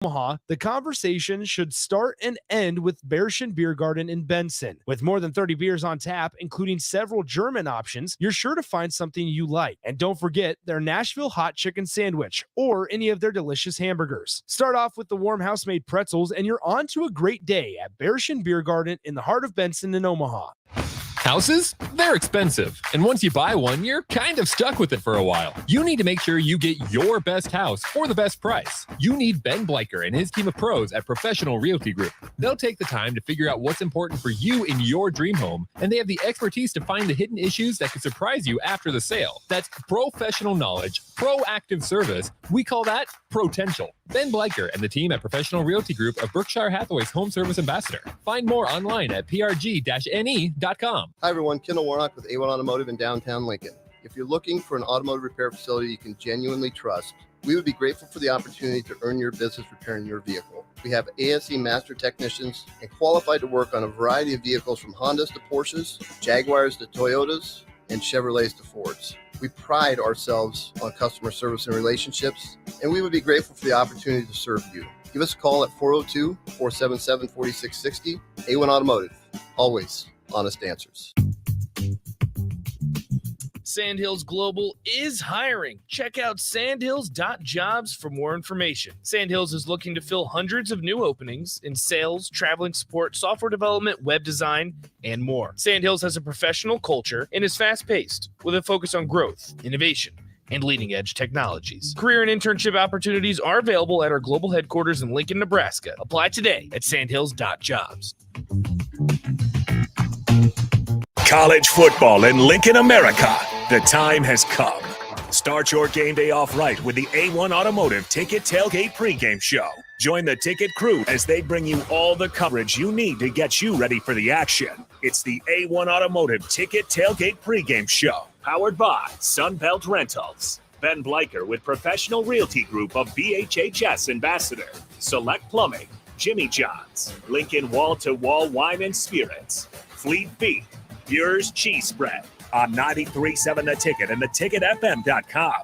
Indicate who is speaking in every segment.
Speaker 1: Omaha, the conversation should start and end with Bearschen Beer Garden in Benson. With more than 30 beers on tap, including several German options, you're sure to find something you like. And don't forget their Nashville hot chicken sandwich or any of their delicious hamburgers. Start off with the warm house-made pretzels and you're on to a great day at Bearschen Beer Garden in the heart of Benson in Omaha.
Speaker 2: Houses? They're expensive. And once you buy one, you're kind of stuck with it for a while. You need to make sure you get your best house for the best price. You need Ben Bleicher and his team of pros at Professional Realty Group. They'll take the time to figure out what's important for you in your dream home, and they have the expertise to find the hidden issues that could surprise you after the sale. That's professional knowledge, proactive service. We call that potential. Ben Bleicher and the team at Professional Realty Group of Berkshire Hathaway's home service ambassador. Find more online at prg-ne.com.
Speaker 3: Hi everyone, Kendall Warnock with A1 Automotive in downtown Lincoln. If you're looking for an automotive repair facility you can genuinely trust, we would be grateful for the opportunity to earn your business repairing your vehicle. We have ASE master technicians and qualified to work on a variety of vehicles from Hondas to Porsches, Jaguars to Toyotas, and Chevrolets to Fords. We pride ourselves on customer service and relationships, and we would be grateful for the opportunity to serve you. Give us a call at 402-477-4660. A1 Automotive, always honest answers.
Speaker 4: Sandhills Global is hiring. Check out sandhills.jobs for more information. Sandhills is looking to fill hundreds of new openings in sales, traveling support, software development, web design, and more. Sandhills has a professional culture and is fast-paced with a focus on growth, innovation, and leading-edge technologies. Career and internship opportunities are available at our global headquarters in Lincoln, Nebraska. Apply today at sandhills.jobs.
Speaker 5: College football in Lincoln, America. The time has come. Start your game day off right with the A1 Automotive Ticket Tailgate pregame show. Join the ticket crew as they bring you all the coverage you need to get you ready for the action. It's the A1 Automotive Ticket Tailgate pregame show, powered by Sunbelt Rentals. Ben Bleicher with Professional Realty Group of BHHS Ambassador, Select Plumbing, Jimmy John's, Lincoln Wall-to-Wall Wine and Spirits, Fleet Feet, Bure's Cheese Spread on 93.7 The Ticket and theticketfm.com.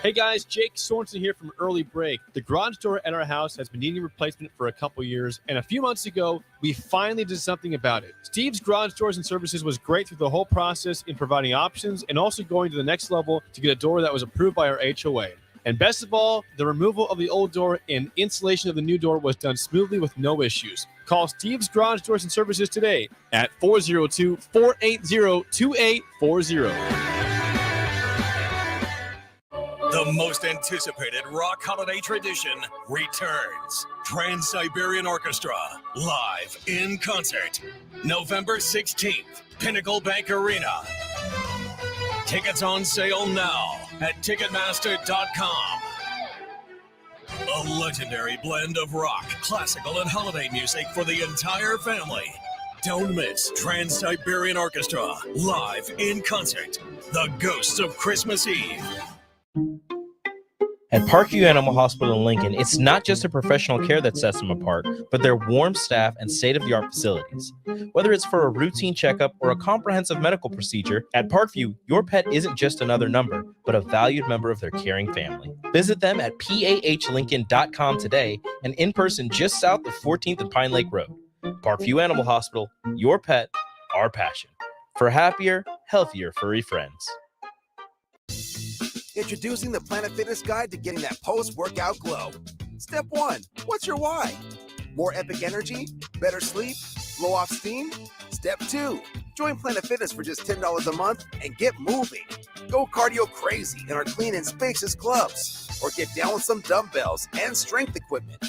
Speaker 6: Hey guys, Jake Sorensen here from Early Break. The garage door at our house has been needing replacement for a couple years, and a few months ago, we finally did something about it. Steve's Garage Doors and Services was great through the whole process in providing options and also going to the next level to get a door that was approved by our HOA. And best of all, the removal of the old door and installation of the new door was done smoothly with no issues. Call Steve's Garage Doors and Services today at 402-480-2840.
Speaker 7: The most anticipated rock holiday tradition returns. Trans-Siberian Orchestra, live in concert. November 16th, Pinnacle Bank Arena. Tickets on sale now at Ticketmaster.com. A legendary blend of rock, classical, and holiday music for the entire family. Don't miss Trans-Siberian Orchestra, live in concert. The Ghosts of Christmas Eve.
Speaker 8: At Parkview Animal Hospital in Lincoln, it's not just a professional care that sets them apart, but their warm staff and state-of-the-art facilities. Whether it's for a routine checkup or a comprehensive medical procedure, at Parkview, your pet isn't just another number, but a valued member of their caring family. Visit them at pahlincoln.com today and in person just south of 14th and Pine Lake Road. Parkview Animal Hospital, your pet, our passion. For happier, healthier furry friends.
Speaker 9: Introducing the Planet Fitness Guide to getting that post-workout glow. Step 1, what's your why? More epic energy? Better sleep? Blow off steam? Step 2, join Planet Fitness for just $10 a month and get moving. Go cardio crazy in our clean and spacious clubs, or get down with some dumbbells and strength equipment.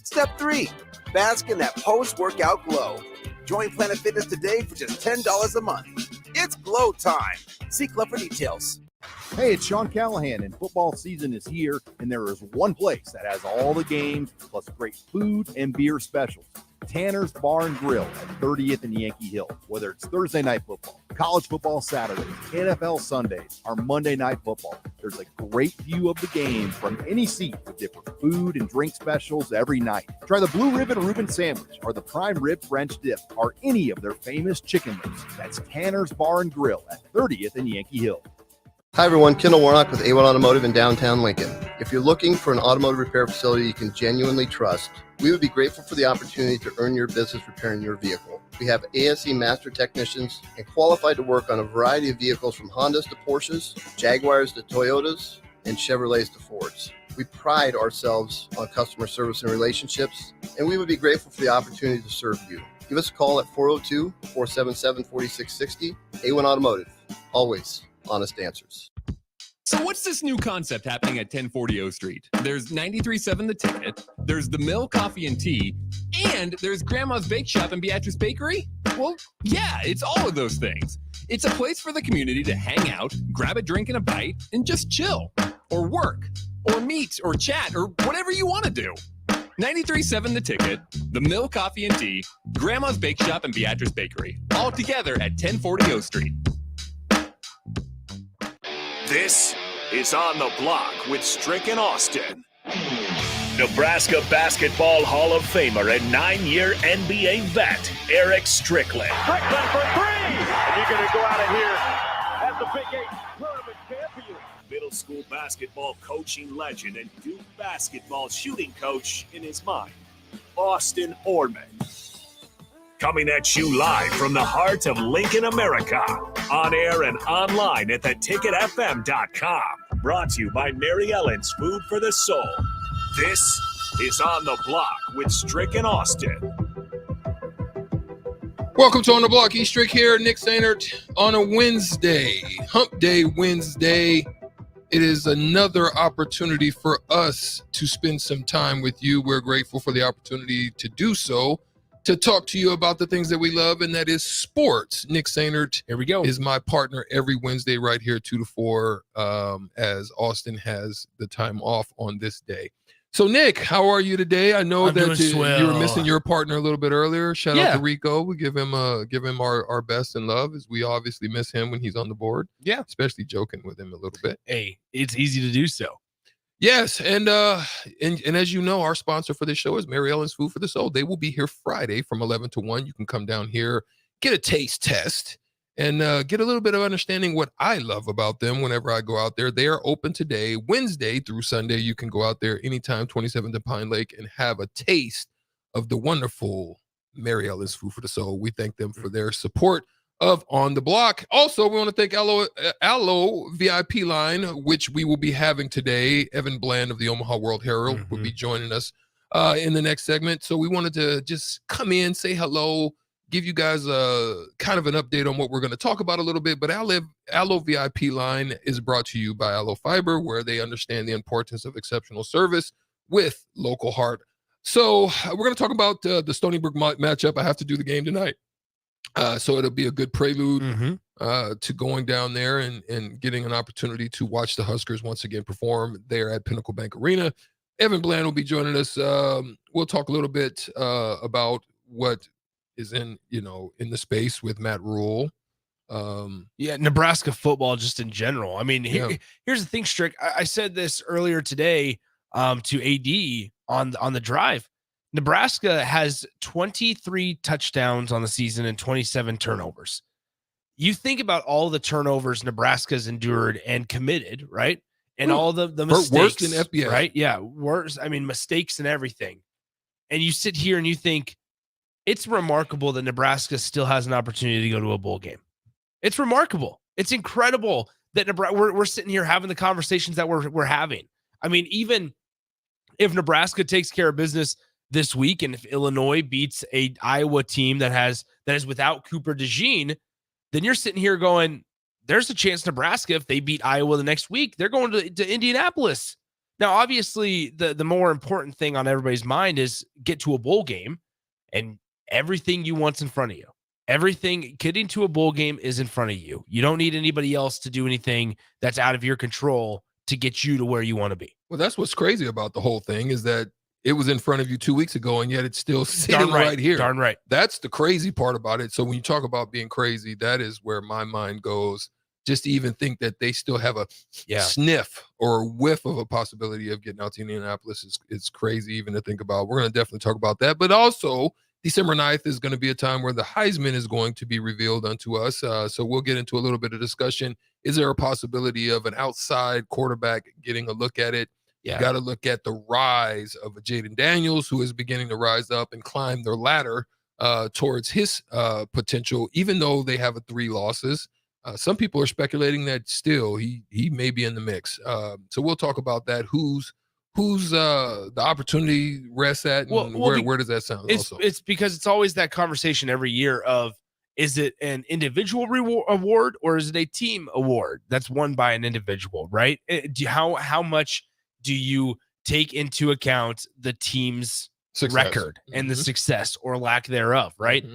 Speaker 9: Step 3, bask in that post-workout glow. Join Planet Fitness today for just $10 a month. It's glow time. See Club for details.
Speaker 10: Hey, it's Sean Callahan, and football season is here, and there is one place that has all the games, plus great food and beer specials. Tanner's Bar and Grill at 30th and Yankee Hill. Whether it's Thursday night football, college football Saturdays, NFL Sundays, or Monday night football, there's a great view of the game from any seat with different food and drink specials every night. Try the Blue Ribbon Reuben Sandwich or the Prime Rib French Dip or any of their famous chicken wings. That's Tanner's Bar and Grill at 30th and Yankee Hill.
Speaker 3: Hi everyone, Kendall Warnock with A1 Automotive in downtown Lincoln. If you're looking for an automotive repair facility you can genuinely trust, we would be grateful for the opportunity to earn your business repairing your vehicle. We have ASE master technicians and qualified to work on a variety of vehicles from Hondas to Porsches, Jaguars to Toyotas, and Chevrolets to Fords. We pride ourselves on customer service and relationships, and we would be grateful for the opportunity to serve you. Give us a call at 402-477-4660. A1 Automotive, always honest answers.
Speaker 2: So what's this new concept happening at 1040 O Street? There's 93.7 The Ticket, there's the Mill Coffee and Tea, and there's Grandma's Bake Shop and Beatrice Bakery? Well, yeah, it's all of those things. It's a place for the community to hang out, grab a drink and a bite, and just chill, or work, or meet, or chat, or whatever you want to do. 93.7 The Ticket, the Mill Coffee and Tea, Grandma's Bake Shop and Beatrice Bakery, all together at 1040 O Street.
Speaker 5: This is On the Block with Strick and Austin. Nebraska Basketball Hall of Famer and 9-year NBA vet, Eric Strickland.
Speaker 11: Strickland for three! And you're going to go out of here as the Big 8 tournament champion.
Speaker 5: Middle school basketball coaching legend and Duke basketball shooting coach in his mind, Austin Orman. Coming at you live from the heart of Lincoln, America. On air and online at theticketfm.com. Brought to you by Mary Ellen's Food for the Soul. This is On the Block with Strick and Austin.
Speaker 12: Welcome to On the Block. Strick here, Nick Sainert on a Wednesday, Hump Day Wednesday. It is another opportunity for us to spend some time with you. We're grateful for the opportunity to do so, to talk to you about the things that we love, and that is sports. Nick Sainert,
Speaker 1: here we go,
Speaker 12: is my partner every Wednesday right here 2 to 4, as Austin has the time off on this day. So, Nick, how are you today? I know that you were missing your partner a little bit earlier. Shout out to Rico. We give him our best and love, as we obviously miss him when he's on the board.
Speaker 1: Yeah,
Speaker 12: especially joking with him a little bit.
Speaker 1: Hey, it's easy to do so.
Speaker 12: Yes, and as you know, our sponsor for this show is Mary Ellen's Food for the Soul. They will be here Friday from 11 to 1. You can come down here, get a taste test, and get a little bit of understanding what I love about them whenever I go out there. They are open today, Wednesday through Sunday. You can go out there anytime, 27th and Pine Lake, and have a taste of the wonderful Mary Ellen's Food for the Soul. We thank them for their support of On the Block. Also, we want to thank Allo VIP line, which we will be having today. Evan Bland of the Omaha World Herald will be joining us in the next segment. So we wanted to just come in, say hello, give you guys a kind of an update on what we're going to talk about a little bit. But Allo VIP line is brought to you by Allo Fiber, where they understand the importance of exceptional service with local heart. So we're going to talk about the Stony Brook matchup. I have to do the game tonight. So it'll be a good prelude to going down there and getting an opportunity to watch the Huskers once again perform there at Pinnacle Bank Arena. Evan Bland will be joining us. We'll talk a little bit about what is in the space with Matt Rule.
Speaker 1: Nebraska football just in general. I mean, here's the thing, Strick. I said this earlier today to AD on the drive. Nebraska has 23 touchdowns on the season and 27 turnovers. You think about all the turnovers Nebraska's endured and committed, right? And all the mistakes.
Speaker 12: Worse than FBS.
Speaker 1: Right? Yeah, worse. I mean, mistakes and everything. And you sit here and you think, it's remarkable that Nebraska still has an opportunity to go to a bowl game. It's remarkable. It's incredible that we're sitting here having the conversations that we're having. I mean, even if Nebraska takes care of business this week, and if Illinois beats a Iowa team that is without Cooper DeJean, then you're sitting here going, there's a chance Nebraska, if they beat Iowa the next week, they're going to Indianapolis. Now, obviously, the more important thing on everybody's mind is get to a bowl game, and everything you want's in front of you. Everything getting to a bowl game is in front of you. You don't need anybody else to do anything that's out of your control to get you to where you want to be.
Speaker 12: Well, that's what's crazy about the whole thing, is that it was in front of you 2 weeks ago, and yet it's still sitting right here.
Speaker 1: Darn right.
Speaker 12: That's the crazy part about it. So when you talk about being crazy, that is where my mind goes. Just to even think that they still have a sniff or a whiff of a possibility of getting out to Indianapolis is crazy even to think about. We're going to definitely talk about that. But also, December 9th is going to be a time where the Heisman is going to be revealed unto us. So we'll get into a little bit of discussion. Is there a possibility of an outside quarterback getting a look at it? You got to look at the rise of a Jaden Daniels, who is beginning to rise up and climb their ladder towards his potential, even though they have 3 losses. Some people are speculating that still he may be in the mix. So we'll talk about that. Who's the opportunity rests at, and where does that sound?
Speaker 1: It's because it's always that conversation every year of, is it an individual award or is it a team award that's won by an individual, right? How much do you take into account the team's record and the success or lack thereof, right?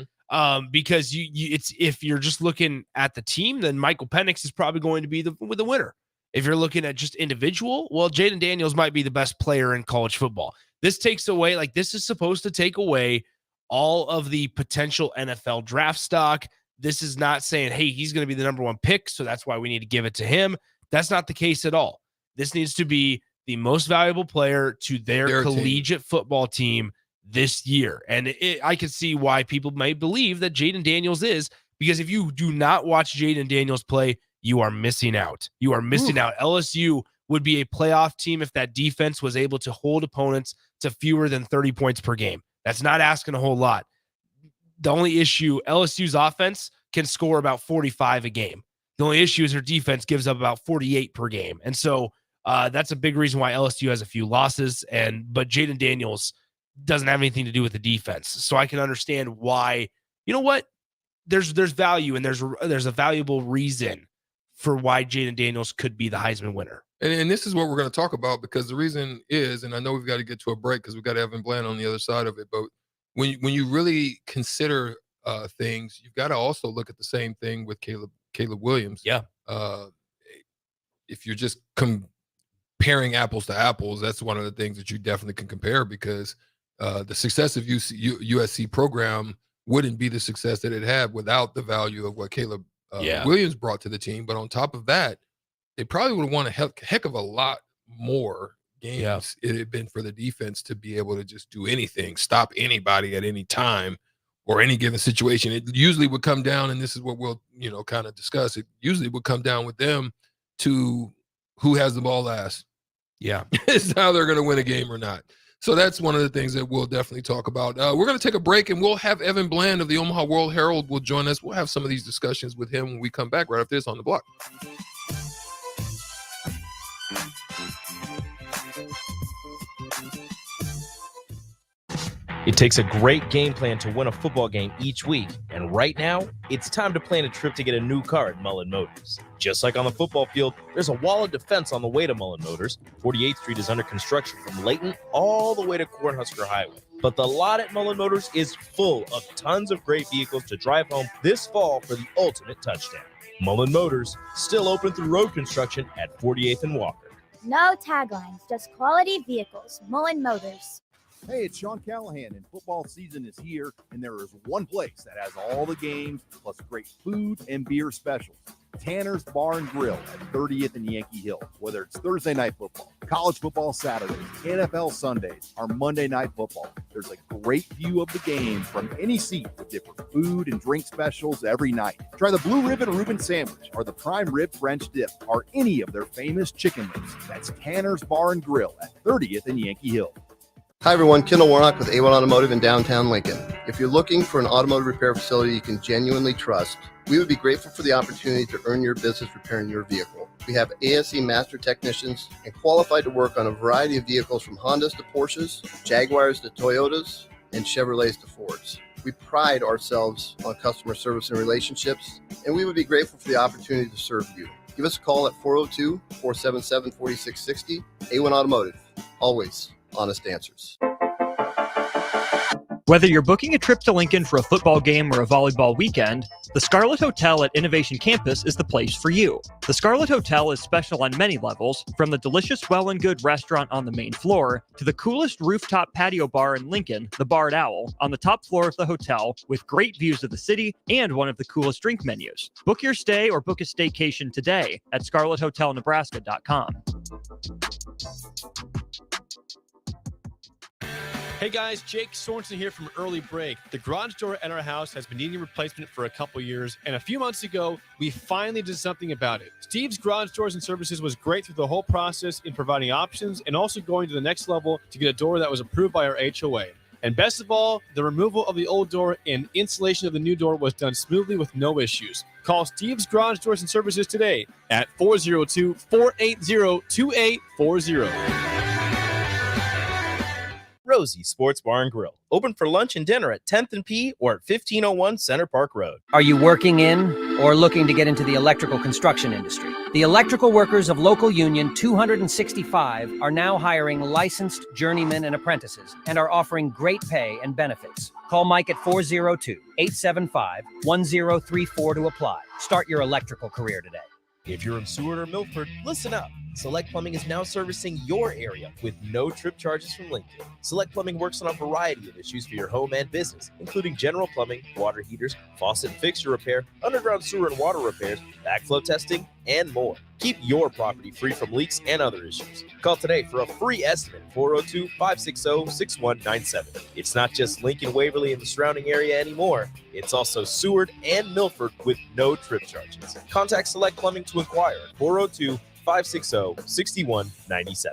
Speaker 1: Because it's, if you're just looking at the team, then Michael Penix is probably going to be the winner. If you're looking at just individual, well, Jaden Daniels might be the best player in college football. This takes away, like, this is supposed to take away all of the potential NFL draft stock. This is not saying, hey, he's going to be the number 1 pick, so that's why we need to give it to him. That's not the case at all. This needs to be the most valuable player to their collegiate football team this year. And I can see why people may believe that Jaden Daniels is, because if you do not watch Jaden Daniels play, you are missing out. You are missing out. LSU would be a playoff team if that defense was able to hold opponents to fewer than 30 points per game. That's not asking a whole lot. The only issue, LSU's offense can score about 45 a game. The only issue is their defense gives up about 48 per game. And so that's a big reason why LSU has a few losses. But Jaden Daniels doesn't have anything to do with the defense. So I can understand why, you know what? There's value, and there's a valuable reason for why Jaden Daniels could be the Heisman winner.
Speaker 12: And this is what we're going to talk about, because the reason is, and I know we've got to get to a break because we've got Evan Bland on the other side of it, but when you really consider things, you've got to also look at the same thing with Caleb Williams.
Speaker 1: Yeah.
Speaker 12: If you're just comparing apples to apples, that's one of the things that you definitely can compare, because the success of USC program wouldn't be the success that it had without the value of what Caleb Williams brought to the team. But on top of that, they probably would have won a heck of a lot more games it had been for the defense to be able to just do anything, stop anybody at any time or any given situation. It usually would come down, and this is what we'll kind of discuss, it usually would come down with them to who has the ball last.
Speaker 1: Yeah.
Speaker 12: Is how they're going to win a game or not. So that's one of the things that we'll definitely talk about. We're going to take a break, and we'll have Evan Bland of the Omaha World Herald will join us. We'll have some of these discussions with him when we come back right after this on The Block.
Speaker 8: It takes a great game plan to win a football game each week, and right now, it's time to plan a trip to get a new car at Mullen Motors. Just like on the football field, there's a wall of defense on the way to Mullen Motors. 48th Street is under construction from Layton all the way to Cornhusker Highway. But the lot at Mullen Motors is full of tons of great vehicles to drive home this fall for the ultimate touchdown. Mullen Motors, still open through road construction at 48th and Walker.
Speaker 13: No taglines, just quality vehicles. Mullen Motors.
Speaker 10: Hey, it's Sean Callahan, and football season is here, and there is one place that has all the games, plus great food and beer specials. Tanner's Bar and Grill at 30th and Yankee Hill. Whether it's Thursday night football, college football Saturdays, NFL Sundays, or Monday night football, there's a great view of the game from any seat with different food and drink specials every night. Try the Blue Ribbon Reuben Sandwich or the Prime Rib French Dip or any of their famous chicken wings. That's Tanner's Bar and Grill at 30th and Yankee Hill.
Speaker 3: Hi everyone, Kendall Warnock with A1 Automotive in downtown Lincoln. If you're looking for an automotive repair facility you can genuinely trust, we would be grateful for the opportunity to earn your business repairing your vehicle. We have ASE master technicians and qualified to work on a variety of vehicles from Hondas to Porsches, Jaguars to Toyotas, and Chevrolets to Fords. We pride ourselves on customer service and relationships, and we would be grateful for the opportunity to serve you. Give us a call at 402-477-4660. A1 Automotive, always honest answers.
Speaker 14: Whether you're booking a trip to Lincoln for a football game or a volleyball weekend, the Scarlet Hotel at Innovation Campus is the place for you. The Scarlet Hotel is special on many levels, from the delicious Well and Good restaurant on the main floor to the coolest rooftop patio bar in Lincoln, the Barred Owl, on the top floor of the hotel with great views of the city and one of the coolest drink menus. Book your stay or book a staycation today at scarlethotelnebraska.com.
Speaker 6: Hey guys, Jake Sorensen here from Early Break. The garage door at our house has been needing replacement for a couple years, and a few months ago, we finally did something about it. Steve's Garage Doors and Services was great through the whole process in providing options and also going to the next level to get a door that was approved by our HOA. And best of all, the removal of the old door and installation of the new door was done smoothly with no issues. Call Steve's Garage Doors and Services today at 402-480-2840.
Speaker 8: Rosie Sports Bar and Grill, open for lunch and dinner at 10th and P or at 1501 Center Park Road.
Speaker 15: Are you working in or looking to get into the electrical construction industry? The electrical workers of Local Union 265 are now hiring licensed journeymen and apprentices and are offering great pay and benefits. Call Mike at 402-875-1034 to apply. Start your electrical career today.
Speaker 8: If you're in Seward or Milford, listen up. Select Plumbing is now servicing your area with no trip charges from Lincoln. Select Plumbing works on a variety of issues for your home and business, including general plumbing, water heaters, faucet and fixture repair, underground sewer and water repairs, backflow testing, and more. Keep your property free from leaks and other issues. Call today for a free estimate, 402-560-6197. It's not just Lincoln, Waverly, and the surrounding area anymore. It's also Seward and Milford with no trip charges. Contact Select Plumbing to inquire at 402-560-6197.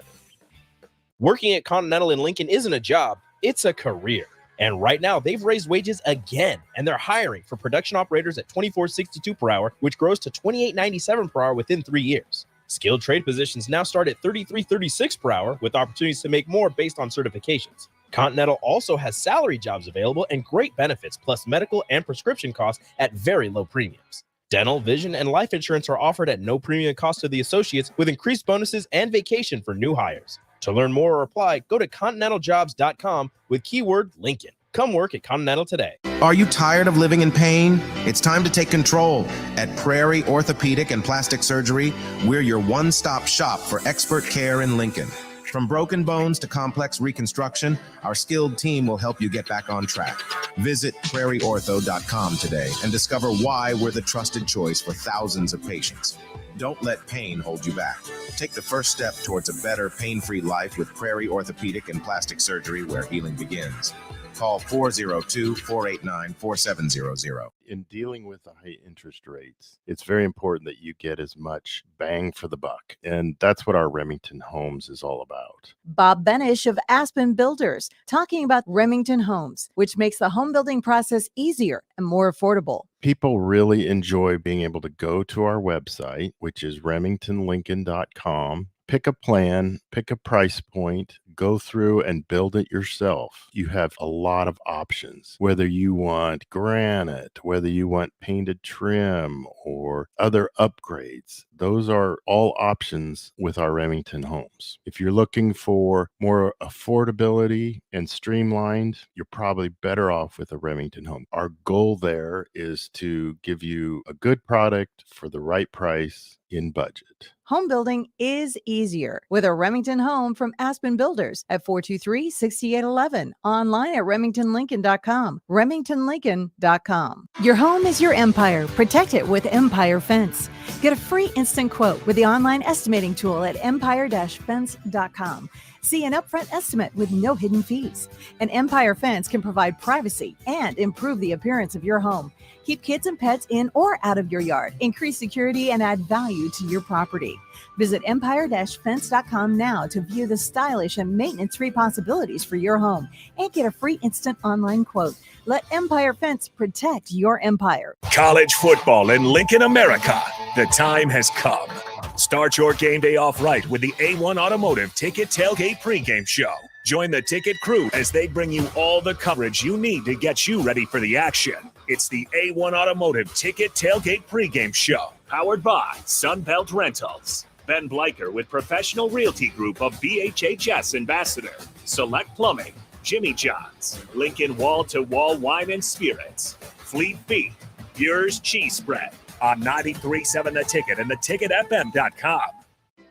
Speaker 8: Working at Continental in Lincoln isn't a job, it's a career. And right now, they've raised wages again, and they're hiring for production operators at $24.62 per hour, which grows to $28.97 per hour within 3 years. Skilled trade positions now start at $33.36 per hour, with opportunities to make more based on certifications. Continental also has salary jobs available and great benefits, plus medical and prescription costs at very low premiums. Dental, vision, and life insurance are offered at no premium cost to the associates, with increased bonuses and vacation for new hires. To learn more or apply, go to continentaljobs.com with keyword Lincoln. Come work at Continental today.
Speaker 16: Are you tired of living in pain? It's time to take control. At Prairie Orthopedic and Plastic Surgery, we're your one-stop shop for expert care in Lincoln. From broken bones to complex reconstruction, our skilled team will help you get back on track. Visit prairieortho.com today and discover why we're the trusted choice for thousands of patients. Don't let pain hold you back. Take the first step towards a better pain-free life with Prairie Orthopedic and Plastic Surgery, where healing begins. Call 402-489-4700.
Speaker 17: In dealing with the high interest rates, it's very important that you get as much bang for the buck. And that's what our Remington Homes is all about.
Speaker 18: Bob Benish of Aspen Builders, talking about Remington Homes, which makes the home building process easier and more affordable.
Speaker 17: People really enjoy being able to go to our website, which is remingtonlincoln.com, pick a plan, pick a price point, go through and build it yourself. You have a lot of options, whether you want granite, whether you want painted trim or other upgrades. Those are all options with our Remington Homes. If you're looking for more affordability and streamlined, you're probably better off with a Remington Home. Our goal there is to give you a good product for the right price in budget.
Speaker 18: Home building is easier with a Remington Home from Aspen Builders at 423-6811. Online at remingtonlincoln.com. remingtonlincoln.com. Your home is your empire. Protect it with Empire Fence. Get a free instant quote with the online estimating tool at empire-fence.com. See an upfront estimate with no hidden fees. An Empire Fence can provide privacy and improve the appearance of your home. Keep kids and pets in or out of your yard. Increase security and add value to your property. Visit empire-fence.com now to view the stylish and maintenance-free possibilities for your home and get a free instant online quote. Let Empire Fence protect your empire.
Speaker 5: College football in Lincoln, America. The time has come. Start your game day off right with the A1 Automotive Ticket Tailgate pregame show. Join the Ticket crew as they bring you all the coverage you need to get you ready for the action. It's the A1 Automotive Ticket Tailgate pregame show, powered by Sunbelt Rentals. Ben Bleicher with Professional Realty Group of BHHS Ambassador, Select Plumbing, Jimmy John's, Lincoln Wall-to-Wall Wine and Spirits, Fleet Feet, Yours Cheese Spread on 93.7 The Ticket and theticketfm.com.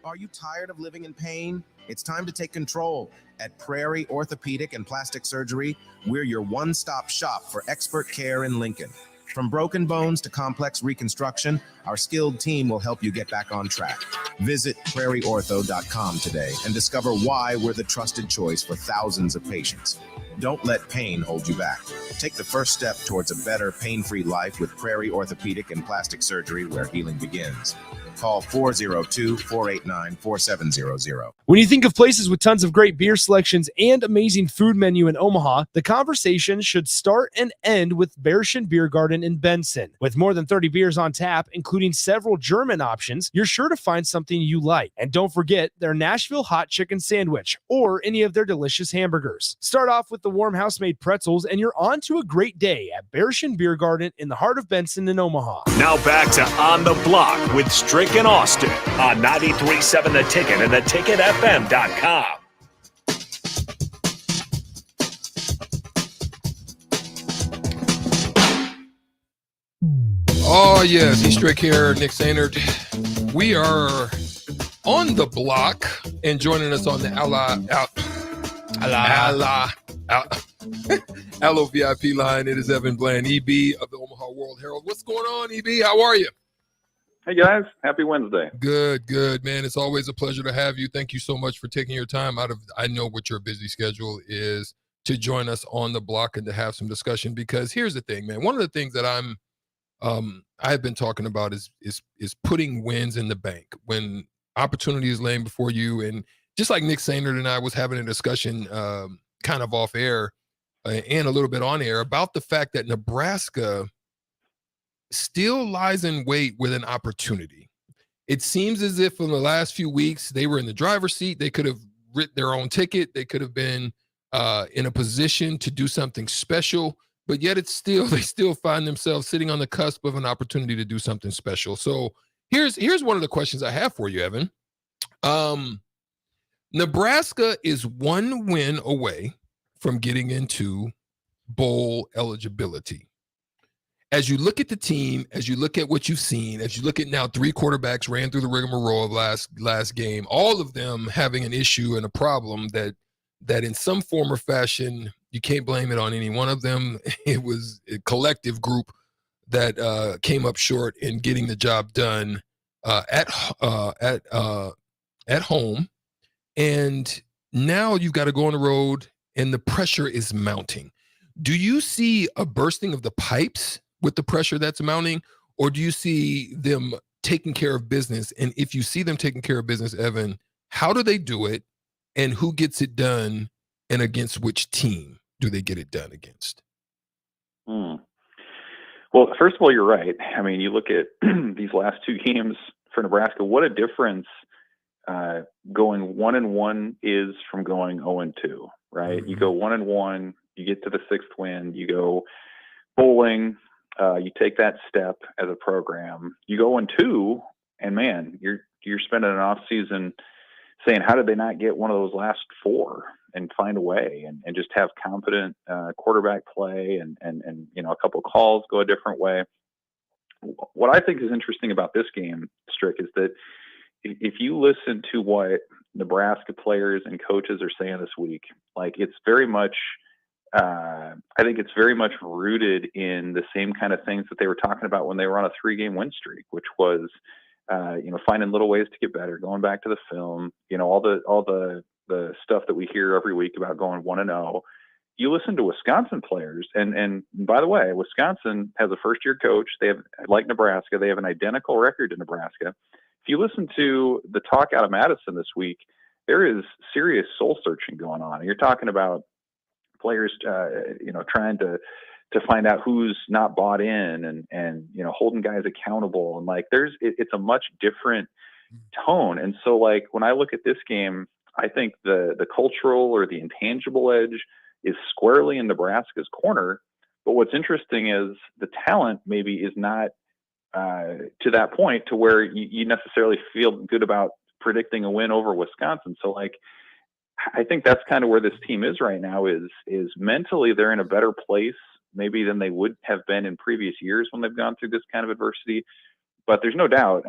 Speaker 16: Are you tired of living in pain? It's time to take control. At Prairie Orthopedic and Plastic Surgery, we're your one-stop shop for expert care in Lincoln. From broken bones to complex reconstruction, our skilled team will help you get back on track. Visit prairieortho.com today and discover why we're the trusted choice for thousands of patients. Don't let pain hold you back. Take the first step towards a better, pain-free life with Prairie Orthopedic and Plastic Surgery, where healing begins. Call 402-489-4700.
Speaker 1: When you think of places with tons of great beer selections and amazing food menu in Omaha, the conversation should start and end with Bärschen Beer Garden in Benson. With more than 30 beers on tap, including several German options, you're sure to find something you like. And don't forget their Nashville hot chicken sandwich or any of their delicious hamburgers. Start off with the warm house-made pretzels and you're on to a great day at Bärschen Beer Garden in the heart of Benson in Omaha.
Speaker 5: Now back to On the Block with Strick and Austin on 93.7 The Ticket and theticketfm.com.
Speaker 12: Oh, yes. He's Strick here, Nick Sainert. We are on the block, and joining us on the Allo VIP line, it is Evan Bland, EB of the Omaha World Herald. What's going on, EB? How are you?
Speaker 19: Hey, guys. Happy Wednesday.
Speaker 12: Good, man. It's always a pleasure to have you. Thank you so much for taking your time out of, I know what your busy schedule is, to join us on the block and to have some discussion, because here's the thing, man. One of the things that I've been talking about is putting wins in the bank when opportunity is laying before you. And just like Nick Sainert and I was having a discussion kind of off air and a little bit on air about the fact that Nebraska still lies in wait with an opportunity. It seems as if in the last few weeks they were in the driver's seat. They could have written their own ticket. They could have been in a position to do something special, but yet they still find themselves sitting on the cusp of an opportunity to do something special. So here's one of the questions I have for you, Evan. Nebraska is one win away from getting into bowl eligibility. As you look at the team, as you look at what you've seen, as you look at now 3 quarterbacks ran through the rigmarole of last game, all of them having an issue and a problem that in some form or fashion, you can't blame it on any one of them. It was a collective group that came up short in getting the job done at home. And now you've got to go on the road and the pressure is mounting. Do you see a bursting of the pipes with the pressure that's mounting, or do you see them taking care of business? And if you see them taking care of business, Evan, how do they do it, and who gets it done, and against which team do they get it done against?
Speaker 19: Well, first of all, you're right. I mean, you look at these last 2 games for Nebraska, what a difference going 1-1 is from going 0-2, right? Mm-hmm. You go 1-1, you get to the 6th win, you go bowling, you take that step as a program. You go 1-2, and man, you're spending an off season saying, how did they not get one of those last 4 and find a way and just have competent quarterback play and a couple of calls go a different way. What I think is interesting about this game, Strick, is that if you listen to what Nebraska players and coaches are saying this week, like it's very much, I think it's very much rooted in the same kind of things that they were talking about when they were on a 3-game win streak, which was, finding little ways to get better, going back to the film, all the stuff that we hear every week about going 1-0. You listen to Wisconsin players, and by the way, Wisconsin has a first-year coach. They have, like Nebraska, they have an identical record to Nebraska. If you listen to the talk out of Madison this week, there is serious soul searching going on. You're talking about players, trying to find out who's not bought in and holding guys accountable. And like, it's a much different tone. And so like, when I look at this game, I think the cultural or the intangible edge is squarely in Nebraska's corner. But what's interesting is the talent maybe is not to that point to where you necessarily feel good about predicting a win over Wisconsin. So like, I think that's kind of where this team is right now is mentally they're in a better place maybe than they would have been in previous years when they've gone through this kind of adversity. But there's no doubt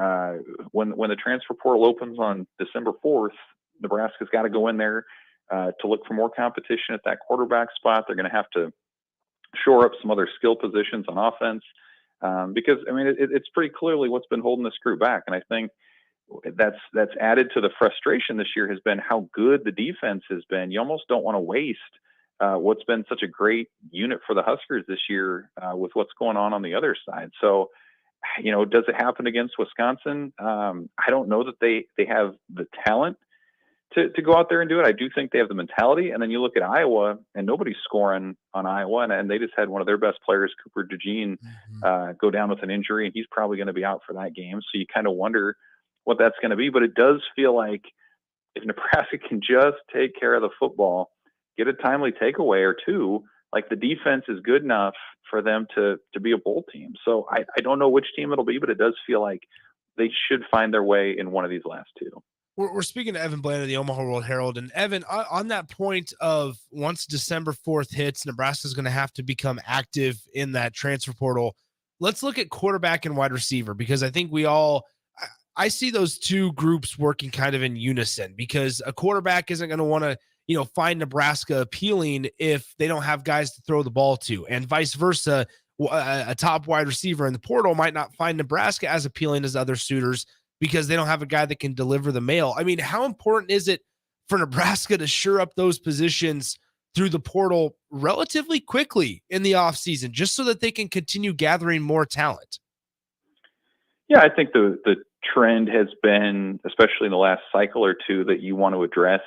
Speaker 19: when the transfer portal opens on December 4th, Nebraska's got to go in there to look for more competition at that quarterback spot. They're going to have to shore up some other skill positions on offense because, I mean, it's pretty clearly what's been holding this group back. And I think that's added to the frustration this year has been how good the defense has been. You almost don't want to waste what's been such a great unit for the Huskers this year with what's going on the other side. So, does it happen against Wisconsin? I don't know that they have the talent to go out there and do it. I do think they have the mentality. And then you look at Iowa, and nobody's scoring on Iowa, and they just had one of their best players, Cooper DeJean, go down with an injury, and he's probably going to be out for that game. So you kind of wonder what that's going to be. But it does feel like if Nebraska can just take care of the football, get a timely takeaway or two, like the defense is good enough for them to be a bowl team. So I don't know which team it'll be, but it does feel like they should find their way in one of these last two.
Speaker 1: We're speaking to Evan Bland of the Omaha World Herald. And Evan, on that point of once December 4th hits, Nebraska's going to have to become active in that transfer portal. Let's look at quarterback and wide receiver, because I think I see those two groups working kind of in unison, because a quarterback isn't going to want to, find Nebraska appealing if they don't have guys to throw the ball to, and vice versa. A top wide receiver in the portal might not find Nebraska as appealing as other suitors because they don't have a guy that can deliver the mail. I mean, how important is it for Nebraska to shore up those positions through the portal relatively quickly in the offseason, just so that they can continue gathering more talent?
Speaker 19: Yeah, I think the trend has been, especially in the last cycle or two, that you want to address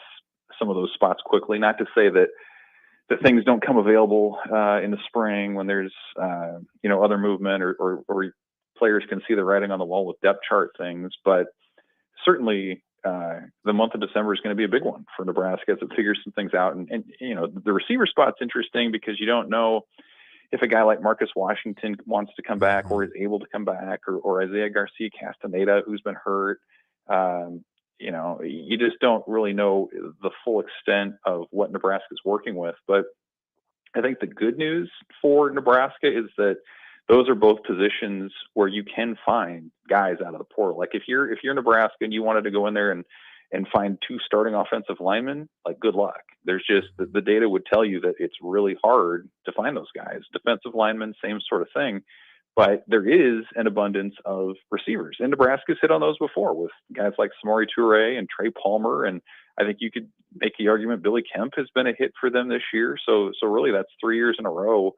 Speaker 19: some of those spots quickly. Not to say that things don't come available in the spring when there's other movement or players can see the writing on the wall with depth chart things, but certainly the month of December is going to be a big one for Nebraska as it figures some things out. And the receiver spot's interesting because you don't know if a guy like Marcus Washington wants to come back or is able to come back, or Isaiah Garcia Castaneda, who's been hurt. You just don't really know the full extent of what Nebraska is working with. But I think the good news for Nebraska is that those are both positions where you can find guys out of the portal. Like if you're Nebraska and you wanted to go in there and find two starting offensive linemen, like good luck. There's just the data would tell you that it's really hard to find those guys. Defensive linemen, same sort of thing. But there is an abundance of receivers. And Nebraska's hit on those before with guys like Samori Toure and Trey Palmer. And I think you could make the argument Billy Kemp has been a hit for them this year. So really that's 3 years in a row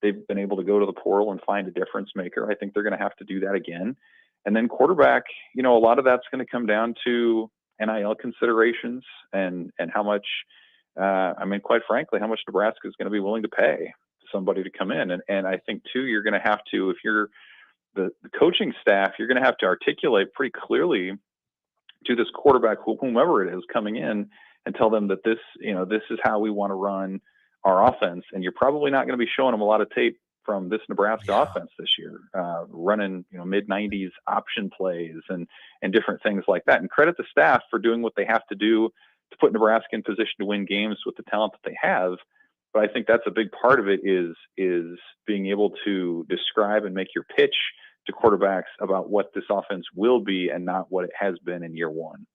Speaker 19: they've been able to go to the portal and find a difference maker. I think they're going to have to do that again. And then quarterback, a lot of that's going to come down to NIL considerations and how much, quite frankly, how much Nebraska is going to be willing to pay somebody to come in. And I think too, you're going to have to, if you're the coaching staff, you're going to have to articulate pretty clearly to this quarterback, whomever it is coming in, and tell them that this is how we want to run our offense. And you're probably not going to be showing them a lot of tape from this Nebraska offense this year, running, mid 90s option plays and different things like that. And credit the staff for doing what they have to do to put Nebraska in position to win games with the talent that they have. But I think that's a big part of it is being able to describe and make your pitch to quarterbacks about what this offense will be and not what it has been in year one.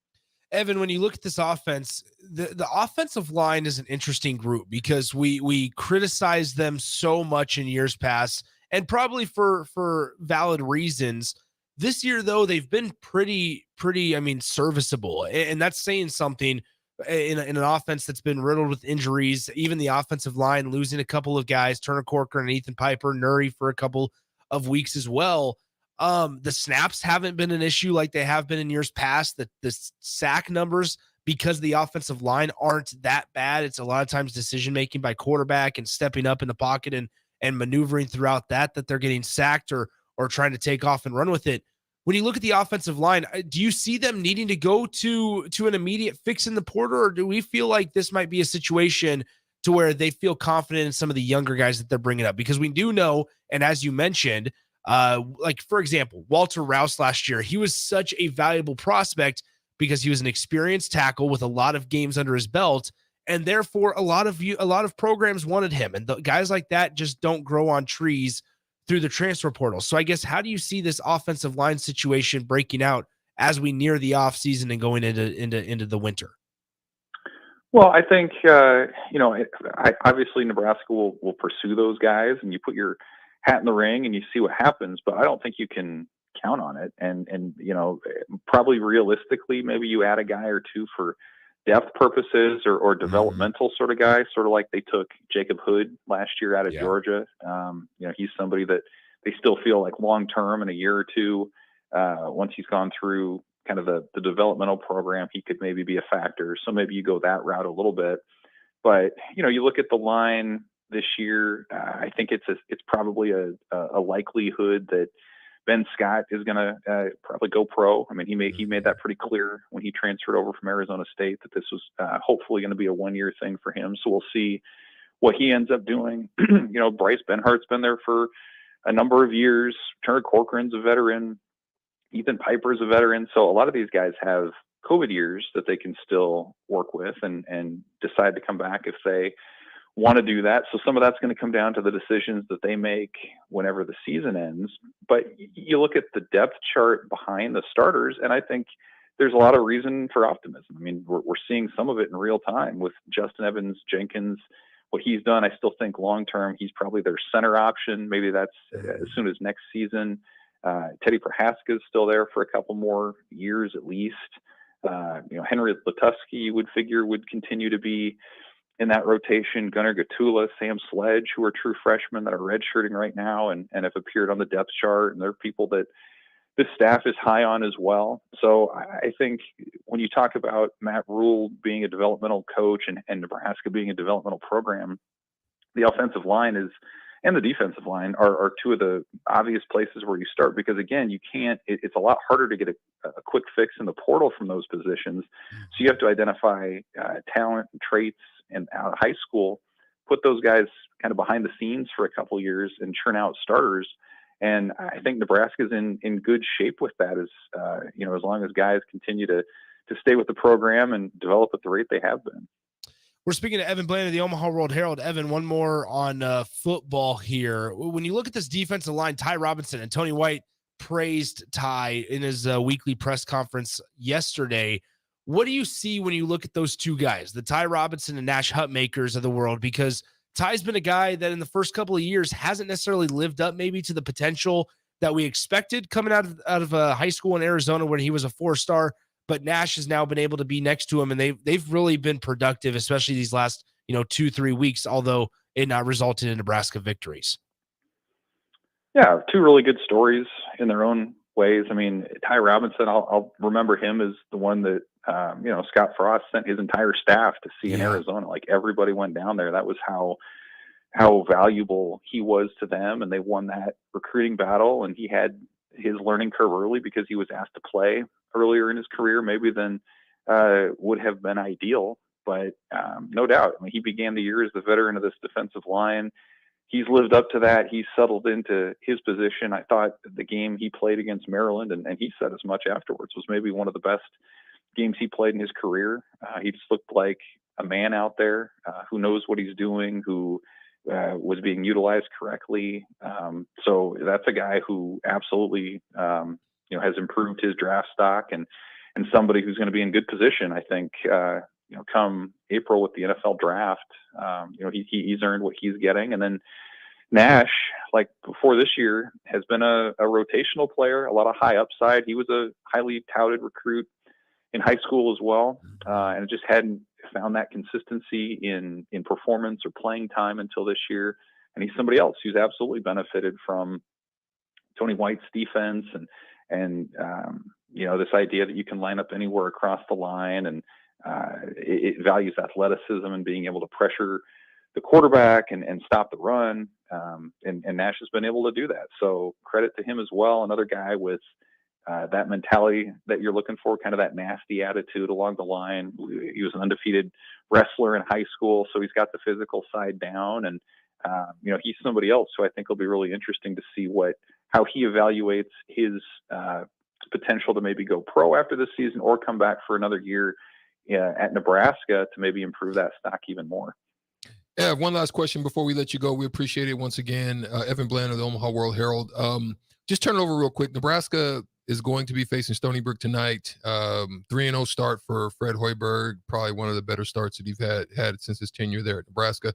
Speaker 1: Evan, when you look at this offense, the offensive line is an interesting group because we criticize them so much in years past, and probably for valid reasons. This year, though, they've been pretty, serviceable, and that's saying something in an offense that's been riddled with injuries. Even the offensive line losing a couple of guys, Turner Corcoran and Ethan Piper, Nuri for a couple of weeks as well. The snaps haven't been an issue like they have been in years past. The sack numbers, because the offensive line aren't that bad. It's a lot of times decision-making by quarterback and stepping up in the pocket and maneuvering throughout that they're getting sacked or trying to take off and run with it. When you look at the offensive line, do you see them needing to go to an immediate fix in the portal, or do we feel like this might be a situation to where they feel confident in some of the younger guys that they're bringing up? Because we do know, and as you mentioned, like for example, Walter Rouse last year, he was such a valuable prospect because he was an experienced tackle with a lot of games under his belt, and therefore a lot of programs wanted him. And the guys like that just don't grow on trees through the transfer portal. So I guess, how do you see this offensive line situation breaking out as we near the off season and going into the winter?
Speaker 19: Well, I think, obviously Nebraska will pursue those guys, and you put your hat in the ring and you see what happens, but I don't think you can count on it. And probably realistically, maybe you add a guy or two for depth purposes or developmental sort of guy, sort of like they took Jacob Hood last year out of Georgia. He's somebody that they still feel like long term in a year or two, once he's gone through kind of the developmental program, he could maybe be a factor. So maybe you go that route a little bit. But you look at the line this year. I think it's probably a likelihood that Ben Scott is going to probably go pro. I mean, he made that pretty clear when he transferred over from Arizona State that this was hopefully going to be a 1-year thing for him. So we'll see what he ends up doing. Bryce Benhart's been there for a number of years. Turner Corcoran's a veteran. Ethan Piper's a veteran. So a lot of these guys have COVID years that they can still work with and decide to come back if they want to do that. So some of that's going to come down to the decisions that they make whenever the season ends. But you look at the depth chart behind the starters, and I think there's a lot of reason for optimism. I mean, we're seeing some of it in real time with Justin Evans Jenkins, what he's done. I still think long-term, he's probably their center option. Maybe that's as soon as next season. Teddy Prohaska is still there for a couple more years at least. Henry Letusky, you would figure, would continue to be in that rotation. Gunnar Gatula, Sam Sledge, who are true freshmen that are redshirting right now and have appeared on the depth chart. And they're people that this staff is high on as well. So I think when you talk about Matt Rule being a developmental coach and Nebraska being a developmental program, the offensive line and the defensive line are two of the obvious places where you start, because again, it's a lot harder to get a quick fix in the portal from those positions. So you have to identify talent and traits and out of high school, put those guys kind of behind the scenes for a couple of years and churn out starters. And I think Nebraska's in good shape with that as long as guys continue to stay with the program and develop at the rate they have been.
Speaker 1: We're speaking to Evan Bland of the Omaha World Herald. Evan, one more on football here. When you look at this defensive line, Ty Robinson and Tony White praised Ty in his weekly press conference yesterday. What do you see when you look at those two guys, the Ty Robinson and Nash Hutmakers of the world? Because Ty's been a guy that in the first couple of years hasn't necessarily lived up maybe to the potential that we expected coming out of high school in Arizona when he was a 4-star. But Nash has now been able to be next to him, and they've really been productive, especially these last 2-3 weeks, although it not resulted in Nebraska victories.
Speaker 19: Yeah, two really good stories in their own ways. I mean, Ty Robinson, I'll remember him as the one that Scott Frost sent his entire staff to see in Arizona. Like everybody went down there. That was how valuable he was to them, and they won that recruiting battle. And he had his learning curve early because he was asked to play earlier in his career, maybe than would have been ideal. But no doubt, I mean, he began the year as the veteran of this defensive line. He's lived up to that. He's settled into his position. I thought the game he played against Maryland, and he said as much afterwards, was maybe one of the best games he played in his career. He just looked like a man out there who knows what he's doing, who was being utilized correctly. So that's a guy who absolutely has improved his draft stock and somebody who's going to be in good position, I think, come April with the NFL draft. He's earned what he's getting. And then Nash, like before this year, has been a rotational player, a lot of high upside. He was a highly touted recruit in high school as well, and just hadn't found that consistency in performance or playing time until this year. And he's somebody else who's absolutely benefited from Tony White's defense and this idea that you can line up anywhere across the line, and it values athleticism and being able to pressure the quarterback and stop the run. And Nash has been able to do that. So credit to him as well. Another guy with that mentality that you're looking for, kind of that nasty attitude along the line. He was an undefeated wrestler in high school, so he's got the physical side down. And he's somebody else who I think will be really interesting to see how he evaluates his potential to maybe go pro after this season or come back for another year at Nebraska to maybe improve that stock even more.
Speaker 12: Yeah, one last question before we let you go. We appreciate it once again. Evan Bland of the Omaha World Herald. Just turn it over real quick. Nebraska is going to be facing Stony Brook tonight. 3-0 start for Fred Hoiberg, probably one of the better starts that he's had since his tenure there at Nebraska.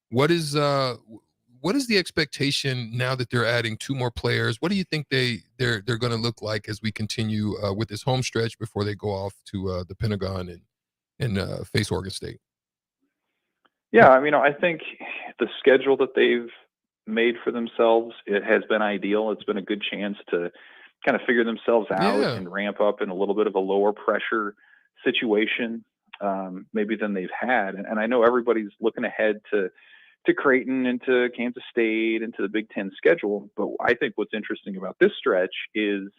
Speaker 12: What is the expectation now that they're adding 2 more players? What do you think they're going to look like as we continue with this home stretch before they go off to the Pentagon and face Oregon State.
Speaker 19: Yeah, I mean, I think the schedule that they've made for themselves, it has been ideal. It's been a good chance to kind of figure themselves out and ramp up in a little bit of a lower pressure situation, maybe than they've had. And I know everybody's looking ahead to Creighton and to Kansas State and to the Big Ten schedule. But I think what's interesting about this stretch is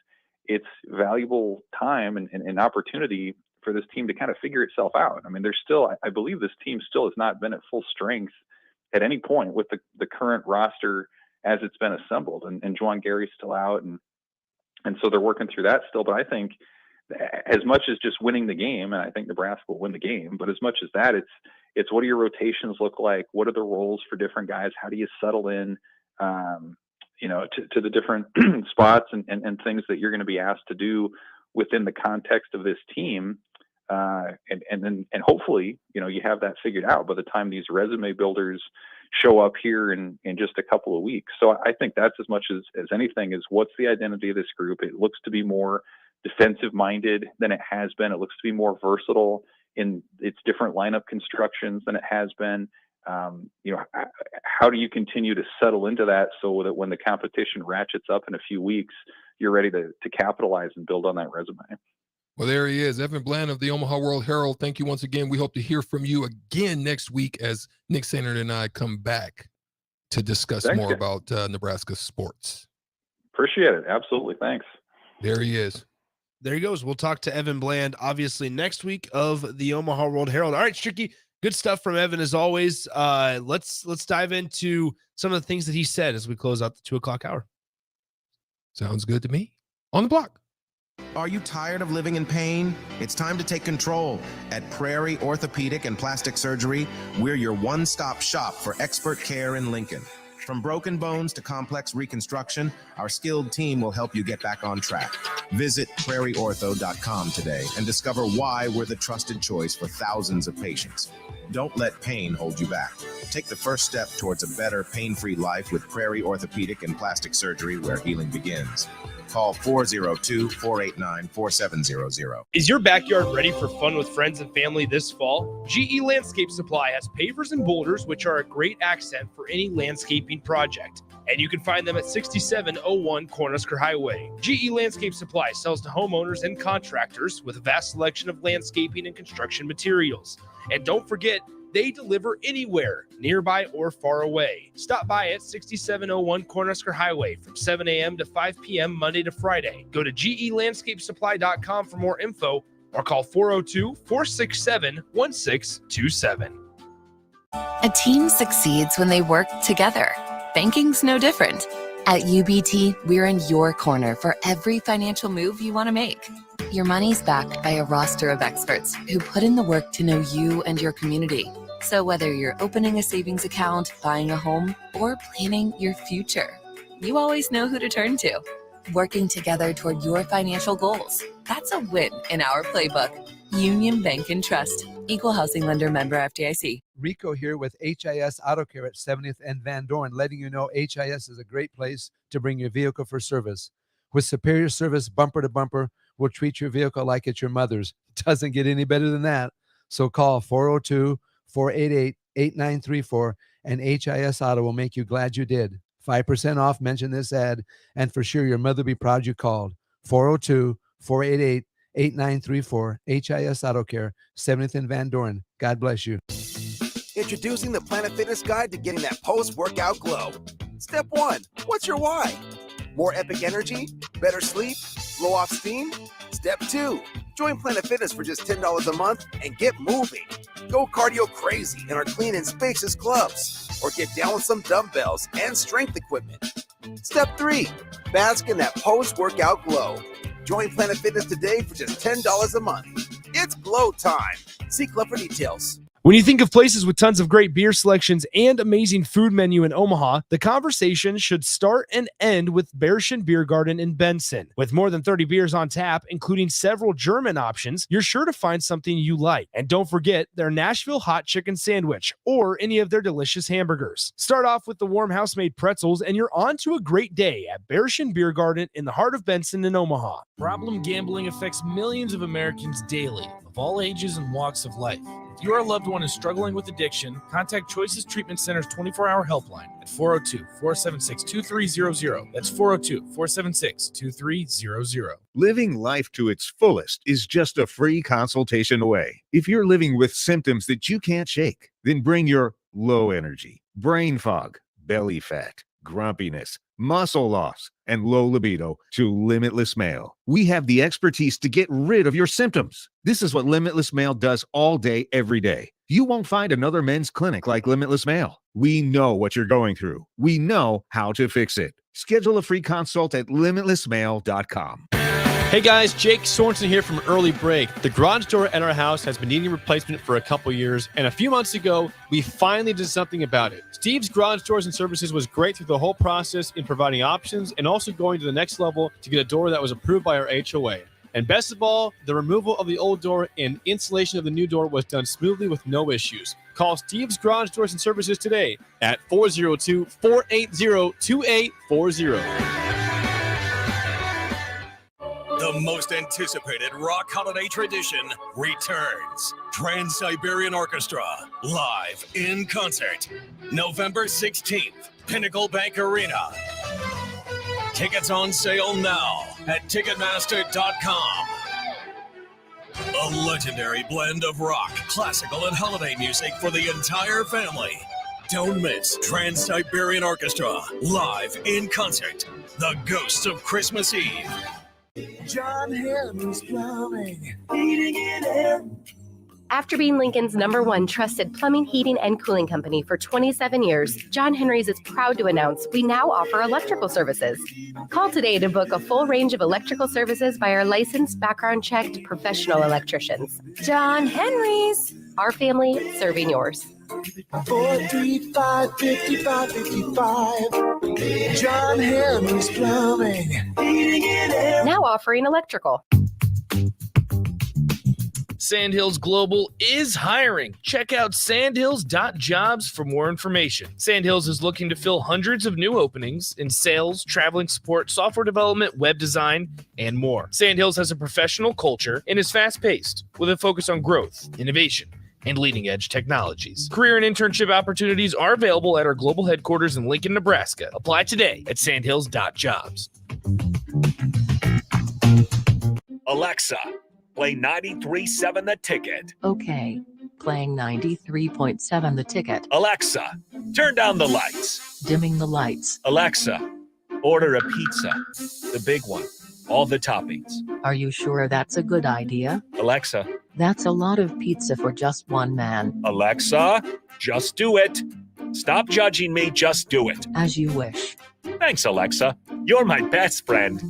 Speaker 19: it's valuable time and opportunity for this team to kind of figure itself out. I mean, there's still, I believe this team still has not been at full strength at any point with the current roster as it's been assembled, and Juwan Gary's still out. And so they're working through that still. But I think as much as just winning the game, and I think Nebraska will win the game, but as much as that, it's what do your rotations look like? What are the roles for different guys? How do you settle in, to the different spots and things that you're going to be asked to do within the context of this team? And hopefully, you have that figured out by the time these resume builders show up here in just a couple of weeks. So I think that's as much as anything is what's the identity of this group. It looks to be more defensive minded than it has been. It looks to be more versatile in its different lineup constructions than it has been. How do you continue to settle into that so that when the competition ratchets up in a few weeks, you're ready to capitalize and build on that resume?
Speaker 12: Well, there he is, Evan Bland of the Omaha World Herald. Thank you once again. We hope to hear from you again next week as Nick Sainert and I come back to discuss more about Nebraska sports.
Speaker 19: Appreciate it. Absolutely. Thanks.
Speaker 12: There he is.
Speaker 1: There he goes. We'll talk to Evan Bland, obviously, next week of the Omaha World Herald. All right, Stricky, good stuff from Evan as always. Let's dive into some of the things that he said as we close out the 2:00 hour.
Speaker 12: Sounds good to me. On the block.
Speaker 16: Are you tired of living in pain? It's time to take control. At Prairie Orthopedic and Plastic Surgery, we're your one-stop shop for expert care in Lincoln. From broken bones to complex reconstruction, our skilled team will help you get back on track. Visit prairieortho.com today and discover why we're the trusted choice for thousands of patients. Don't let pain hold you back. Take the first step towards a better, pain-free life with Prairie Orthopedic and Plastic Surgery, where healing begins. Call 402-489-4700.
Speaker 1: Is your backyard ready for fun with friends and family this fall? GE Landscape Supply has pavers and boulders, which are a great accent for any landscaping project. And you can find them at 6701 Cornhusker Highway. GE Landscape Supply sells to homeowners and contractors with a vast selection of landscaping and construction materials. And don't forget, they deliver anywhere, nearby or far away. Stop by at 6701 Cornhusker Highway from 7 a.m. to 5 p.m. Monday to Friday. Go to gelandscapesupply.com for more info or call 402-467-1627.
Speaker 20: A team succeeds when they work together. Banking's no different. At UBT, we're in your corner for every financial move you want to make. Your money's backed by a roster of experts who put in the work to know you and your community. So whether you're opening a savings account, buying a home, or planning your future, you always know who to turn to. Working together toward your financial goals. That's a win in our playbook. Union Bank and Trust. Equal housing lender, member FDIC.
Speaker 21: Rico here with HIS Auto Care at 70th and Van Dorn, letting you know HIS is a great place to bring your vehicle for service. With superior service bumper to bumper, we'll treat your vehicle like it's your mother's. It doesn't get any better than that. So call 402-488-8934 and HIS Auto will make you glad you did. 5% off, mention this ad, and for sure your mother will be proud you called. 402-488-8934, HIS Auto Care, 70th and Van Dorn. God bless you.
Speaker 9: Introducing the Planet Fitness Guide to getting that post-workout glow. Step 1, what's your why? More epic energy? Better sleep? Blow off steam? Step 2, join Planet Fitness for just $10 a month and get moving. Go cardio crazy in our clean and spacious clubs, or get down with some dumbbells and strength equipment. Step 3, bask in that post-workout glow. Join Planet Fitness today for just $10 a month. It's glow time. See Club for details.
Speaker 1: When you think of places with tons of great beer selections and amazing food menu in Omaha, the conversation should start and end with Bearschen Beer Garden in Benson. With more than 30 beers on tap, including several German options, you're sure to find something you like. And don't forget their Nashville hot chicken sandwich or any of their delicious hamburgers. Start off with the warm house-made pretzels and you're on to a great day at Bearschen Beer Garden in the heart of Benson in Omaha.
Speaker 4: Problem gambling affects millions of Americans daily. of all ages and walks of life. If your loved one is struggling with addiction, contact Choices Treatment Center's 24-hour helpline at 402-476-2300. That's 402-476-2300.
Speaker 7: Living life to its fullest is just a free consultation away. If you're living with symptoms that you can't shake, then bring your low energy, brain fog, belly fat, grumpiness, muscle loss, and low libido to Limitless Male. We have the expertise to get rid of your symptoms. This is what Limitless Male does all day, every day. You won't find another men's clinic like Limitless Male. We know what you're going through. We know how to fix it. Schedule a free consult at limitlessmale.com.
Speaker 6: Hey guys, Jake Sorensen here from Early Break. The garage door at our house has been needing replacement for a couple years, and a few months ago, we finally did something about it. Steve's Garage Doors and Services was great through the whole process in providing options and also going to the next level to get a door that was approved by our HOA. And best of all, the removal of the old door and installation of the new door was done smoothly with no issues. Call Steve's Garage Doors and Services today at 402-480-2840.
Speaker 5: The most anticipated rock holiday tradition returns. Trans-Siberian Orchestra, live in concert. November 16th, Pinnacle Bank Arena. Tickets on sale now at Ticketmaster.com. A legendary blend of rock, classical, and holiday music for the entire family. Don't miss Trans-Siberian Orchestra, live in concert. The Ghosts of Christmas Eve.
Speaker 22: John Henry's Plumbing, heating and air.
Speaker 23: After being Lincoln's #1 trusted plumbing, heating, and cooling company for 27 years, John Henry's is proud to announce we now offer electrical services. Call today to book a full range of electrical services by our licensed, background-checked professional electricians. John Henry's, our family serving yours.
Speaker 22: 435-5555. John Henry's Plumbing, heating and air.
Speaker 23: Now offering electrical.
Speaker 4: Sandhills Global is hiring. Check out sandhills.jobs for more information. Sandhills is looking to fill hundreds of new openings in sales, traveling support, software development, web design, and more. Sandhills has a professional culture and is fast-paced with a focus on growth, innovation, and leading-edge technologies. Career and internship opportunities are available at our global headquarters in Lincoln, Nebraska. Apply today at sandhills.jobs.
Speaker 5: Alexa, play 93.7 The Ticket.
Speaker 24: Okay, playing 93.7 The Ticket.
Speaker 5: Alexa, turn down the lights.
Speaker 24: Dimming the lights.
Speaker 5: Alexa, order a pizza. The big one. All the toppings.
Speaker 24: Are you sure that's a good idea?
Speaker 5: Alexa.
Speaker 24: That's a lot of pizza for just one man.
Speaker 5: Alexa, just do it. Stop judging me, just do it.
Speaker 24: As you wish.
Speaker 5: Thanks, Alexa. You're my best friend.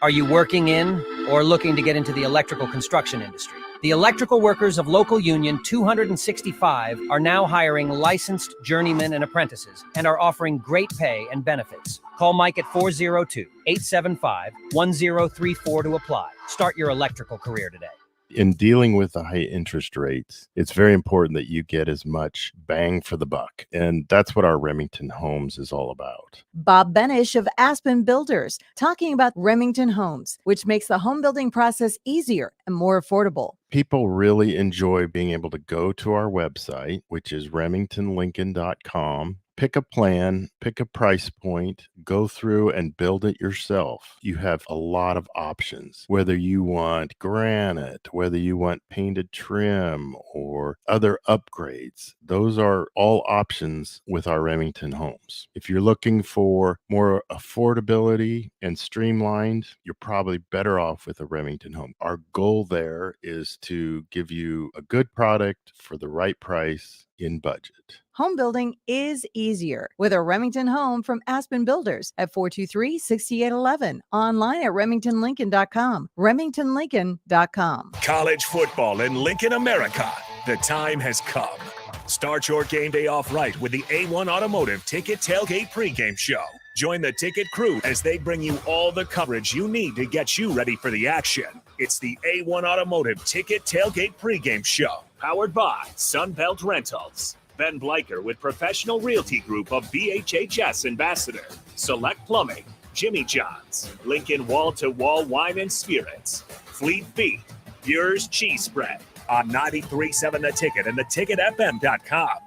Speaker 15: Are you working in or looking to get into the electrical construction industry? The electrical workers of Local Union 265 are now hiring licensed journeymen and apprentices and are offering great pay and benefits. Call Mike at 402-875-1034 to apply. Start your electrical career today.
Speaker 17: In dealing with the high interest rates, it's very important that you get as much bang for the buck. And that's what our Remington Homes is all about.
Speaker 18: Bob Benish of Aspen Builders, talking about Remington Homes, which makes the home building process easier and more affordable.
Speaker 17: People really enjoy being able to go to our website, which is remingtonlincoln.com, pick a plan, pick a price point, go through and build it yourself. You have a lot of options, whether you want granite, whether you want painted trim or other upgrades. Those are all options with our Remington Homes. If you're looking for more affordability and streamlined, you're probably better off with a Remington Home. Our goal there is to give you a good product for the right price in budget.
Speaker 18: Home building is easier with a Remington Home from Aspen Builders at 423-6811. Online at remingtonlincoln.com. remingtonlincoln.com.
Speaker 5: College football in Lincoln, America. The time has come. Start your game day off right with the A1 Automotive Ticket Tailgate pregame show. Join the ticket crew as they bring you all the coverage you need to get you ready for the action. It's the A1 Automotive Ticket Tailgate pregame show, powered by Sunbelt Rentals. Ben Bleicher with Professional Realty Group of BHHS Ambassador, Select Plumbing, Jimmy John's, Lincoln Wall to Wall Wine and Spirits, Fleet Feet, Yours cheese spread on 93.7 The Ticket and theticketfm.com.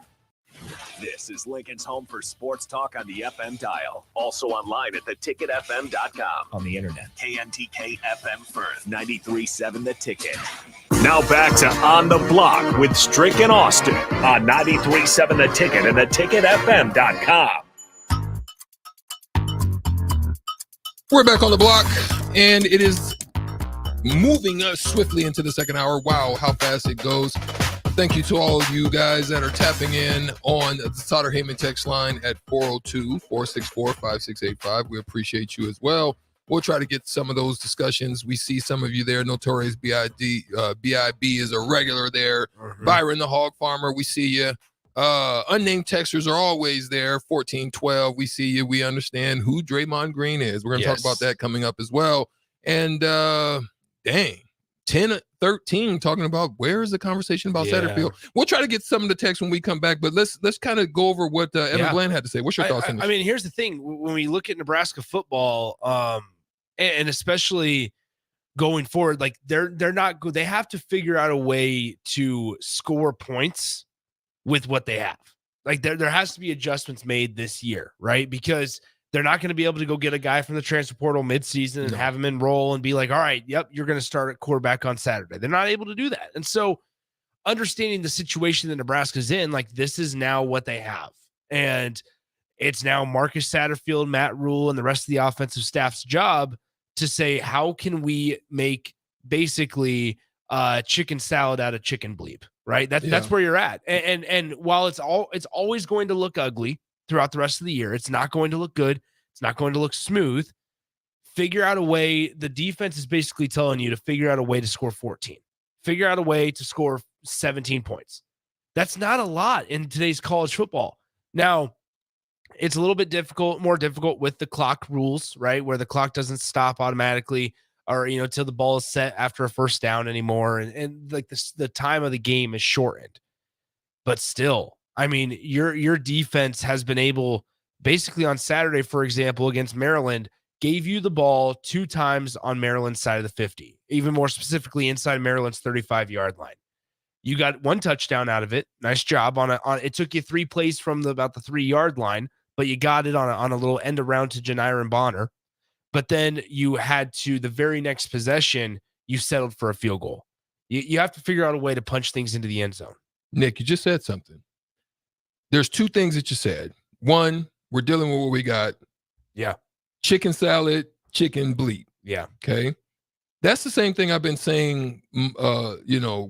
Speaker 5: This is Lincoln's home for sports talk on the FM dial. Also online at theticketfm.com. On the internet. KNTK FM Firth, 93.7 The Ticket. Now back to On the Block with Strick and Austin on 93.7 The Ticket and theticketfm.com.
Speaker 12: We're back on the block, and it is moving us swiftly into the second hour. Wow, how fast it goes. Thank you to all of you guys that are tapping in on the Sutter Heyman text line at 402-464-5685. We appreciate you as well. We'll try to get some of those discussions. We see some of you there. Notorious BIB is a regular there. Byron the Hog Farmer, we see you. Unnamed texters are always there. 1412, we see you. We understand who Draymond Green is. We're going to talk about that coming up as well. And dang, 10-13 talking about where is the conversation about Satterfield. We'll try to get some of the text when we come back, but let's kind of go over what Evan Glenn had to say. What's your thoughts on this?
Speaker 1: I mean, here's the thing. When we look at Nebraska football, and especially going forward, like they're not good. They have to figure out a way to score points with what they have. Like there has to be adjustments made this year, right? Because they're not going to be able to go get a guy from the transfer portal midseason and have him enroll and be like, all right, yep, you're going to start at quarterback on Saturday. They're not able to do that. And so understanding the situation that Nebraska's in, like this is now what they have. And it's now Marcus Satterfield, Matt Rule, and the rest of the offensive staff's job to say, how can we make basically chicken salad out of chicken bleep, right? That's where you're at. And while it's always going to look ugly throughout the rest of the year, it's not going to look good. It's not going to look smooth. Figure out a way. The defense is basically telling you to figure out a way to score 14. Figure out a way to score 17 points. That's not a lot in today's college football. Now, it's a little bit more difficult with the clock rules, right? Where the clock doesn't stop automatically or, till the ball is set after a first down anymore. And like the time of the game is shortened. But still, I mean, your defense has been able, basically on Saturday, for example, against Maryland, gave you the ball 2 times on Maryland's side of the 50, even more specifically inside Maryland's 35-yard line. You got 1 touchdown out of it. Nice job on it. Took you 3 plays from about the 3-yard line, but you got it on a little end around to Janiron Bonner. But then you had to, the very next possession, you settled for a field goal. You have to figure out a way to punch things into the end zone.
Speaker 12: Nick, you just said something. There's 2 things that you said. One, we're dealing with what we got.
Speaker 1: Yeah.
Speaker 12: Chicken salad, chicken bleep.
Speaker 1: Yeah.
Speaker 12: Okay. That's the same thing I've been saying,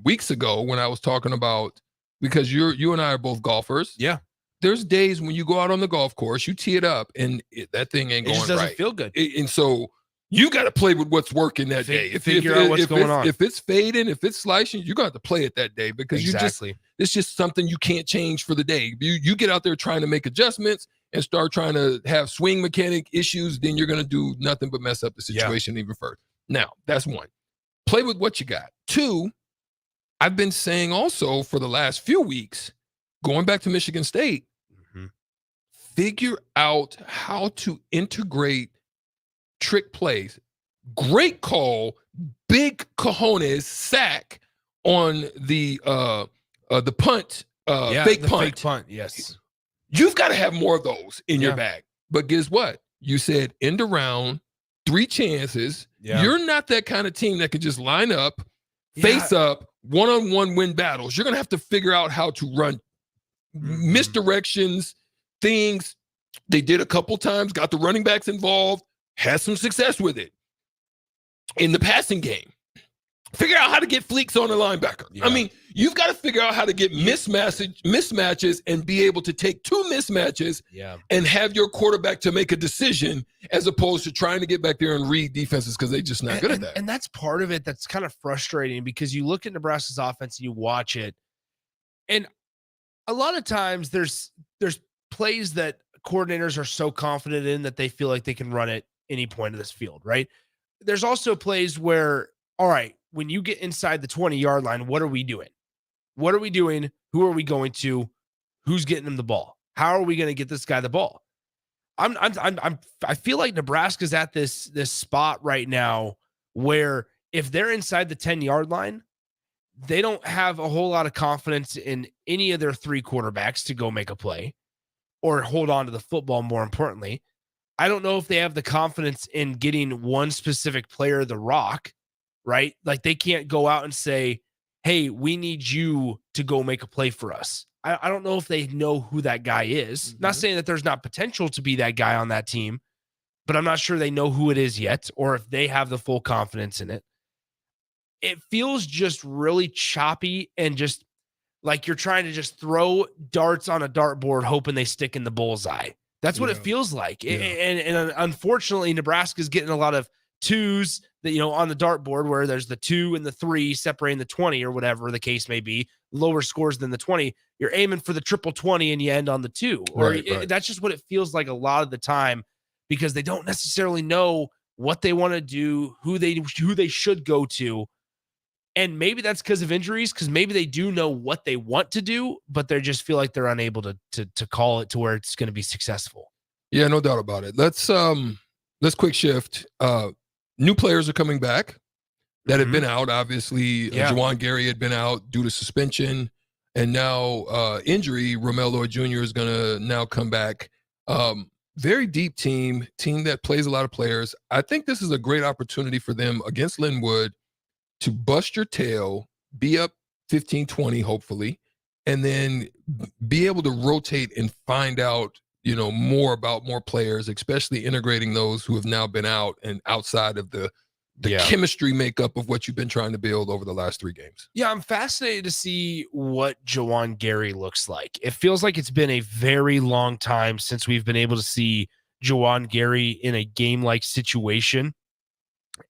Speaker 12: weeks ago when I was talking about, because you and I are both golfers.
Speaker 1: Yeah.
Speaker 12: There's days when you go out on the golf course, you tee it up, and that thing ain't going right. It
Speaker 1: just doesn't feel good.
Speaker 12: And so you got to play with what's working that day.
Speaker 1: Figure out what's going on.
Speaker 12: If it's fading, if it's slicing, you got to play it that day because it's just something you can't change for the day. You get out there trying to make adjustments and start trying to have swing mechanic issues, then you're going to do nothing but mess up the situation even further. Now, that's 1. Play with what you got. 2, I've been saying also for the last few weeks, going back to Michigan State, figure out how to integrate trick plays. Great call, big cojones sack on the punt, fake punt.
Speaker 1: Fake punt, yes.
Speaker 12: You've got to have more of those in your bag. But guess what? You said end around, 3 chances.
Speaker 1: Yeah.
Speaker 12: You're not that kind of team that can just line up, face up, one-on-one win battles. You're going to have to figure out how to run misdirections, things. They did a couple times, got the running backs involved, had some success with it. In the passing game, figure out how to get fleeks on the linebacker. Yeah. I mean, you've got to figure out how to get mismatches and be able to take 2 mismatches and have your quarterback to make a decision as opposed to trying to get back there and read defenses because they're just not good at that.
Speaker 1: And that's part of it that's kind of frustrating because you look at Nebraska's offense and you watch it, and a lot of times there's plays that coordinators are so confident in that they feel like they can run at any point of this field, right? There's also plays where, all right, when you get inside the 20-yard line, what are we doing? What are we doing? Who are we going to? Who's getting him the ball? How are we going to get this guy the ball? I feel like Nebraska's at this spot right now where if they're inside the 10-yard line, they don't have a whole lot of confidence in any of their 3 quarterbacks to go make a play or hold on to the football, more importantly. I don't know if they have the confidence in getting one specific player the rock, right? Like they can't go out and say, hey, we need you to go make a play for us. I don't know if they know who that guy is. Not saying that there's not potential to be that guy on that team, but I'm not sure they know who it is yet or if they have the full confidence in it. It feels just really choppy and just like you're trying to just throw darts on a dartboard hoping they stick in the bullseye. That's what it feels like. Yeah. And unfortunately, Nebraska's getting a lot of 2s that, you know, on the dartboard where there's the 2 and the 3 separating the 20 or whatever the case may be, lower scores than the 20. You're aiming for the triple 20 and you end on the 2. Or that's just what it feels like a lot of the time because they don't necessarily know what they want to do, who they should go to. And maybe that's because of injuries, because maybe they do know what they want to do, but they just feel like they're unable to call it to where it's going to be successful.
Speaker 12: Yeah, no doubt about it. Let's quick shift. New players are coming back that have been out. Obviously, Juwan Gary had been out due to suspension, and now injury. Romel Lloyd Jr. is going to now come back. Very deep team that plays a lot of players. I think this is a great opportunity for them against Linwood to bust your tail, be up 15-20, hopefully, and then be able to rotate and find out, you know, more about more players, especially integrating those who have now been out and outside of the chemistry makeup of what you've been trying to build over the last 3 games.
Speaker 1: Yeah, I'm fascinated to see what Juwan Gary looks like. It feels like it's been a very long time since we've been able to see Juwan Gary in a game-like situation.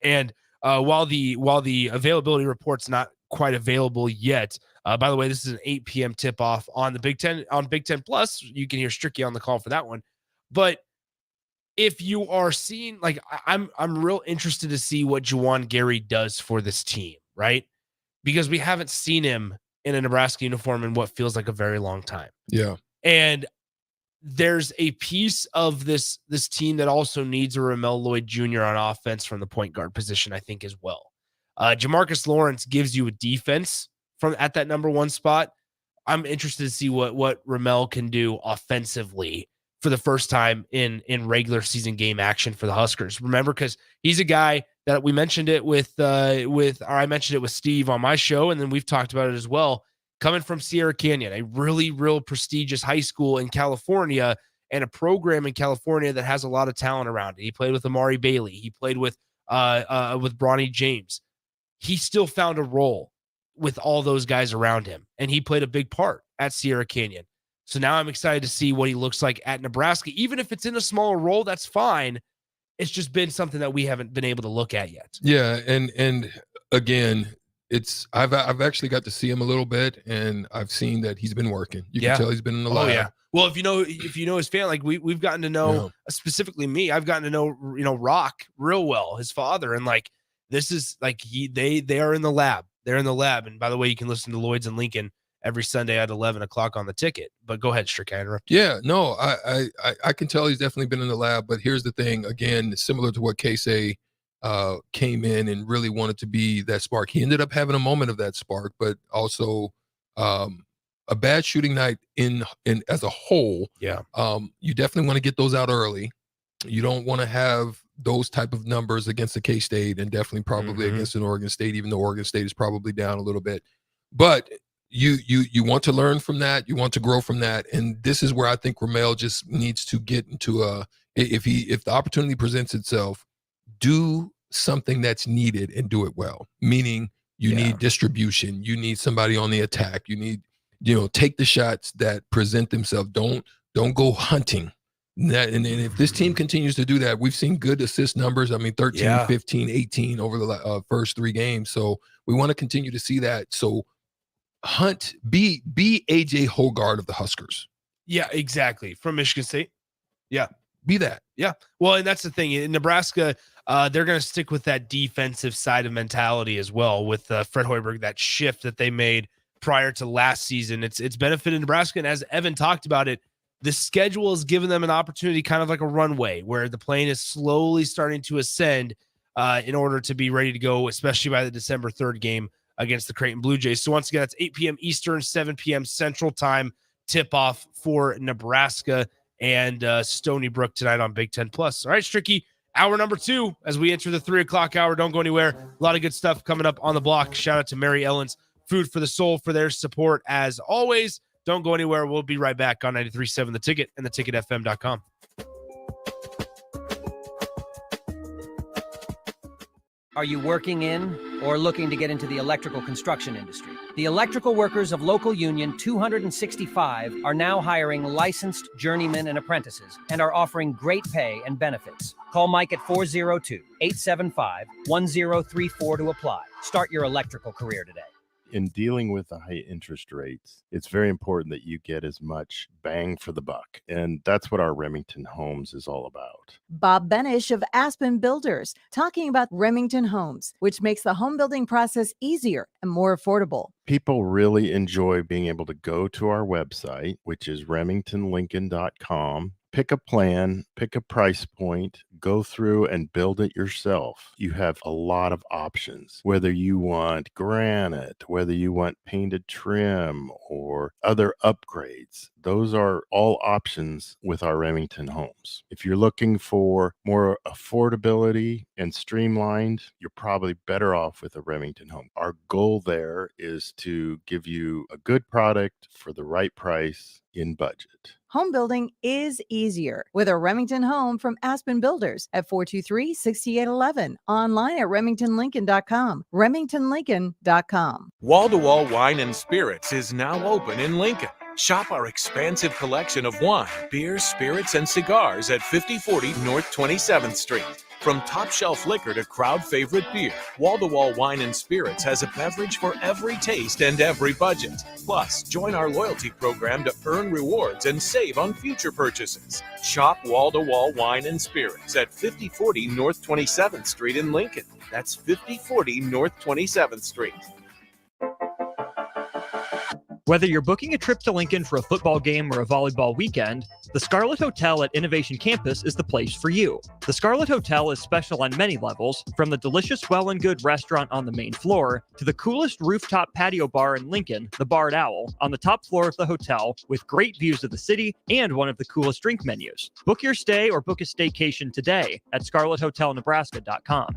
Speaker 1: And while the availability report's not quite available yet, by the way, this is an 8 p.m. tip-off on the Big Ten Plus. You can hear Stricky on the call for that one. But if you are seeing, like, I'm real interested to see what Juwan Gary does for this team, right? Because we haven't seen him in a Nebraska uniform in what feels like a very long time.
Speaker 12: Yeah.
Speaker 1: And there's a piece of this team that also needs a Romel Lloyd Jr. on offense from the point guard position, I think, as well. Jamarcus Lawrence gives you a defense from at that number 1 spot. I'm interested to see what Romel can do offensively for the first time in regular season game action for the Huskers. Remember, because he's a guy that we mentioned it I mentioned it with Steve on my show, and then we've talked about it as well. Coming from Sierra Canyon, a really real prestigious high school in California and a program in California that has a lot of talent around it. He played with Amari Bailey. He played with Bronny James. He still found a role with all those guys around him, and he played a big part at Sierra Canyon. So now I'm excited to see what he looks like at Nebraska. Even if it's in a smaller role, that's fine. It's just been something that we haven't been able to look at yet.
Speaker 12: Yeah, and again, I've actually got to see him a little bit, and I've seen that he's been working. You can tell he's been in the lab.
Speaker 1: Oh yeah. Well, if you know his family, like we've gotten to know, specifically me, I've gotten to know Rock real well, his father, and like this is like they are in the lab. They're in the lab, and by the way, you can listen to Lloyd's and Lincoln every Sunday at 11 o'clock on the ticket. But go ahead, Strick. I interrupt.
Speaker 12: Yeah, no, I can tell he's definitely been in the lab. But here's the thing, again, similar to what Casey came in and really wanted to be that spark. He ended up having a moment of that spark, but also a bad shooting night in as a whole.
Speaker 1: Yeah.
Speaker 12: You definitely want to get those out early. You don't want to have those type of numbers against the K-State and definitely probably against an Oregon State, even though Oregon State is probably down a little bit. But you want to learn from that. You want to grow from that. And this is where I think Romel just needs to get into if the opportunity presents itself, do something that's needed and do it well. Meaning you need distribution. You need somebody on the attack. You need, take the shots that present themselves. Don't go hunting. And if this team continues to do that, we've seen good assist numbers. I mean, 13, 15, 18 over the first 3 games. So we want to continue to see that. So Hunt, be AJ Hoggard of the Huskers.
Speaker 1: Yeah, exactly. From Michigan State. Yeah.
Speaker 12: Be that.
Speaker 1: Yeah. Well, and that's the thing. In Nebraska, they're going to stick with that defensive side of mentality as well with Fred Hoiberg, that shift that they made prior to last season. It's benefited Nebraska. And as Evan talked about it, the schedule has given them an opportunity, kind of like a runway where the plane is slowly starting to ascend. in order to be ready to go, especially by the December 3rd game against the Creighton Blue Jays. So once again, that's 8 p.m. Eastern, 7 p.m. Central Time tip-off for Nebraska and Stony Brook tonight on Big Ten Plus. All right, Stricky, hour number 2 as we enter the 3 o'clock hour. Don't go anywhere. A lot of good stuff coming up on the block. Shout out to Mary Ellen's Food for the Soul for their support as always. Don't go anywhere. We'll be right back on 93.7 The Ticket and theticketfm.com.
Speaker 15: Are you working in or looking to get into the electrical construction industry? The electrical workers of Local Union 265 are now hiring licensed journeymen and apprentices and are offering great pay and benefits. Call Mike at 402-875-1034 to apply. Start your electrical career today.
Speaker 17: In dealing with the high interest rates, it's very important that you get as much bang for the buck. And that's what our Remington Homes is all about.
Speaker 18: Bob Benish of Aspen Builders, talking about Remington Homes, which makes the home building process easier and more affordable.
Speaker 17: People really enjoy being able to go to our website, which is remingtonlincoln.com, pick a plan, pick a price point, go through and build it yourself. You have a lot of options, whether you want granite, whether you want painted trim or other upgrades. Those are all options with our Remington Homes. If you're looking for more affordability and streamlined, you're probably better off with a Remington Home. Our goal there is to give you a good product for the right price in budget.
Speaker 18: Home building is easier with a Remington home from Aspen Builders at 423-6811. Online at remingtonlincoln.com. remingtonlincoln.com.
Speaker 2: Wall-to-Wall Wine and Spirits is now open in Lincoln. Shop our expansive collection of wine, beers, spirits, and cigars at 5040 North 27th Street. From top shelf liquor to crowd favorite beer, Wall-to-Wall Wine and Spirits has a beverage for every taste and every budget. Plus, join our loyalty program to earn rewards and save on future purchases. Shop Wall-to-Wall Wine and Spirits at 5040 North 27th Street in Lincoln. That's 5040 North 27th Street.
Speaker 14: Whether you're booking a trip to Lincoln for a football game or a volleyball weekend, the Scarlet Hotel at Innovation Campus is the place for you. The Scarlet Hotel is special on many levels, from the delicious Well and Good restaurant on the main floor to the coolest rooftop patio bar in Lincoln, the Barred Owl, on the top floor of the hotel with great views of the city and one of the coolest drink menus. Book your stay or book a staycation today at scarlethotelnebraska.com.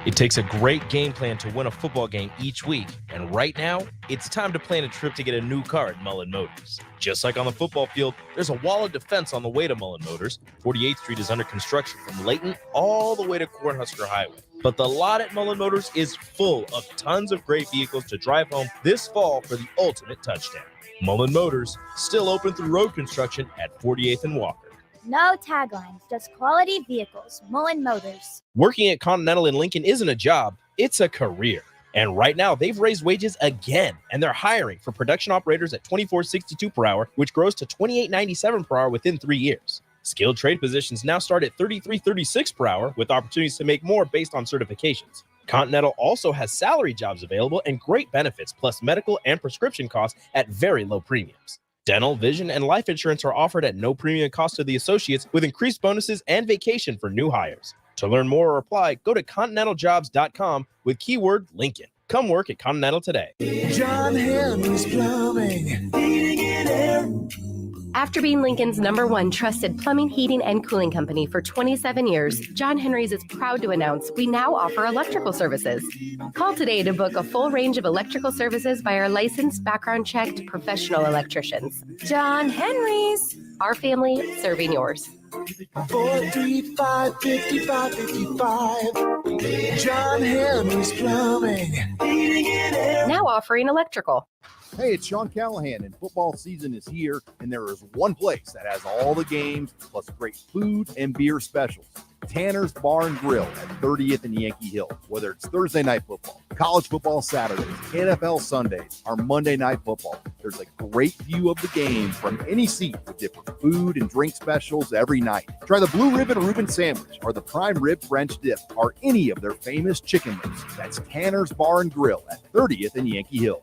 Speaker 8: It takes a great game plan to win a football game each week, and right now, it's time to plan a trip to get a new car at Mullen Motors. Just like on the football field, there's a wall of defense on the way to Mullen Motors. 48th Street is under construction from Layton all the way to Cornhusker Highway. But the lot at Mullen Motors is full of tons of great vehicles to drive home this fall for the ultimate touchdown. Mullen Motors, still open through road construction at 48th and Walker.
Speaker 10: No taglines, just quality vehicles. Mullen Motors.
Speaker 8: Working at Continental in Lincoln isn't a job, it's a career. And right now, they've raised wages again, and they're hiring for production operators at $24.62 per hour, which grows to $28.97 per hour within 3 years. Skilled trade positions now start at $33.36 per hour, with opportunities to make more based on certifications. Continental also has salary jobs available and great benefits, plus medical and prescription costs at very low premiums. Dental, vision, and life insurance are offered at no premium cost to the associates, with increased bonuses and vacation for new hires. To learn more or apply, go to continentaljobs.com with keyword Lincoln. Come work at Continental today.
Speaker 22: John Henry's Plumbing, heating and air.
Speaker 23: After being Lincoln's #1 trusted plumbing, heating, and cooling company for 27 years, John Henry's is proud to announce we now offer electrical services. Call today to book a full range of electrical services by our licensed, background-checked professional electricians. John Henry's, our family serving yours.
Speaker 22: 435-5555. John Henry's Plumbing, heating and air.
Speaker 23: Now offering electrical.
Speaker 11: Hey, it's Sean Callahan, and football season is here, and there is one place that has all the games, plus great food and beer specials. Tanner's Bar and Grill at 30th and Yankee Hill. Whether it's Thursday night football, college football Saturdays, NFL Sundays, or Monday night football, there's a great view of the game from any seat with different food and drink specials every night. Try the Blue Ribbon Reuben Sandwich or the Prime Rib French Dip or any of their famous chicken wings. That's Tanner's Bar and Grill at 30th and Yankee Hill.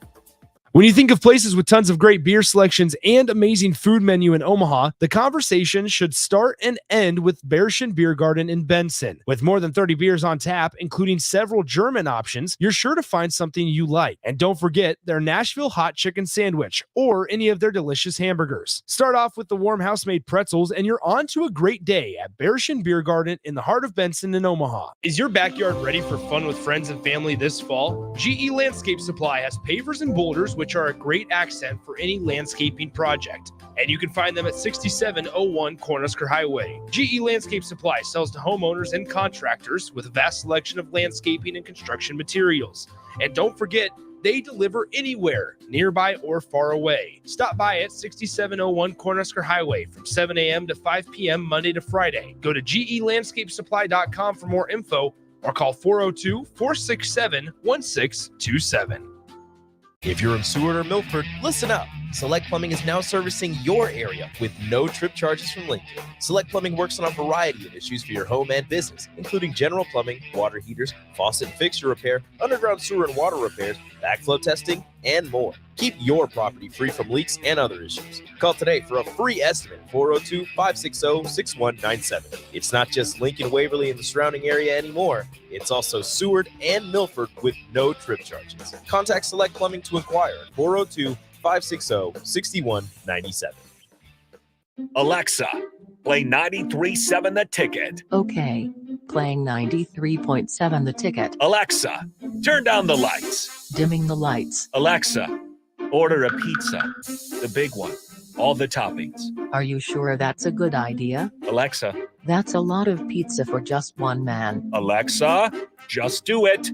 Speaker 1: When you think of places with tons of great beer selections and amazing food menu in Omaha, the conversation should start and end with Bärschen Beer Garden in Benson. With more than 30 beers on tap, including several German options, you're sure to find something you like. And don't forget their Nashville hot chicken sandwich or any of their delicious hamburgers. Start off with the warm house-made pretzels and you're on to a great day at Bärschen Beer Garden in the heart of Benson in Omaha.
Speaker 4: Is your backyard ready for fun with friends and family this fall? GE Landscape Supply has pavers and boulders, which are a great accent for any landscaping project. And you can find them at 6701 Cornhusker Highway. GE Landscape Supply sells to homeowners and contractors with a vast selection of landscaping and construction materials. And don't forget, they deliver anywhere, nearby or far away. Stop by at 6701 Cornhusker Highway from 7 a.m. to 5 p.m. Monday to Friday. Go to GELandscapeSupply.com for more info or call 402-467-1627.
Speaker 8: If you're in Seward or Milford, listen up. Select Plumbing is now servicing your area with no trip charges from Lincoln. Select Plumbing works on a variety of issues for your home and business, including general plumbing, water heaters, faucet and fixture repair, underground sewer and water repairs, backflow testing, and more. Keep your property free from leaks and other issues. Call today for a free estimate, 402-560-6197. It's not just Lincoln, Waverly, and the surrounding area anymore. It's also Seward and Milford with no trip charges. Contact Select Plumbing to inquire at 402-560-6197.
Speaker 5: Alexa, play 93.7 The Ticket.
Speaker 24: Okay, playing 93.7 The Ticket.
Speaker 5: Alexa, turn down the lights.
Speaker 24: Dimming the lights.
Speaker 5: Alexa, order a pizza. The big one. All the toppings.
Speaker 24: Are you sure that's a good idea?
Speaker 5: Alexa.
Speaker 24: That's a lot of pizza for just one man.
Speaker 5: Alexa, just do it.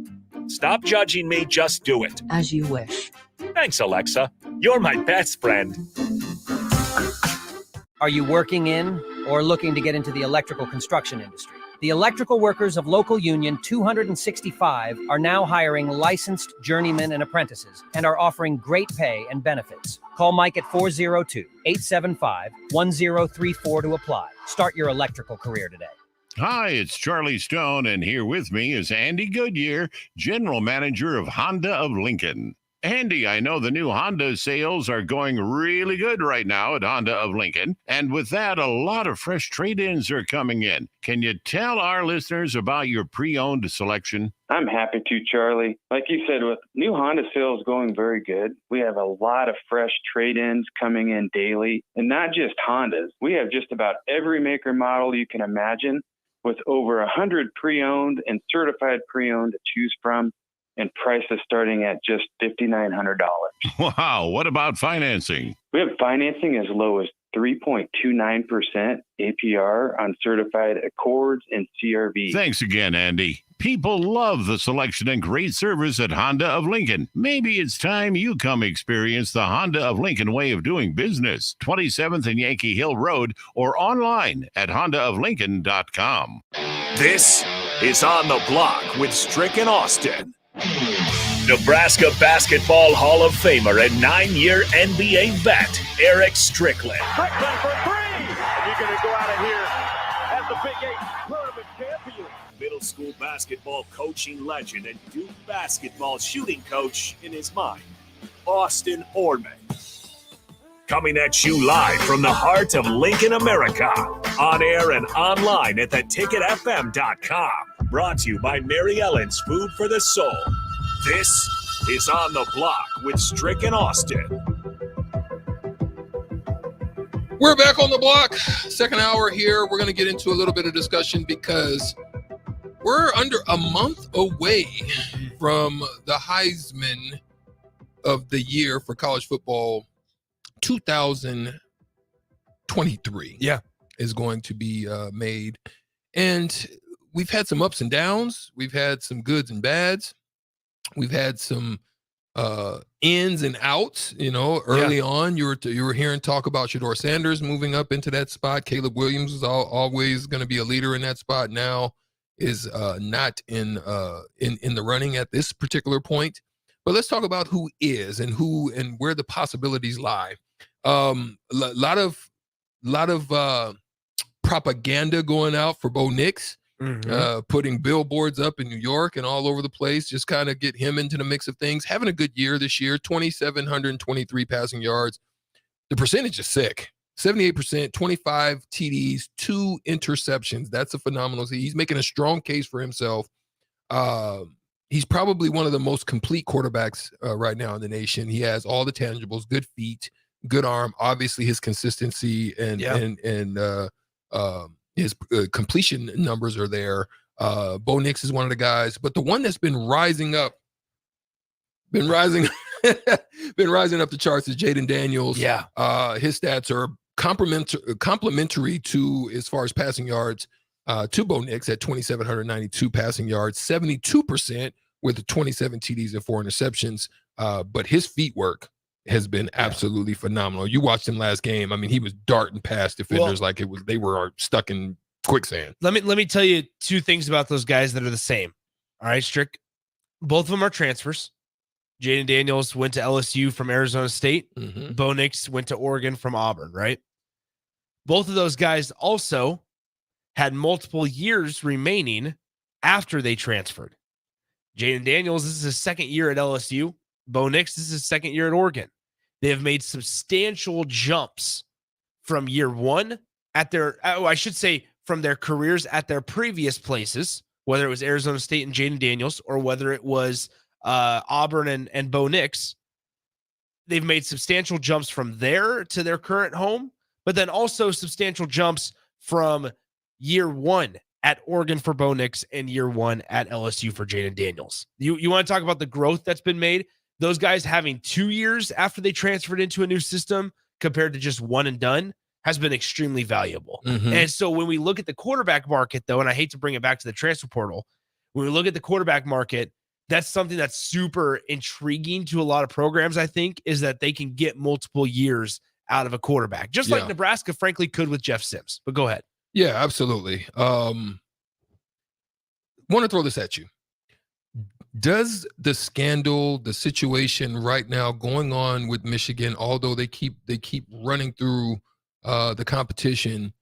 Speaker 5: Stop judging me, just do it.
Speaker 24: As you wish.
Speaker 5: Thanks, Alexa. You're my best friend.
Speaker 15: Are you working in or looking to get into the electrical construction industry? The electrical workers of Local Union 265 are now hiring licensed journeymen and apprentices and are offering great pay and benefits. Call Mike at 402-875-1034 to apply. Start your electrical career today.
Speaker 3: Hi, it's Charlie Stone, and here with me is Andy Goodyear, General Manager of Honda of Lincoln. Andy, I know the new Honda sales are going really good right now at Honda of Lincoln, and with that, a lot of fresh trade-ins are coming in. Can you tell our listeners about your pre-owned selection?
Speaker 13: I'm happy to, Charlie. Like you said, with new Honda sales going very good, we have a lot of fresh trade-ins coming in daily, and not just Hondas. We have just about every maker model you can imagine, with over 100 pre-owned and certified pre-owned to choose from, and prices starting at just $5,900.
Speaker 3: Wow, what about financing?
Speaker 13: We have financing as low as 3.29% APR on certified Accords and CRV.
Speaker 3: Thanks again, Andy. People love the selection and great service at Honda of Lincoln. Maybe it's time you come experience the Honda of Lincoln way of doing business. 27th and Yankee Hill Road or online at hondaoflincoln.com.
Speaker 5: This is On the Block with Stricken Austin. Nebraska Basketball Hall of Famer and 9-year NBA vet, Eric Strickland.
Speaker 22: Strickland for three! And you're going to go out of here as the Big 8 tournament champion.
Speaker 5: Middle school basketball coaching legend and Duke basketball shooting coach in his mind, Austin Orman. Coming at you live from the heart of Lincoln, America. On air and online at theticketfm.com. Brought to you by Mary Ellen's Food for the Soul. This is On the Block with Stricken Austin.
Speaker 12: We're back on the block. Second hour here. We're going to get into a little bit of discussion because we're under a month away from the Heisman of the year for college football 2023.
Speaker 1: Yeah.
Speaker 12: Is going to be made. And we've had some ups and downs. We've had some goods and bads. We've had some ins and outs. You know, early on, you were hearing talk about Shedeur Sanders moving up into that spot. Caleb Williams is always going to be a leader in that spot. Now is not in the running at this particular point. But let's talk about who is and who and where the possibilities lie. Lot of propaganda going out for Bo Nix. putting billboards up in New York and all over the place, just kind of get him into the mix of things. Having a good year this year, 2,723 passing yards. The percentage is sick. 78%, 25 TDs, 2 interceptions. That's a phenomenal. He's making a strong case for himself. He's probably one of the most complete quarterbacks right now in the nation. He has all the tangibles, good feet, good arm, obviously his consistency and his completion numbers are there. Bo Nix is one of the guys, but the one that's been rising up the charts is Jaden Daniels.
Speaker 1: Yeah.
Speaker 12: His stats are complementary to, as far as passing yards, to Bo Nix at 2,792 passing yards, 72% with the 27 TDs and 4 interceptions. But his feet work has been absolutely phenomenal. You watched him last game. I mean, he was darting past defenders like they were stuck in quicksand.
Speaker 1: Let me tell you 2 things about those guys that are the same. All right, Strick. Both of them are transfers. Jaden Daniels went to LSU from Arizona State. Bo Nix went to Oregon from Auburn, right? Both of those guys also had multiple years remaining after they transferred. Jaden Daniels, this is his second year at LSU. Bo Nix, this is his second year at Oregon. They have made substantial jumps from year one at their, I should say, from their careers at their previous places, whether it was Arizona State and Jaden Daniels or whether it was Auburn and Bo Nix. They've made substantial jumps from there to their current home, but then also substantial jumps from year one at Oregon for Bo Nix and year one at LSU for Jaden Daniels. You want to talk about the growth that's been made? Those guys having 2 years after they transferred into a new system compared to just one and done has been extremely valuable. And so when we look at the quarterback market, though, and I hate to bring it back to the transfer portal, when we look at the quarterback market, that's something that's super intriguing to a lot of programs, I think, is that they can get multiple years out of a quarterback, just like Nebraska, frankly, could with Jeff Sims. But go ahead.
Speaker 12: Yeah, absolutely. Want to throw this at you. Does the scandal, the situation right now going on with Michigan, although they keep running through the competition,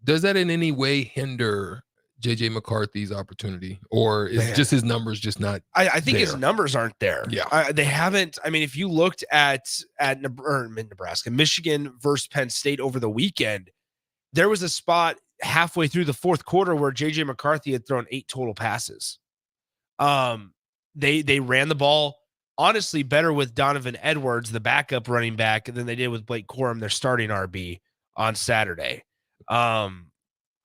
Speaker 12: does that in any way hinder JJ McCarthy's opportunity, or is just his numbers just not?
Speaker 1: I think his numbers aren't there.
Speaker 12: Yeah,
Speaker 1: they haven't. I mean, if you looked at Nebraska, Michigan versus Penn State over the weekend, there was a spot halfway through the fourth quarter where JJ McCarthy had thrown 8 total passes. They ran the ball honestly better with Donovan Edwards, the backup running back, than they did with Blake Corum, their starting RB on Saturday. I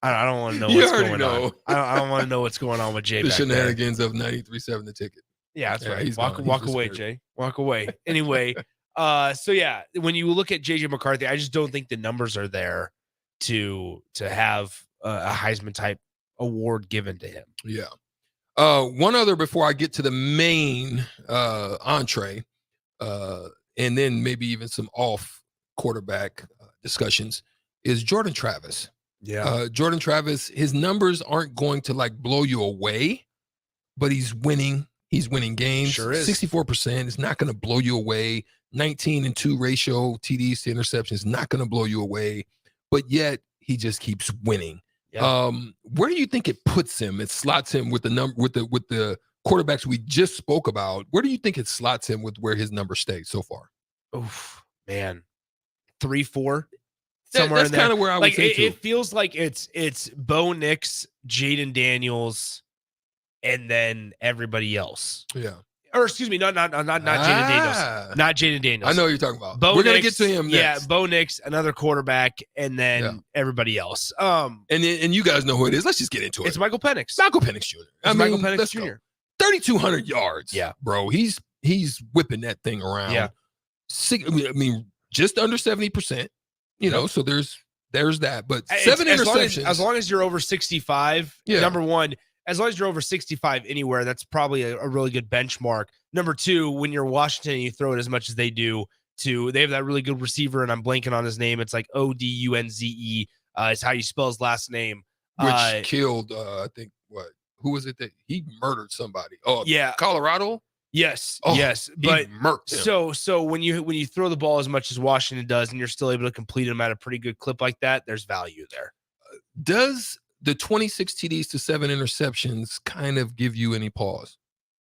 Speaker 1: don't want to know what's going on. I don't want to know what's going on with Jay.
Speaker 12: The shenanigans of 93.7 The Ticket.
Speaker 1: Yeah, that's right. Walk away, Jay. Walk away. Anyway, so yeah, when you look at JJ McCarthy, I just don't think the numbers are there to have a Heisman type award given to him.
Speaker 12: Yeah. One other before I get to the main entree, and then maybe even some off quarterback discussions, is Jordan Travis.
Speaker 1: Yeah.
Speaker 12: Jordan Travis, his numbers aren't going to like blow you away, but he's winning. He's winning games.
Speaker 1: Sure is.
Speaker 12: 64% is not going to blow you away. 19-2 ratio TDs to interceptions, not going to blow you away, but yet he just keeps winning.
Speaker 1: Yeah.
Speaker 12: Where do you think it puts him? It slots him with the quarterbacks we just spoke about. Where do you think it slots him with where his number stays so far?
Speaker 1: Oof, man, 3-4.
Speaker 12: Somewhere that's kind of where I would say
Speaker 1: it feels like it's Bo Nix, Jaden Daniels, and then everybody else.
Speaker 12: Yeah.
Speaker 1: Or excuse me, not Jaden Daniels. Not Jaden Daniels.
Speaker 12: I know what you're talking about.
Speaker 1: We're
Speaker 12: gonna get to him next.
Speaker 1: Yeah, Bo Nix, another quarterback, and then everybody else.
Speaker 12: And you guys know who it is. Let's just get into it.
Speaker 1: It's Michael Penix.
Speaker 12: Michael Penix Jr.
Speaker 1: Michael Penix Jr.
Speaker 12: 3,200 yards.
Speaker 1: Yeah,
Speaker 12: bro. He's whipping that thing around.
Speaker 1: Yeah.
Speaker 12: Just under 70%. You know, so there's that, but 7 interceptions.
Speaker 1: As long as you're over 65, number one, as long as you're over 65 anywhere, that's probably a really good benchmark. Number two, when you're Washington and you throw it as much as they do, they have that really good receiver, and I'm blanking on his name. It's like Odunze. Is how you spell his last name.
Speaker 12: Which killed, I think, who was it that he murdered somebody? Oh,
Speaker 1: yeah.
Speaker 12: Colorado?
Speaker 1: Yes,
Speaker 12: oh,
Speaker 1: yes, but
Speaker 12: murked him.
Speaker 1: So when you throw the ball as much as Washington does, and you're still able to complete them at a pretty good clip like that, there's value there.
Speaker 12: Does the 26 TDs to 7 interceptions kind of give you any pause?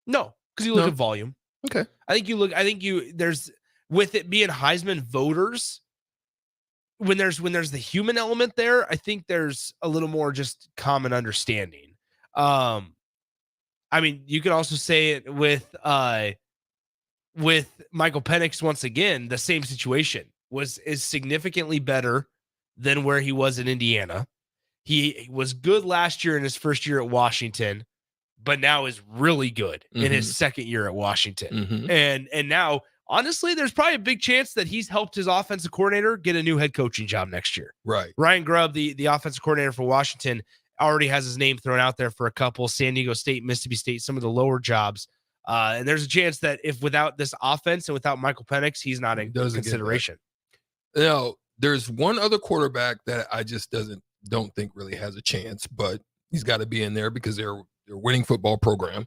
Speaker 1: No, because you look
Speaker 12: No?
Speaker 1: at volume.
Speaker 12: Okay.
Speaker 1: There's, with it being Heisman voters, when there's the human element there, I think there's a little more just common understanding. I mean, you could also say it with Michael Penix. Once again, the same situation is significantly better than where he was in Indiana. He was good last year in his first year at Washington, but now is really good in his second year at Washington. And now, honestly, there's probably a big chance that he's helped his offensive coordinator get a new head coaching job next year.
Speaker 12: Right.
Speaker 1: Ryan Grubb, the offensive coordinator for Washington, already has his name thrown out there for a couple: San Diego State, Mississippi State, some of the lower jobs. And there's a chance that if without this offense and without Michael Penix, he's not in consideration.
Speaker 12: Now, there's one other quarterback that I just don't think really has a chance, but he's got to be in there because they're winning football program.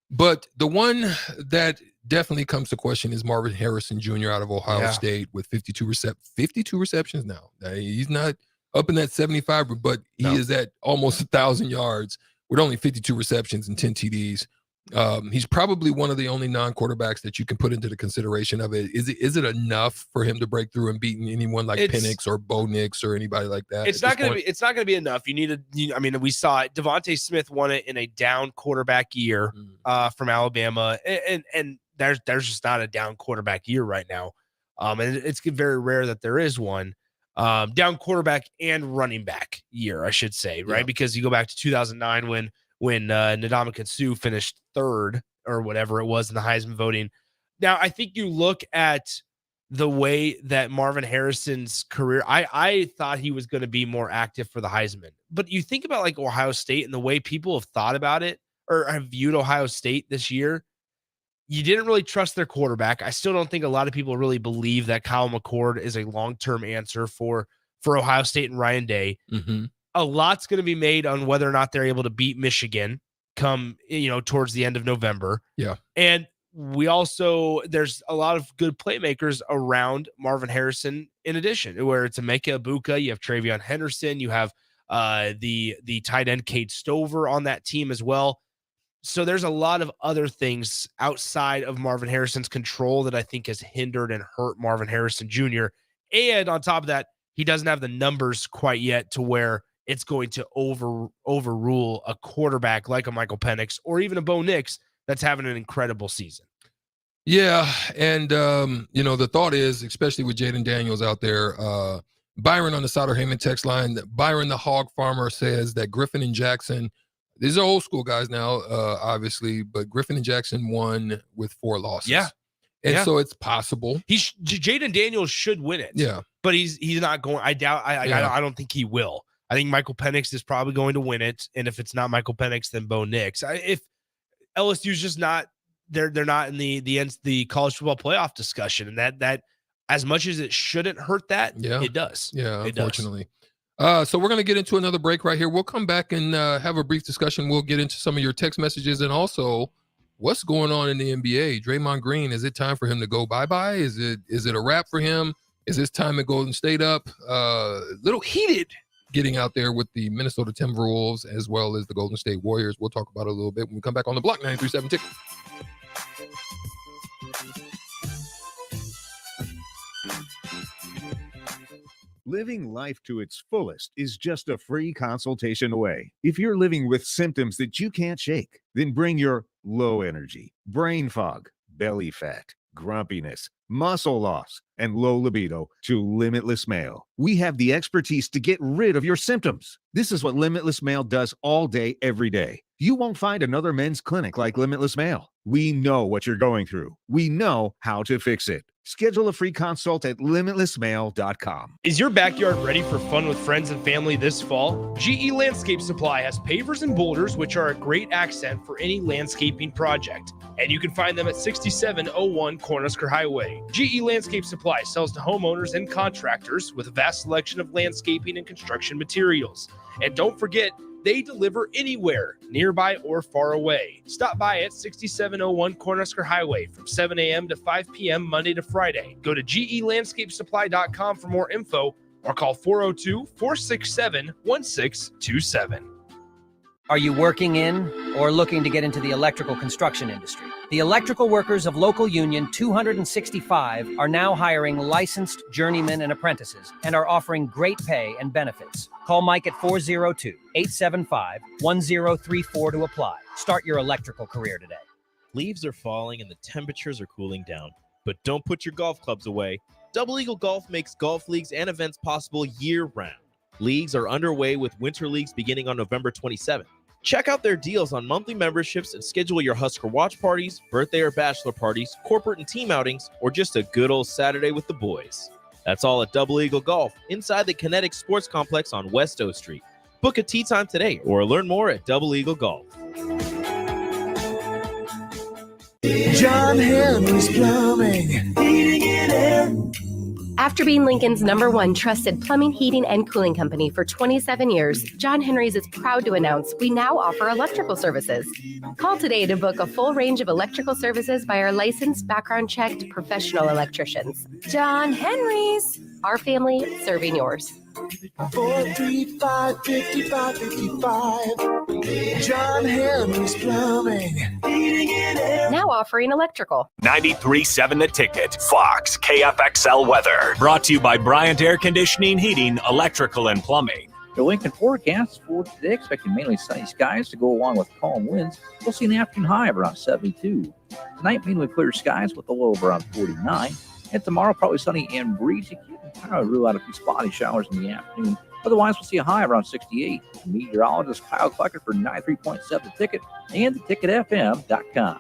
Speaker 12: But the one that definitely comes to question is Marvin Harrison Jr. out of Ohio State with 52 receptions now. He's not up in that 75, but he is at almost 1,000 yards with only 52 receptions and 10 TDs. He's probably one of the only non-quarterbacks that you can put into the consideration of it. Is it enough for him to break through and beat anyone like Penix or Bo Nix or anybody like that?
Speaker 1: It's not going to be enough. I mean, we saw it. Devontae Smith won it in a down quarterback year from Alabama, and there's just not a down quarterback year right now. And it's very rare that there is one down quarterback and running back year, I should say, right? Because you go back to 2009 when Ndamukong Suh finished third or whatever it was in the Heisman voting. Now, I think you look at the way that Marvin Harrison's career, I thought he was going to be more active for the Heisman. But you think about like Ohio State and the way people have thought about it or have viewed Ohio State this year, you didn't really trust their quarterback. I still don't think a lot of people really believe that Kyle McCord is a long-term answer for Ohio State and Ryan Day. A lot's going to be made on whether or not they're able to beat Michigan come, towards the end of November.
Speaker 12: Yeah.
Speaker 1: And there's a lot of good playmakers around Marvin Harrison in addition, where it's Emeka Egbuka, you have Travion Henderson, you have the tight end Cade Stover on that team as well. So there's a lot of other things outside of Marvin Harrison's control that I think has hindered and hurt Marvin Harrison Jr. And on top of that, he doesn't have the numbers quite yet to where it's going to overrule a quarterback like a Michael Penix or even a Bo Nix that's having an incredible season.
Speaker 12: Yeah, and the thought is, especially with Jaden Daniels out there, Byron on the Sauter Heyman text line, Byron the Hog Farmer says that Griffin and Jackson, these are old school guys now, obviously, but Griffin and Jackson won with 4 losses.
Speaker 1: Yeah.
Speaker 12: And so it's possible.
Speaker 1: Jaden Daniels should win it.
Speaker 12: Yeah.
Speaker 1: But he's not going. I don't think he will. I think Michael Penix is probably going to win it. And if it's not Michael Penix, then Bo Nix. If LSU's just not, they're not in the college football playoff discussion. And that as much as it shouldn't hurt that, it does.
Speaker 12: Yeah, unfortunately. So we're going to get into another break right here. We'll come back and have a brief discussion. We'll get into some of your text messages and also what's going on in the NBA. Draymond Green, is it time for him to go bye-bye? Is it a wrap for him? Is this time at Golden State up? Little heated getting out there with the Minnesota Timberwolves as well as the Golden State Warriors. We'll talk about it a little bit when we come back on the block. 93.7 Ticket.
Speaker 7: Living life to its fullest is just a free consultation away. If you're living with symptoms that you can't shake, then bring your low energy, brain fog, belly fat, grumpiness, muscle loss, and low libido to Limitless Male. We have the expertise to get rid of your symptoms. This is what Limitless Male does all day, every day. You won't find another men's clinic like Limitless Male. We know what you're going through. We know how to fix it. Schedule a free consult at limitlessmale.com.
Speaker 1: Is your backyard ready for fun with friends and family this fall? GE Landscape Supply has pavers and boulders, which are a great accent for any landscaping project. And you can find them at 6701 Cornhusker Highway. GE Landscape Supply sells to homeowners and contractors with a vast selection of landscaping and construction materials. And don't forget, they deliver anywhere, nearby or far away. Stop by at 6701 Cornhusker Highway from 7 a.m. to 5 p.m. Monday to Friday. Go to gelandscapesupply.com for more info or call 402-467-1627.
Speaker 15: Are you working in or looking to get into the electrical construction industry? The electrical workers of local union 265 are now hiring licensed journeymen and apprentices and are offering great pay and benefits. Call Mike at 402-875-1034 to apply. Start your electrical career today.
Speaker 8: Leaves are falling and the temperatures are cooling down. But don't put your golf clubs away. Double Eagle Golf makes golf leagues and events possible year-round. Leagues are underway with winter leagues beginning on November 27th. Check out their deals on monthly memberships and schedule your Husker watch parties, birthday or bachelor parties, corporate and team outings, or just a good old Saturday with the boys. That's all at Double Eagle Golf, inside the Kinetic Sports Complex on West O Street. Book a tee time today or learn more at Double Eagle Golf.
Speaker 22: John Henry's Plumbing, heating and air.
Speaker 23: After being Lincoln's #1 trusted plumbing, heating, and cooling company for 27 years, John Henry's is proud to announce we now offer electrical services. Call today to book a full range of electrical services by our licensed, background-checked professional electricians. John Henry's, our family serving yours.
Speaker 22: 435-5555. John Henry's Plumbing, heating and air.
Speaker 23: Now offering electrical.
Speaker 5: 93.7 The Ticket, Fox, KFXL weather. Brought to you by Bryant Air Conditioning, Heating, Electrical, and Plumbing.
Speaker 16: The Lincoln forecast for today, expecting mainly sunny skies to go along with calm winds. We'll see an afternoon high of around 72. Tonight, mainly clear skies with a low of around 49. And tomorrow, probably sunny and breezy. You can kind of rule out a few spotty showers in the afternoon. Otherwise, we'll see a high around 68. Meteorologist Kyle Clucker for 93.7 The Ticket and theticketfm.com.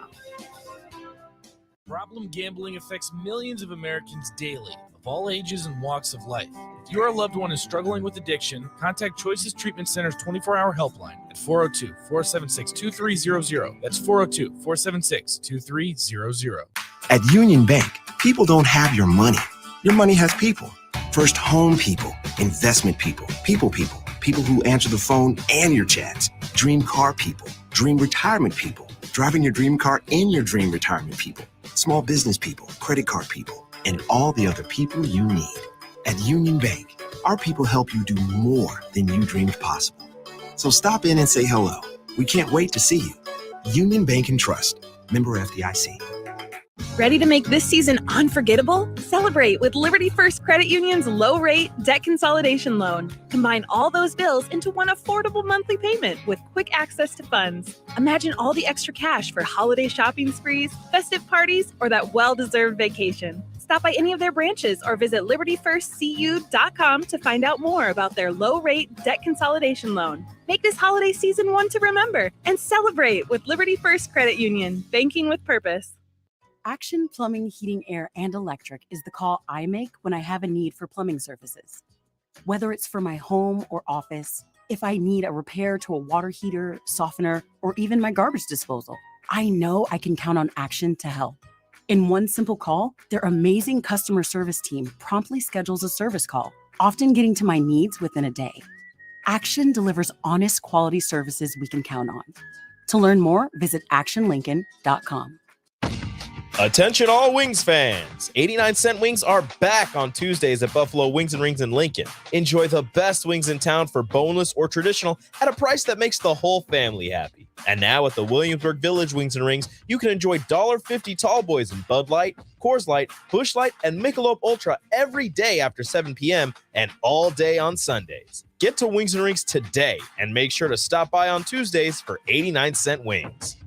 Speaker 4: Problem gambling affects millions of Americans daily, of all ages and walks of life. If your loved one is struggling with addiction, contact Choices Treatment Center's 24-hour helpline at 402-476-2300. That's 402-476-2300.
Speaker 9: At Union Bank, people don't have your money. Your money has people. First home people, investment people, people who answer the phone and your chats, dream car people, dream retirement people, driving your dream car in your dream retirement people, small business people, credit card people, and all the other people you need. At Union Bank, our people help you do more than you dreamed possible. So stop in and say hello. We can't wait to see you. Union Bank and Trust, member FDIC.
Speaker 19: Ready to make this season unforgettable? Celebrate with Liberty First Credit Union's low-rate debt consolidation loan. Combine all those bills into one affordable monthly payment with quick access to funds. Imagine all the extra cash for holiday shopping sprees, festive parties, or that well-deserved vacation. Stop by any of their branches or visit libertyfirstcu.com to find out more about their low-rate debt consolidation loan. Make this holiday season one to remember and celebrate with Liberty First Credit Union, banking with purpose.
Speaker 20: Action Plumbing, Heating, Air, and Electric is the call I make when I have a need for plumbing services. Whether it's for my home or office, if I need a repair to a water heater, softener, or even my garbage disposal, I know I can count on Action to help. In one simple call, their amazing customer service team promptly schedules a service call, often getting to my needs within a day. Action delivers honest quality services we can count on. To learn more, visit actionlincoln.com.
Speaker 8: Attention all Wings fans! 89-cent wings are back on Tuesdays at Buffalo Wings and Rings in Lincoln. Enjoy the best wings in town for boneless or traditional at a price that makes the whole family happy. And now at the Williamsburg Village Wings and Rings, you can enjoy $1.50 tall boys in Bud Light, Coors Light, Busch Light, and Michelob Ultra every day after 7 p.m. and all day on Sundays. Get to Wings and Rings today and make sure to stop by on Tuesdays for 89-cent wings.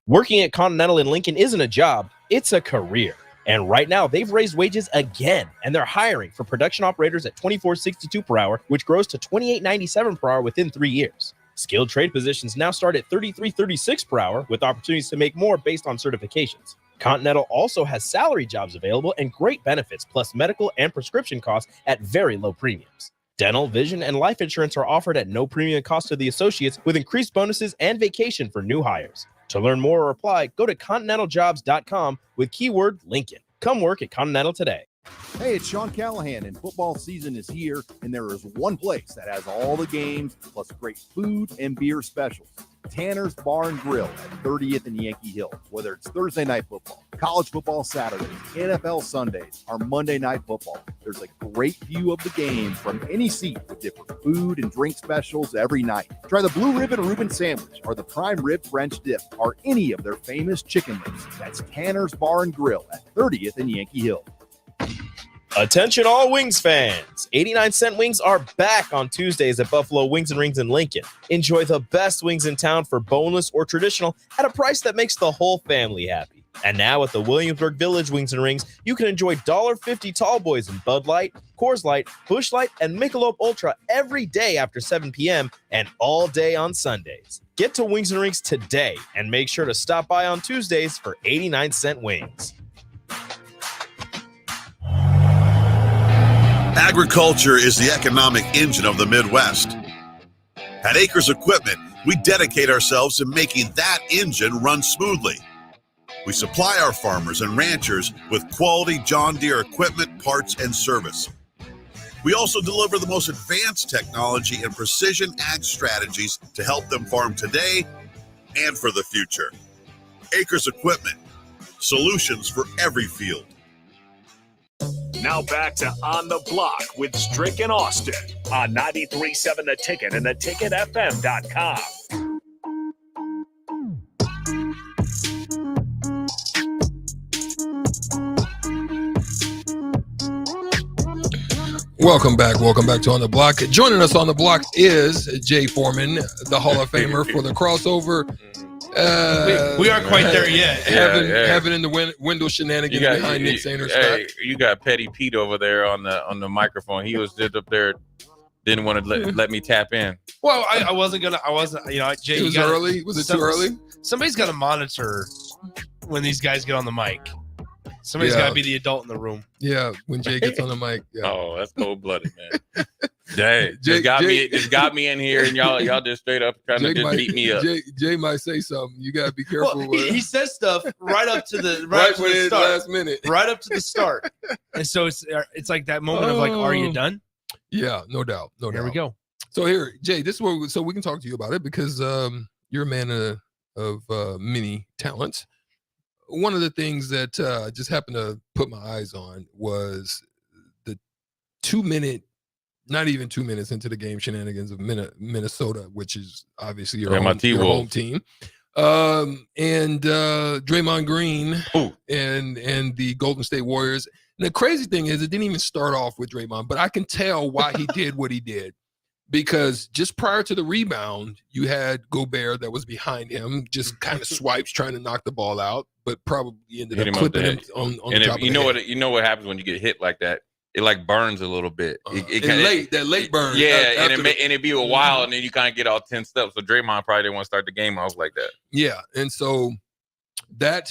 Speaker 8: Working at Continental in Lincoln isn't a job, it's a career. And right now, they've raised wages again, and they're hiring for production operators at $24.62 per hour, which grows to $28.97 per hour within 3 years. Skilled trade positions now start at $33.36 per hour, with opportunities to make more based on certifications. Continental also has salary jobs available and great benefits, plus medical and prescription costs at very low premiums. Dental, vision, and life insurance are offered at no premium cost to the associates, with increased bonuses and vacation for new hires. To learn more or apply, go to continentaljobs.com with keyword Lincoln. Come work at Continental today.
Speaker 11: Hey, it's Sean Callahan, and football season is here, and there is one place that has all the games, plus great food and beer specials. Tanner's Bar and Grill at 30th and Yankee Hill. Whether it's Thursday night football, college football Saturdays, NFL Sundays, or Monday night football, there's a great view of the game from any seat with different food and drink specials every night. Try the Blue Ribbon Reuben sandwich or the prime rib French dip or any of their famous chicken lips. That's Tanner's Bar and Grill at 30th and Yankee Hill.
Speaker 8: Attention all Wings fans. 89-cent wings are back on Tuesdays at Buffalo Wings and Rings in Lincoln. Enjoy the best wings in town for boneless or traditional at a price that makes the whole family happy. And now at the Williamsburg Village Wings and Rings, you can enjoy $1.50 tall boys in Bud Light, Coors Light, Busch Light, and Michelob Ultra every day after 7 p.m. and all day on Sundays. Get to Wings and Rings today and make sure to stop by on Tuesdays for 89-cent wings.
Speaker 6: Agriculture is the economic engine of the Midwest. At Acres Equipment, we dedicate ourselves to making that engine run smoothly. We supply our farmers and ranchers with quality John Deere equipment, parts, and service. We also deliver the most advanced technology and precision ag strategies to help them farm today and for the future. Acres Equipment, solutions for every field.
Speaker 5: Now back to On the Block with Strick and Austin on 93.7 The Ticket and theticketfm.com.
Speaker 12: Welcome back to On the Block. Joining us on the block is Jay Foreman, the Hall of Famer for the crossover.
Speaker 1: We aren't quite there yet.
Speaker 12: Having in the window shenanigans behind Nick Sanders.
Speaker 17: Hey, you got Petty Pete over there on the microphone. He was just up there, didn't want to let me tap in.
Speaker 1: Well, I wasn't. Jay,
Speaker 12: It was early. Was it too early?
Speaker 1: Somebody's got to monitor when these guys get on the mic. Somebody's got to be the adult in the room.
Speaker 12: Yeah, when Jay gets on the mic. Yeah.
Speaker 17: Oh, that's cold-blooded, man. Jay got me in here, and y'all just straight up trying to just beat me up.
Speaker 12: Jay might say something. You got to be careful.
Speaker 1: Well, he says stuff right up to the
Speaker 12: right
Speaker 1: to
Speaker 12: when
Speaker 1: the
Speaker 12: it's
Speaker 1: start,
Speaker 12: last minute,
Speaker 1: right up to the start, and so it's like that moment of like, are you done?
Speaker 12: Yeah, no doubt.
Speaker 1: There we go.
Speaker 12: So here, Jay, this is where so we can talk to you about it because you're a man of many talents. One of the things that I just happened to put my eyes on was the 2-minute, not even 2 minutes into the game shenanigans of Minnesota, which is obviously your home team. And Draymond Green and the Golden State Warriors. And the crazy thing is it didn't even start off with Draymond, but I can tell why he did what he did. Because just prior to the rebound, you had Gobert that was behind him, just kind of swipes, trying to knock the ball out, but probably ended up clipping him on the top of the head.
Speaker 17: You know what happens when you get hit like that? It like burns a little bit.
Speaker 12: That late burn.
Speaker 17: Yeah, and it be a while, and then you kind of get all tensed up. So Draymond probably didn't want to start the game off like that.
Speaker 12: Yeah, and so that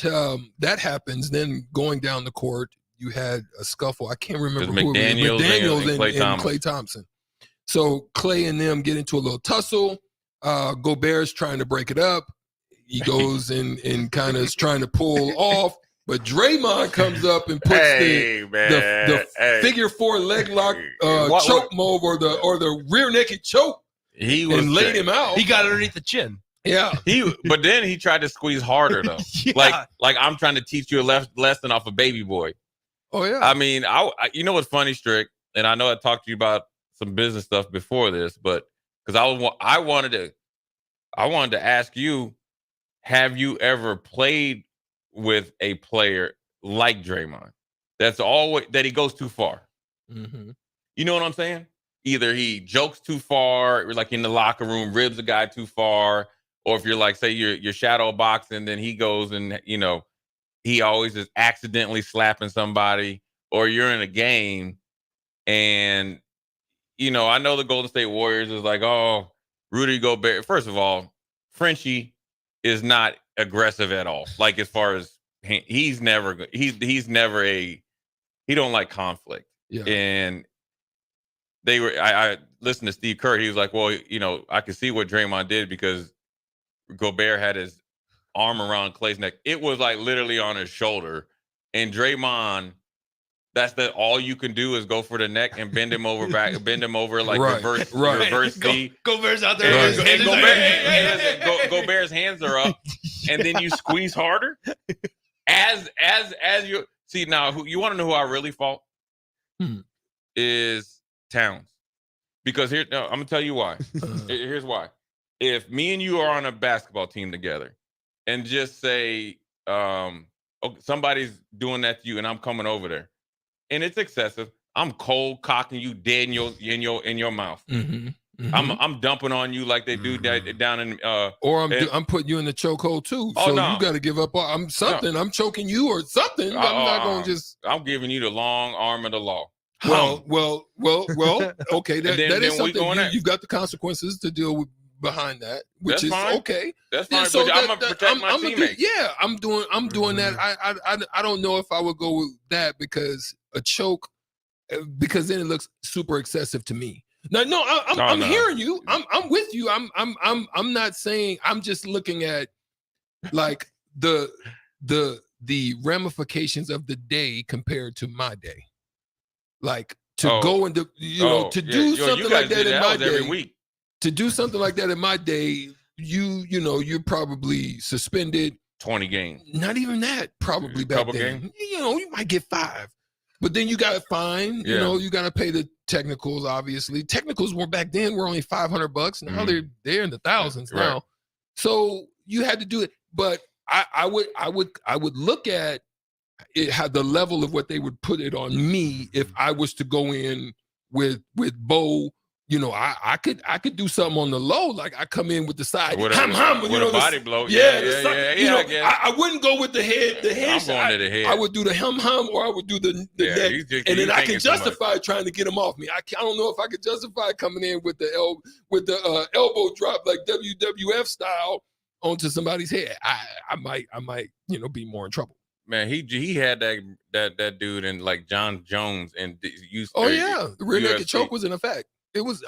Speaker 12: happens. Then going down the court, you had a scuffle. I can't remember who it was. McDaniels and Klay Thompson. So Klay and them get into a little tussle. Gobert's trying to break it up. He goes and kind of is trying to pull off. But Draymond comes up and puts the figure 4 leg lock choke move or the rear naked choke. And laid him out.
Speaker 1: He got underneath the chin.
Speaker 12: Yeah.
Speaker 17: But then he tried to squeeze harder though.
Speaker 1: Yeah.
Speaker 17: Like I'm trying to teach you a lesson off of Baby Boy.
Speaker 12: Oh yeah.
Speaker 17: I mean, I you know what's funny, Strick, and I know I talked to you about some business stuff before this, but because I wanted to ask you, have you ever played with a player like Draymond? That's always that he goes too far.
Speaker 12: Mm-hmm.
Speaker 17: You know what I'm saying? Either he jokes too far, or like in the locker room, ribs a guy too far, or if you're like, say you're shadow boxing, then he goes and he always is accidentally slapping somebody, or you're in a game and I know the Golden State Warriors is like, oh, Rudy Gobert. First of all, Frenchie is not aggressive at all. Like as far as he's never he don't like conflict.
Speaker 12: Yeah.
Speaker 17: And I listened to Steve Kerr. He was like, well, I could see what Draymond did because Gobert had his arm around Klay's neck. It was like literally on his shoulder, and Draymond That's all you can do is go for the neck and bend him over like reverse C.
Speaker 1: Go Bears out there.
Speaker 17: And Go Bears hands are up, and then you squeeze harder. As you see now, you want to know who I really fault? Is Towns. Because I'm gonna tell you why. Here's why. If me and you are on a basketball team together, and just say somebody's doing that to you, and I'm coming over there, and it's excessive, I'm cold cocking you dead in your mouth. I'm dumping on you like they do down in
Speaker 12: or I'm putting you in the chokehold too. So you got to give up. I'm choking you or something. I'm not going to just.
Speaker 17: I'm giving you the long arm of the law.
Speaker 12: Well. Okay, that is something. You've got the consequences to deal with behind that, which
Speaker 17: That's
Speaker 12: is
Speaker 17: fine.
Speaker 12: okay.
Speaker 17: That's fine.
Speaker 12: So
Speaker 17: I'm gonna protect my teammates.
Speaker 12: I'm doing that. I don't know if I would go with that because a choke, because then it looks super excessive to me. No, I'm hearing you. I'm with you. I'm not saying. I'm just looking at like the ramifications of the day compared to my day. Like to go and to do something like that in my day.
Speaker 17: Every week.
Speaker 12: To do something like that in my day, you're probably suspended
Speaker 17: 20 games.
Speaker 12: Not even that. Probably back then.
Speaker 17: Games.
Speaker 12: You might get 5. But then you got to fine, you got to pay the technicals, obviously. Technicals were back then were only $500. Now they're in the thousands now.
Speaker 17: Right.
Speaker 12: So you had to do it. But I would look at it, how the level of what they would put it on me if I was to go in with Bo. I could do something on the low, like I come in with the side,
Speaker 17: with a body blow.
Speaker 12: I wouldn't go with the head. The head.
Speaker 17: I'm going to the head.
Speaker 12: I would do the hum, or I would do the neck, and then I can justify trying to get him off me. I don't know if I could justify coming in with the elbow drop like WWF style onto somebody's head. I might be more in trouble.
Speaker 17: Man, he had that dude in like John Jones and used.
Speaker 12: Oh yeah, the rear naked choke was in effect. It was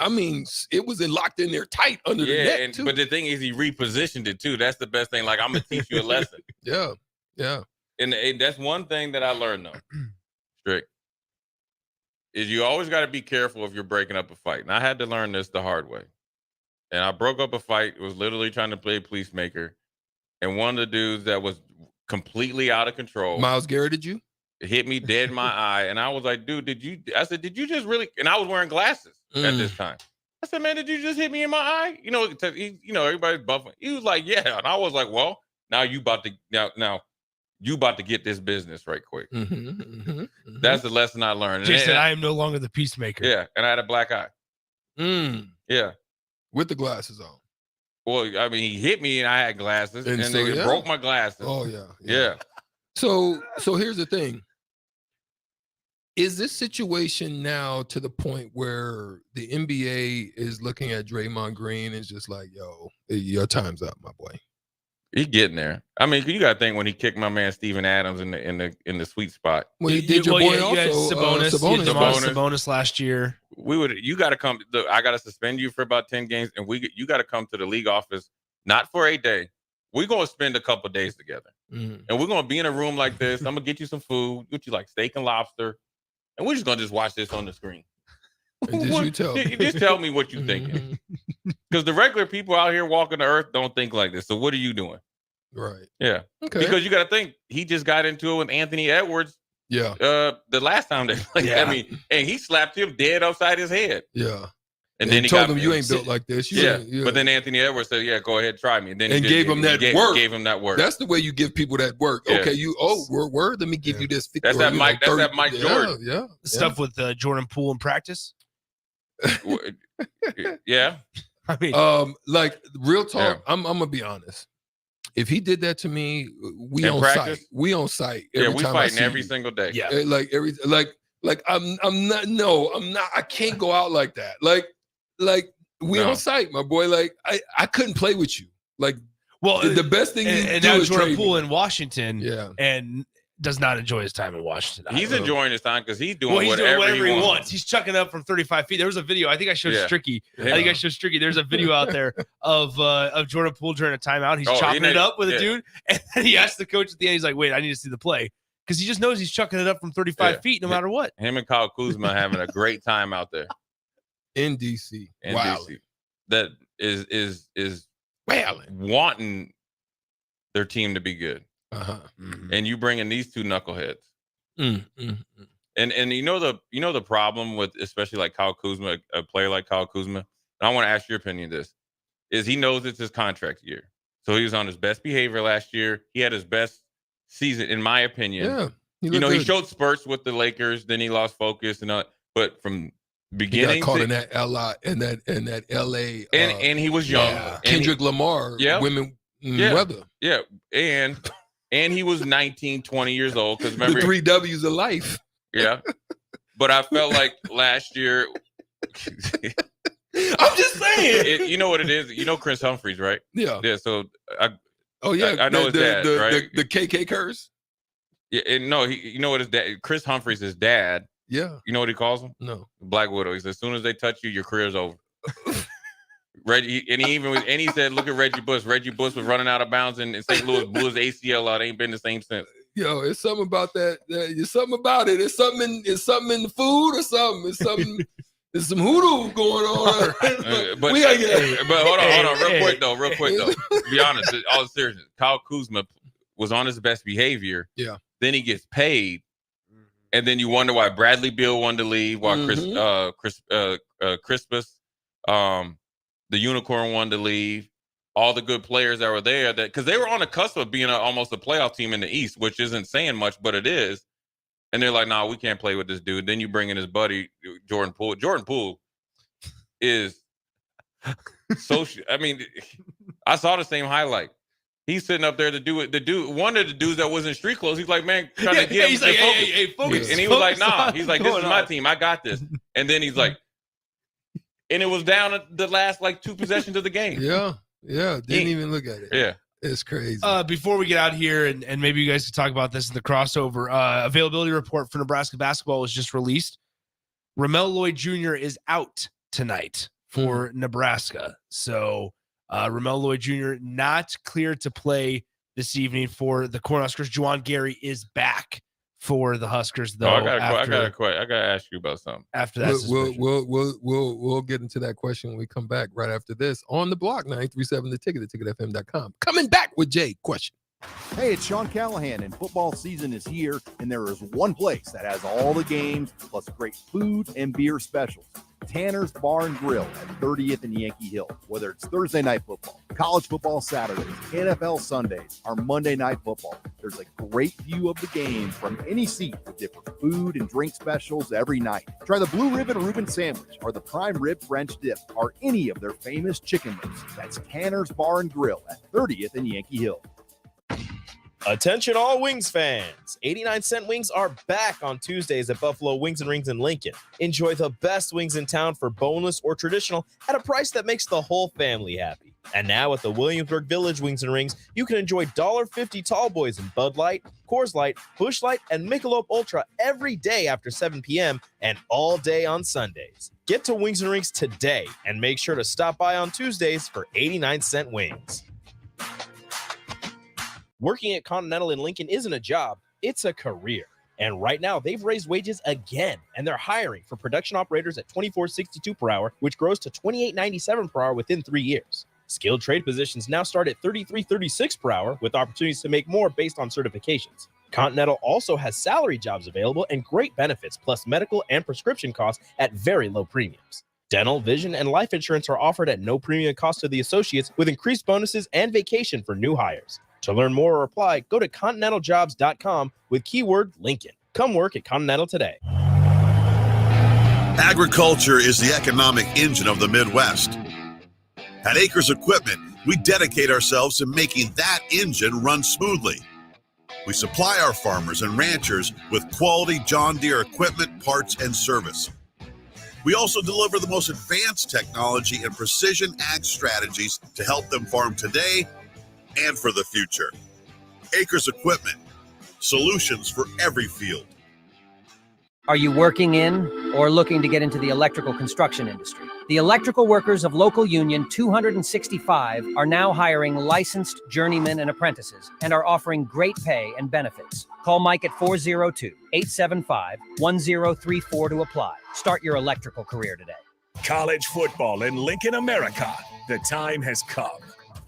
Speaker 12: locked in there tight under the neck too.
Speaker 17: But the thing is, he repositioned it too. That's the best thing. Like, I'm gonna teach you a lesson.
Speaker 12: Yeah.
Speaker 17: And that's one thing that I learned though, Strick, is you always got to be careful if you're breaking up a fight. And I had to learn this the hard way. And I broke up a fight. It was literally trying to play peacemaker, and one of the dudes that was completely out of control.
Speaker 12: Myles Garretted you?
Speaker 17: Hit me dead in my eye, and I was like, "Dude, did you?" I said, "Did you just really?" And I was wearing glasses at this time. I said, "Man, did you just hit me in my eye?" Everybody's buffing. He was like, "Yeah," and I was like, "Well, now you about to get this business right quick." That's the lesson I learned.
Speaker 1: Jason, I am no longer the peacemaker.
Speaker 17: Yeah, and I had a black eye. Yeah,
Speaker 12: with the glasses on.
Speaker 17: Well, I mean, he hit me, and I had glasses, and
Speaker 12: so,
Speaker 17: they broke my glasses.
Speaker 12: Oh yeah. So here's the thing. Is this situation now to the point where the NBA is looking at Draymond Green and just like, yo, your time's up, my boy?
Speaker 17: He's getting there. I mean, you got to think when he kicked my man Steven Adams in the sweet spot.
Speaker 12: Well, he did your boy also
Speaker 1: Sabonis last year.
Speaker 17: You got to come. I got to suspend you for about 10 games, and you got to come to the league office, not for a day. We're going to spend a couple of days together, and we're going to be in a room like this. I'm going to get you some food, get you like steak and lobster, and we're just going to just watch this on the screen. Just tell me what you're thinking. Because the regular people out here walking the earth don't think like this. So what are you doing?
Speaker 12: Right.
Speaker 17: Yeah.
Speaker 12: Okay.
Speaker 17: Because you got to think, he just got into it with Anthony Edwards.
Speaker 12: Yeah.
Speaker 17: The last time they played.
Speaker 12: Yeah.
Speaker 17: I mean, and he slapped him dead upside his head.
Speaker 12: Yeah.
Speaker 17: And then he
Speaker 12: told him, you ain't built like this.
Speaker 17: But then Anthony Edwards said, yeah, go ahead, try me. And then he
Speaker 12: gave him that work.
Speaker 17: Gave him that work.
Speaker 12: That's the way you give people that work.
Speaker 17: Yeah.
Speaker 12: Okay, word. Let me give you this. 50,
Speaker 17: that's that Mike. That's that Mike Jordan.
Speaker 12: Yeah.
Speaker 1: Stuff with Jordan Poole in practice.
Speaker 17: Yeah.
Speaker 1: I mean,
Speaker 12: like real talk. I'm gonna be honest. If he did that to me, we on site. We on site.
Speaker 17: Yeah, we fighting every single day.
Speaker 1: Yeah.
Speaker 12: I'm not. I can't go out like that. Like we on site, my boy. Like I couldn't play with you. Like,
Speaker 1: well,
Speaker 12: the best thing you do
Speaker 1: now
Speaker 12: is
Speaker 1: Jordan
Speaker 12: trade
Speaker 1: Poole
Speaker 12: me.
Speaker 1: in Washington.
Speaker 12: Yeah.
Speaker 1: And does not enjoy his time in Washington.
Speaker 17: He's enjoying his time because he's doing whatever
Speaker 1: he wants. He's chucking up from 35 feet. There was a video. I think I showed Stricky. There's a video out there of Jordan Poole during a timeout. He's chopping it up with a dude, and then he asked the coach at the end. He's like, "Wait, I need to see the play." because he just knows he's chucking it up from 35 feet no matter what.
Speaker 17: Him and Kyle Kuzma having a great time out there
Speaker 12: in DC.
Speaker 17: In
Speaker 12: Wow.
Speaker 17: DC. That is
Speaker 12: wailing,
Speaker 17: wanting their team to be good.
Speaker 12: Uh-huh.
Speaker 17: And you bring in these two knuckleheads. And you know the problem with especially like Kyle Kuzma, a player like Kyle Kuzma, and I want to ask your opinion of this, is he knows it's his contract year. So he was on his best behavior last year. He had his best season, in my opinion.
Speaker 12: Yeah.
Speaker 17: He showed spurts with the Lakers, then he lost focus and but from beginning
Speaker 12: he got caught in that LA
Speaker 17: and he was young.
Speaker 12: Kendrick Lamar, women weather.
Speaker 17: Yeah. And he was 19, 20 years old. Because remember,
Speaker 12: the 3 W's of life.
Speaker 17: Yeah. But I felt like last year.
Speaker 12: I'm just saying.
Speaker 17: You know what it is? You know Chris Humphries, right?
Speaker 12: Yeah.
Speaker 17: Yeah. So I
Speaker 12: his
Speaker 17: know
Speaker 12: dad,
Speaker 17: right?
Speaker 12: The KK curse.
Speaker 17: Yeah. And no, you know what his dad, Chris Humphries' his dad.
Speaker 12: Yeah.
Speaker 17: You know what he calls him?
Speaker 12: No.
Speaker 17: Black Widow. He says, as soon as they touch you, your career's over. Reggie, and he said, look at Reggie Bush. Reggie Bush was running out of bounds in St. Louis, blew his ACL out. Ain't been the same since.
Speaker 12: Yo, it's something about that. It's something about it. It's something in the food or something. It's something. There's some hoodoo going on.
Speaker 17: But hold on, real quick though. To be honest, all seriousness, Kyle Kuzma was on his best behavior.
Speaker 12: Yeah.
Speaker 17: Then he gets paid, and then you wonder why Bradley Beal wanted to leave, why Crispus, the Unicorn wanted to leave. All the good players that were there, because they were on the cusp of being almost a playoff team in the East, which isn't saying much, but it is. And they're like, "Nah, we can't play with this dude." Then you bring in his buddy Jordan Poole. Jordan Poole is social. I mean, I saw the same highlight. He's sitting up there to do it. The dude, one of the dudes that was in street clothes, he's like, "Man, trying to get him to focus."
Speaker 1: Hey, focus.
Speaker 17: And he was like, "Nah." He's like, "This is my team. I got this." And then he's like, and it was down at the last like 2 possessions of the game.
Speaker 12: Yeah. Yeah, didn't even look at it.
Speaker 17: Yeah.
Speaker 12: It's crazy.
Speaker 1: Before we get out here, and maybe you guys could talk about this in the crossover, availability report for Nebraska basketball was just released. Ramel Lloyd Jr. is out tonight for Nebraska. So Ramel Lloyd Jr. not cleared to play this evening for the Cornhuskers. Juwan Gary is back for the Huskers, though.
Speaker 17: I gotta ask you about something.
Speaker 1: After that,
Speaker 12: we'll get into that question when we come back right after this on the block 937 The Ticket, theticketfm.com. Coming back with Jay. Question.
Speaker 11: Hey, it's Sean Callahan, and football season is here, and there is one place that has all the games, plus great food and beer specials. Tanner's Bar and Grill at 30th and Yankee Hill. Whether it's Thursday night football, college football Saturdays, NFL Sundays, or Monday night football, there's a great view of the game from any seat with different food and drink specials every night. Try the Blue Ribbon Reuben sandwich or the Prime Rib French dip or any of their famous chicken wings. That's Tanner's Bar and Grill at 30th and Yankee Hill.
Speaker 8: Attention all Wings fans. 89-cent wings are back on Tuesdays at Buffalo Wings and Rings in Lincoln. Enjoy the best wings in town for boneless or traditional at a price that makes the whole family happy. And now at the Williamsburg Village Wings and Rings, you can enjoy $1.50 tall boys in Bud Light, Coors Light, Busch Light, and Michelob Ultra every day after 7 p.m. and all day on Sundays. Get to Wings and Rings today and make sure to stop by on Tuesdays for 89-cent wings. Working at Continental in Lincoln isn't a job, it's a career. And right now, they've raised wages again, and they're hiring for production operators at $24.62 per hour, which grows to $28.97 per hour within 3 years. Skilled trade positions now start at $33.36 per hour, with opportunities to make more based on certifications. Continental also has salary jobs available and great benefits, plus medical and prescription costs at very low premiums. Dental, vision, and life insurance are offered at no premium cost to the associates, with increased bonuses and vacation for new hires. To learn more or apply, go to continentaljobs.com with keyword Lincoln. Come work at Continental today.
Speaker 6: Agriculture is the economic engine of the Midwest. At Acres Equipment, we dedicate ourselves to making that engine run smoothly. We supply our farmers and ranchers with quality John Deere equipment, parts, and service. We also deliver the most advanced technology and precision ag strategies to help them farm today and for the future. Acres Equipment, solutions for every field.
Speaker 15: Are you working in or looking to get into the electrical construction industry? The electrical workers of Local Union 265 are now hiring licensed journeymen and apprentices and are offering great pay and benefits. Call Mike at 402-875-1034 to apply. Start your electrical career today.
Speaker 5: College football in Lincoln, America. The time has come.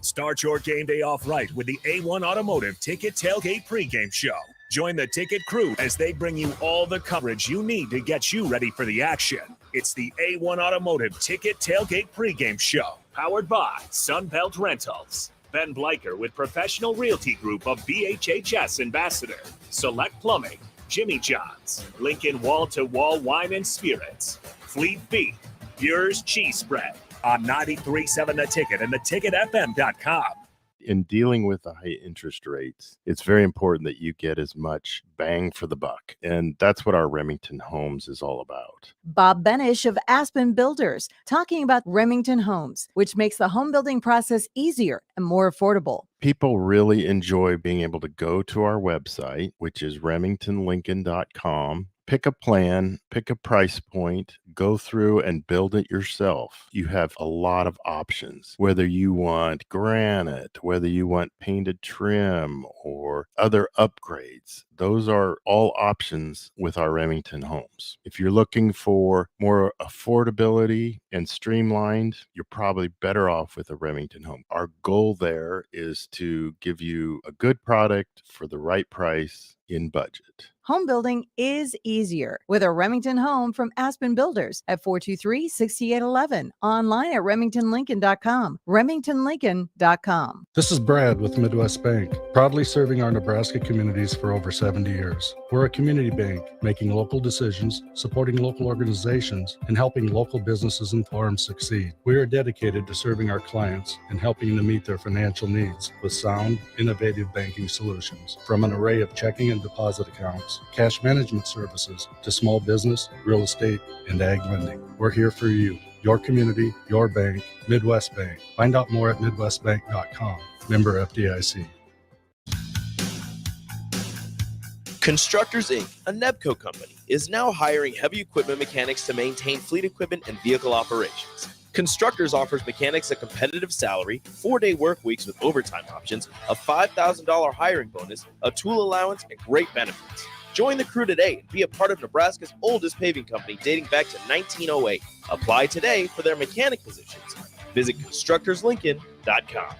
Speaker 5: Start your game day off right with the A1 Automotive Ticket Tailgate pregame show. Join the Ticket crew as they bring you all the coverage you need to get you ready for the action. It's the A1 Automotive Ticket Tailgate pregame show, powered by Sunbelt Rentals. Ben Bleicher with Professional Realty Group of BHHS Ambassador, Select Plumbing, Jimmy John's, Lincoln Wall to Wall Wine and Spirits, Fleet Beef, Bure's Cheese Spread on 93.7 The Ticket and theticketfm.com.
Speaker 2: In dealing with the high interest rates, it's very important that you get as much bang for the buck. And that's what our Remington Homes is all about.
Speaker 14: Bob Benish of Aspen Builders talking about Remington Homes, which makes the home building process easier and more affordable.
Speaker 2: People really enjoy being able to go to our website, which is remingtonlincoln.com. Pick a plan, pick a price point, go through and build it yourself. You have a lot of options, whether you want granite, whether you want painted trim or other upgrades. Those are all options with our Remington Homes. If you're looking for more affordability and streamlined, you're probably better off with a Remington home. Our goal there is to give you a good product for the right price in budget.
Speaker 14: Home building is easier with a Remington home from Aspen Builders at 423-6811. Online at remingtonlincoln.com. remingtonlincoln.com.
Speaker 18: This is Brad with Midwest Bank, proudly serving our Nebraska communities for over 70 years. We're a community bank, making local decisions, supporting local organizations, and helping local businesses and farms succeed. We are dedicated to serving our clients and helping them meet their financial needs with sound, innovative banking solutions. From an array of checking and deposit accounts, cash management services, to small business, real estate, and ag lending. We're here for you, your community, your bank, Midwest Bank. Find out more at midwestbank.com. Member FDIC.
Speaker 21: Constructors Inc., a Nebco company, is now hiring heavy equipment mechanics to maintain fleet equipment and vehicle operations. Constructors offers mechanics a competitive salary, 4-day work weeks with overtime options, a $5,000 hiring bonus, a tool allowance, and great benefits. Join the crew today and be a part of Nebraska's oldest paving company dating back to 1908. Apply today for their mechanic positions. Visit constructorslincoln.com.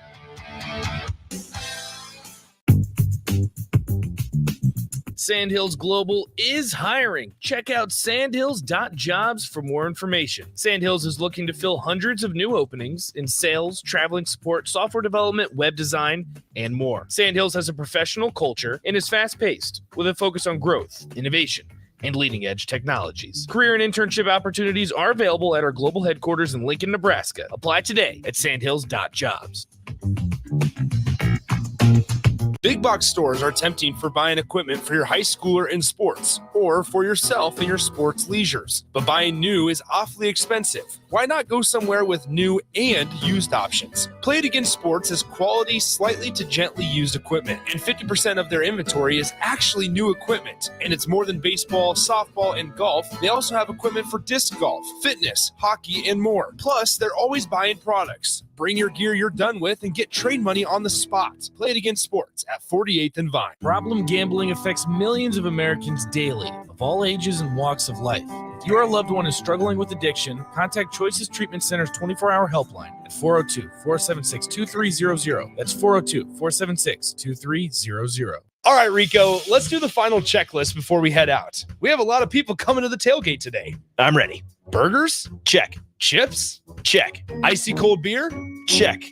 Speaker 4: Sandhills Global is hiring. Check out sandhills.jobs for more information. Sandhills is looking to fill hundreds of new openings in sales, traveling support, software development, web design, and more. Sandhills has a professional culture and is fast-paced with a focus on growth, innovation, and leading-edge technologies. Career and internship opportunities are available at our global headquarters in Lincoln, Nebraska. Apply today at sandhills.jobs. Big box stores are tempting for buying equipment for your high schooler in sports or for yourself in your sports leisures. But buying new is awfully expensive. Why not go somewhere with new and used options? Play It Again Sports has quality, slightly to gently used equipment, and 50% of their inventory is actually new equipment. And it's more than baseball, softball, and golf. They also have equipment for disc golf, fitness, hockey, and more. Plus, they're always buying products. Bring your gear you're done with and get trade money on the spot. Play It Again Sports at 48th and Vine. Problem gambling affects millions of Americans daily, of all ages and walks of life. If your loved one is struggling with addiction, contact Choices Treatment Center's 24-hour helpline at 402-476-2300. That's 402-476-2300. All right, Rico, let's do the final checklist before we head out. We have a lot of people coming to the tailgate today. I'm ready. Burgers? Check. Chips? Check. Icy cold beer? Check.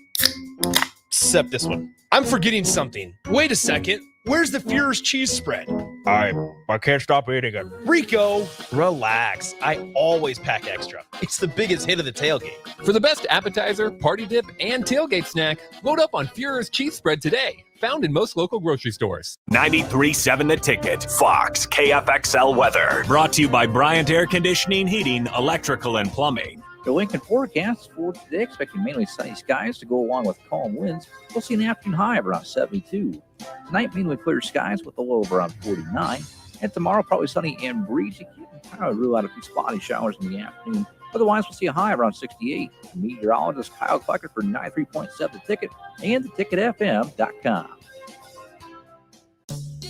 Speaker 4: Except this one. I'm forgetting something. Wait a second. Where's the Fuhrer's cheese spread? I can't stop eating it. Rico, relax. I always pack extra. It's the biggest hit of the tailgate.
Speaker 25: For the best appetizer, party dip, and tailgate snack, load up on Fuhrer's cheese spread today. Found in most local grocery stores.
Speaker 5: 93.7 The Ticket, Fox, KFXL weather. Brought to you by Bryant Air Conditioning, Heating, Electrical, and Plumbing.
Speaker 16: The Lincoln forecast for today, expecting mainly sunny skies to go along with calm winds. We'll see an afternoon high of around 72. Tonight, mainly clear skies with a low of around 49. And tomorrow, probably sunny and breezy. I would rule out a few spotty showers in the afternoon. Otherwise, we'll see a high around 68. Meteorologist Kyle Clucker for 93.7 The Ticket and theticketfm.com.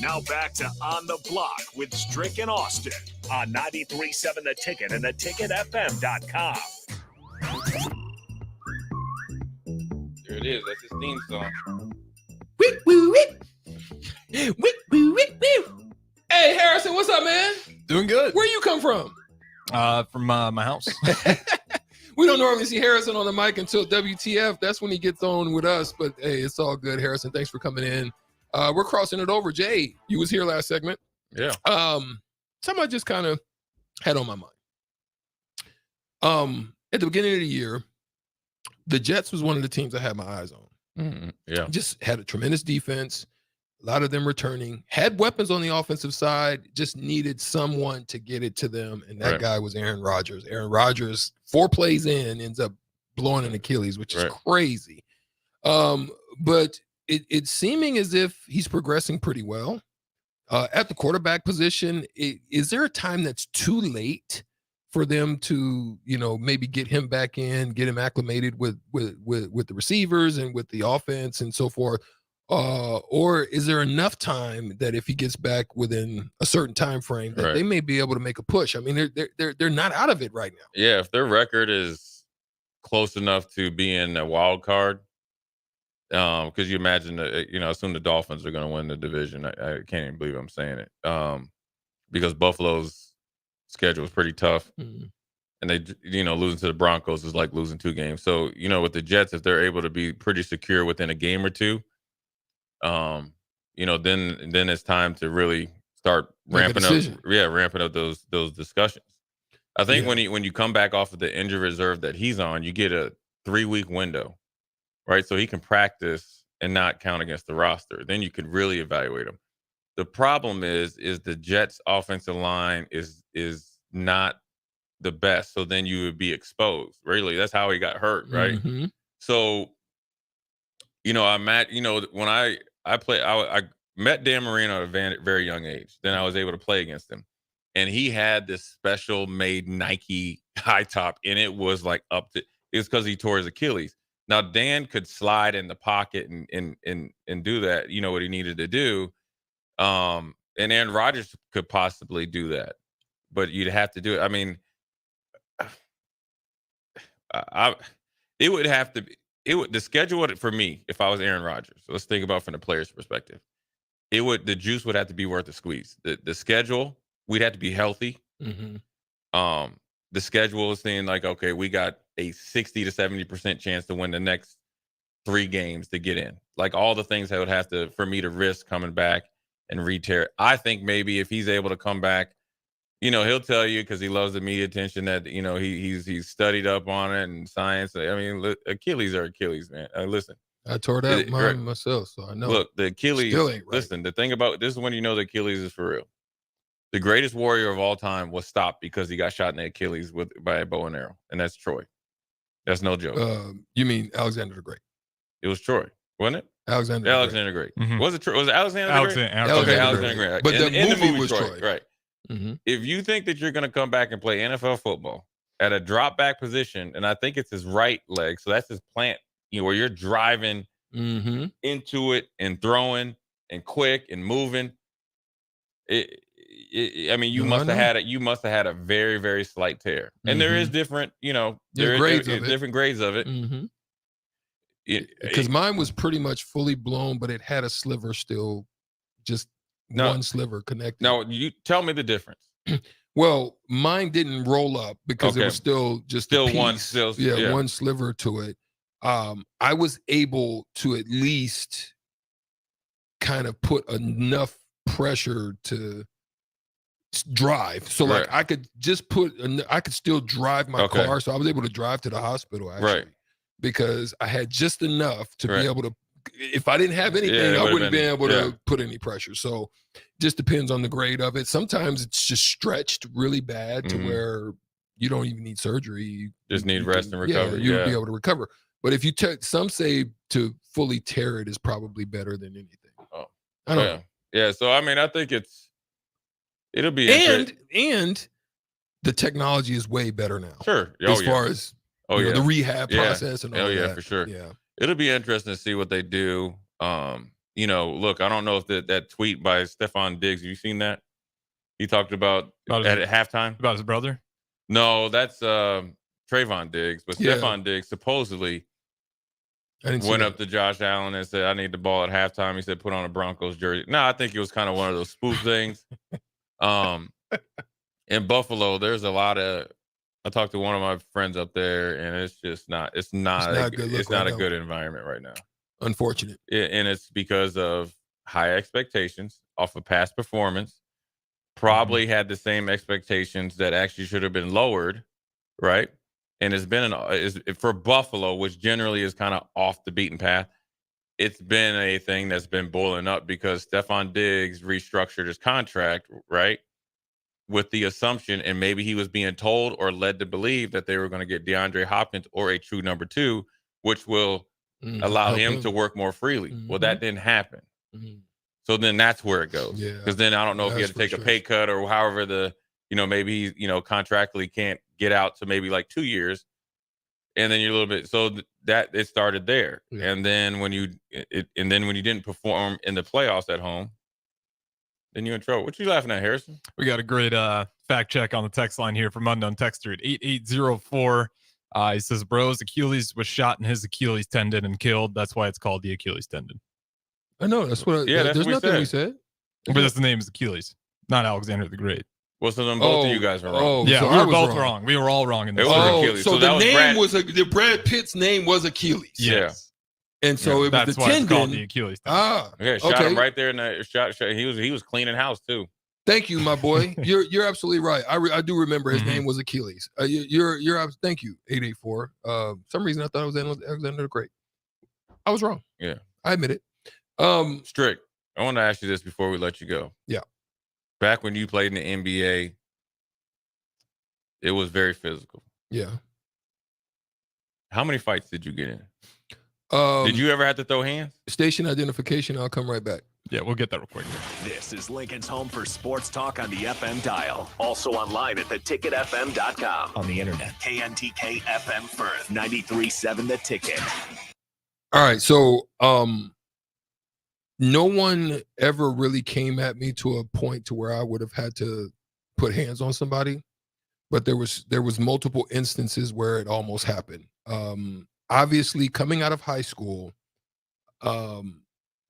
Speaker 5: Now back to On the Block with Strick and Austin on 93.7 The Ticket and theticketfm.com.
Speaker 17: There it is. That's his theme song.
Speaker 12: Hey, Harrison, what's up, man?
Speaker 3: Doing good.
Speaker 12: Where you come from?
Speaker 3: From my house.
Speaker 12: We don't normally see Harrison on the mic until WTF. That's when he gets on with us. But hey, it's all good, Harrison. Thanks for coming in. We're crossing it over. Jay, you was here last segment.
Speaker 17: Yeah.
Speaker 12: Something I just kind of had on my mind. At the beginning of the year, the Jets was one of the teams I had my eyes on.
Speaker 17: Mm-hmm. Yeah.
Speaker 12: Just had a tremendous defense. A lot of them returning, had weapons on the offensive side, just needed someone to get it to them. And that guy was Aaron Rodgers. Aaron Rodgers, 4 plays in, ends up blowing an Achilles, which is crazy. But it's seeming as if he's progressing pretty well. At the quarterback position, is there a time that's too late for them to, maybe get him back in, get him acclimated with the receivers and with the offense and so forth? Or is there enough time that if he gets back within a certain time frame that they may be able to make a push? I mean, they're not out of it right now.
Speaker 17: Yeah, if their record is close enough to being a wild card, because you imagine that, assume the Dolphins are going to win the division. I can't even believe I'm saying it. Because Buffalo's schedule is pretty tough.
Speaker 12: Mm-hmm.
Speaker 17: And they, losing to the Broncos is like losing 2 games. So, with the Jets, if they're able to be pretty secure within a game or two, then it's time to really start ramping up those discussions. I think when you come back off of the injury reserve that he's on, you get a 3-week window, right? So he can practice and not count against the roster. Then you can really evaluate him. The problem is the Jets offensive line is not the best. So then you would be exposed. Really, that's how he got hurt, right?
Speaker 12: Mm-hmm.
Speaker 17: So, I'm at, when I met Dan Marino at a very young age. Then I was able to play against him. And he had this special made Nike high top, and it was like it's because he tore his Achilles. Now, Dan could slide in the pocket and do that, what he needed to do. And Aaron Rodgers could possibly do that. But you'd have to do it. I mean, it would have to be. The schedule for me, if I was Aaron Rodgers, so let's think about from the player's perspective. The juice would have to be worth the squeeze. The schedule, we'd have to be healthy.
Speaker 12: Mm-hmm.
Speaker 17: The schedule is saying like, okay, we got a 60 to 70% chance to win the next 3 games to get in. Like all the things that would have to for me to risk coming back and re-tear it. I think maybe if he's able to come back, he'll tell you because he loves the media attention that he's studied up on it and science. I mean, Achilles are Achilles, man. Listen,
Speaker 12: I tore that mine myself, so I know.
Speaker 17: Look, the Achilles.
Speaker 12: Still ain't right.
Speaker 17: Listen, the thing about this is when the Achilles is for real. The greatest warrior of all time was stopped because he got shot in the Achilles by a bow and arrow, and that's Troy. That's no joke.
Speaker 12: You mean Alexander the Great?
Speaker 17: It was Troy, wasn't it?
Speaker 12: Alexander
Speaker 17: the Great. Mm-hmm. Was it Alexander the Great?
Speaker 12: Alexander the Great. But
Speaker 17: the movie was
Speaker 12: Troy.
Speaker 17: Right.
Speaker 12: Mm-hmm.
Speaker 17: If you think that you're going to come back and play NFL football at a drop back position, and I think it's his right leg, so that's his plant, where you're driving into it and throwing and quick and moving. You must have had a very, very slight tear, and there is different, different grades of it.
Speaker 12: Mm-hmm. Because mine was pretty much fully blown, but it had a sliver still, just one sliver connected.
Speaker 17: Now, you tell me the difference.
Speaker 12: Well, mine didn't roll up because it was still just
Speaker 17: one
Speaker 12: sliver to it. I was able to at least kind of put enough pressure to drive. So like I could just I could still drive my car. So I was able to drive to the hospital actually because I had just enough to be able to, if I didn't have anything, I wouldn't be able to put any pressure. So just depends on the grade of it. Sometimes it's just stretched really bad to where you don't even need surgery. You
Speaker 17: just need rest and recovery.
Speaker 12: You'll be able to recover. But if you some say to fully tear it is probably better than anything.
Speaker 17: Oh,
Speaker 12: I don't know.
Speaker 17: Yeah. So I mean, I think it'll be
Speaker 12: and the technology is way better now.
Speaker 17: Sure.
Speaker 12: As far as the rehab process and all that.
Speaker 17: For sure.
Speaker 12: Yeah.
Speaker 17: It'll be interesting to see what they do. Look, I don't know if that tweet by Stephon Diggs, have you seen that? He talked about at halftime.
Speaker 3: About his brother?
Speaker 17: No, that's Trayvon Diggs. But Stephon Diggs supposedly went up to Josh Allen and said, I need the ball at halftime. He said, put on a Broncos jersey. No, I think it was kind of one of those spoof things. In Buffalo, there's a lot of, I talked to one of my friends up there, and it's just not, it's not a good environment right now.
Speaker 12: Unfortunate.
Speaker 17: And it's because of high expectations off of past performance. Probably had the same expectations that actually should have been lowered, right? And it's been for Buffalo, which generally is kind of off the beaten path. It's been a thing that's been boiling up because Stephon Diggs restructured his contract, right? With the assumption, and maybe he was being told or led to believe that they were going to get DeAndre Hopkins or a true number 2, which will allow him to work more freely. Well, that didn't happen. So then that's where it goes. Because then I don't know if he had to take a pay cut or however maybe he, contractually can't get out to maybe like 2 years. And then you're a little bit, so that it started there. Yeah. And then when you didn't perform in the playoffs at home, then you're in trouble. What you laughing at, Harrison?
Speaker 3: We got a great fact check on the text line here from unknown texter at 8804. He says, Bro's Achilles was shot in his Achilles tendon and killed. That's why it's called the Achilles tendon.
Speaker 12: I know. That's what.
Speaker 17: That's
Speaker 12: there's
Speaker 17: what
Speaker 12: nothing we said.
Speaker 3: But that's the name is Achilles, not Alexander the Great.
Speaker 17: Well, so then both of you guys are wrong.
Speaker 3: Yeah,
Speaker 12: so
Speaker 3: we
Speaker 12: I
Speaker 3: were
Speaker 12: was
Speaker 3: both
Speaker 12: wrong.
Speaker 3: wrong. We were all wrong in this.
Speaker 12: So the name was Brad Pitt's name was Achilles.
Speaker 3: Yes.
Speaker 12: And so it was
Speaker 3: that's
Speaker 12: the
Speaker 3: why
Speaker 12: tendon.
Speaker 3: It's called the Achilles tendon.
Speaker 17: Yeah, shot him right there in the shot. He was cleaning house too.
Speaker 12: Thank you, my boy. You're absolutely right. I do remember his name was Achilles. You're thank you, 884. Some reason I thought it was Alexander the Great. I was wrong.
Speaker 17: Yeah,
Speaker 12: I admit it.
Speaker 17: Strick, I want to ask you this before we let you go.
Speaker 12: Yeah.
Speaker 17: Back when you played in the NBA, it was very physical.
Speaker 12: Yeah.
Speaker 17: How many fights did you get in? Did you ever have to throw hands?
Speaker 12: Station identification. I'll come right back.
Speaker 3: Yeah, we'll get that real quick.
Speaker 5: This is Lincoln's home for sports talk on the FM dial. Also online at theticketfm.com. On the internet. KNTK FM Firth, 93.7 The Ticket.
Speaker 12: All right. So no one ever really came at me to a point to where I would have had to put hands on somebody. But there was multiple instances where it almost happened. Obviously, coming out of high school,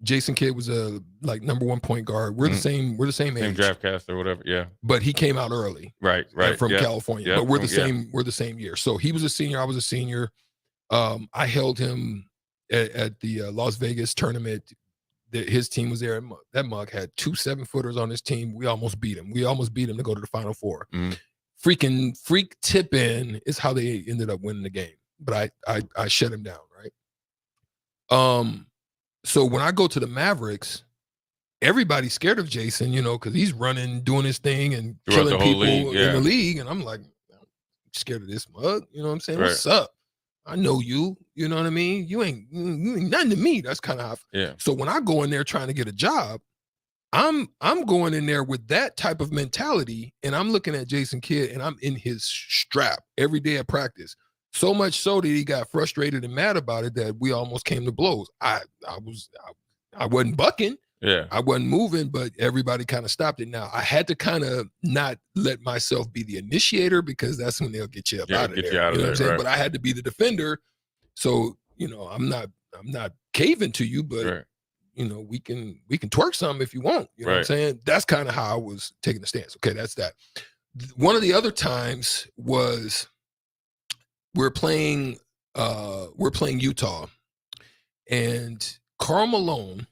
Speaker 12: Jason Kidd was a number 1 point guard. We're the same age.
Speaker 17: Same draft cast or whatever. Yeah.
Speaker 12: But he came out early.
Speaker 17: Right.
Speaker 12: From California. But we're the same. We're the same year. So he was a senior. I was a senior. I held him at the Las Vegas tournament. His team was there. That mug had 2 7-footers on his team. We almost beat him. to go to the Final Four. Freak tip in is how they ended up winning the game. But I shut him down, right? So when I go to the Mavericks, everybody's scared of Jason, because he's running, doing his thing, and killing people in the league. And I'm like, I'm scared of this mug. You know what I'm saying?
Speaker 17: Right.
Speaker 12: What's up? I know you. You know what I mean? You ain't nothing to me. That's kind of how.
Speaker 17: Yeah.
Speaker 12: So when I go in there trying to get a job, I'm going in there with that type of mentality, and I'm looking at Jason Kidd, and I'm in his strap every day at practice. So much so that he got frustrated and mad about it that we almost came to blows. I wasn't bucking.
Speaker 17: Yeah.
Speaker 12: I wasn't moving, but everybody kind of stopped it. Now I had to kind of not let myself be the initiator because that's when they'll get you out of there.
Speaker 17: You know what I'm saying?
Speaker 12: Right. But I had to be the defender. So, I'm not caving to you, but
Speaker 17: right.
Speaker 12: We can twerk some if you want. You know what I'm saying? That's kind of how I was taking the stance. Okay, that's that. One of the other times was we're playing Utah, and Karl Malone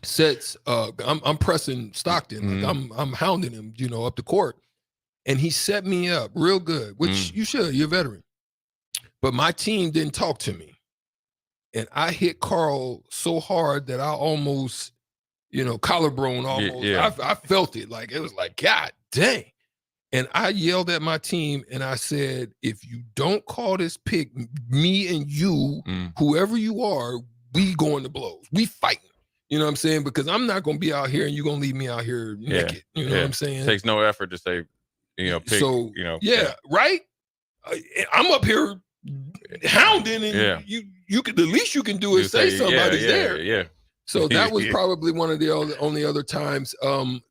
Speaker 12: sets I'm pressing Stockton, like I'm hounding him, up the court, and he set me up real good, which you should, you're a veteran. But my team didn't talk to me. And I hit Karl so hard that I almost, collarbone almost.
Speaker 17: Yeah.
Speaker 12: I felt it. Like, it was like, God dang. And I yelled at my team and I said, if you don't call this pick, me and you, whoever you are, we going to blows. We fighting. You know what I'm saying? Because I'm not going to be out here and you're going to leave me out here naked. You know what I'm saying?
Speaker 17: It takes no effort to say, pick,
Speaker 12: So right. I'm up here hounding, and you could, the least you can do is say somebody's there.
Speaker 17: Yeah.
Speaker 12: So that was probably one of the only other times.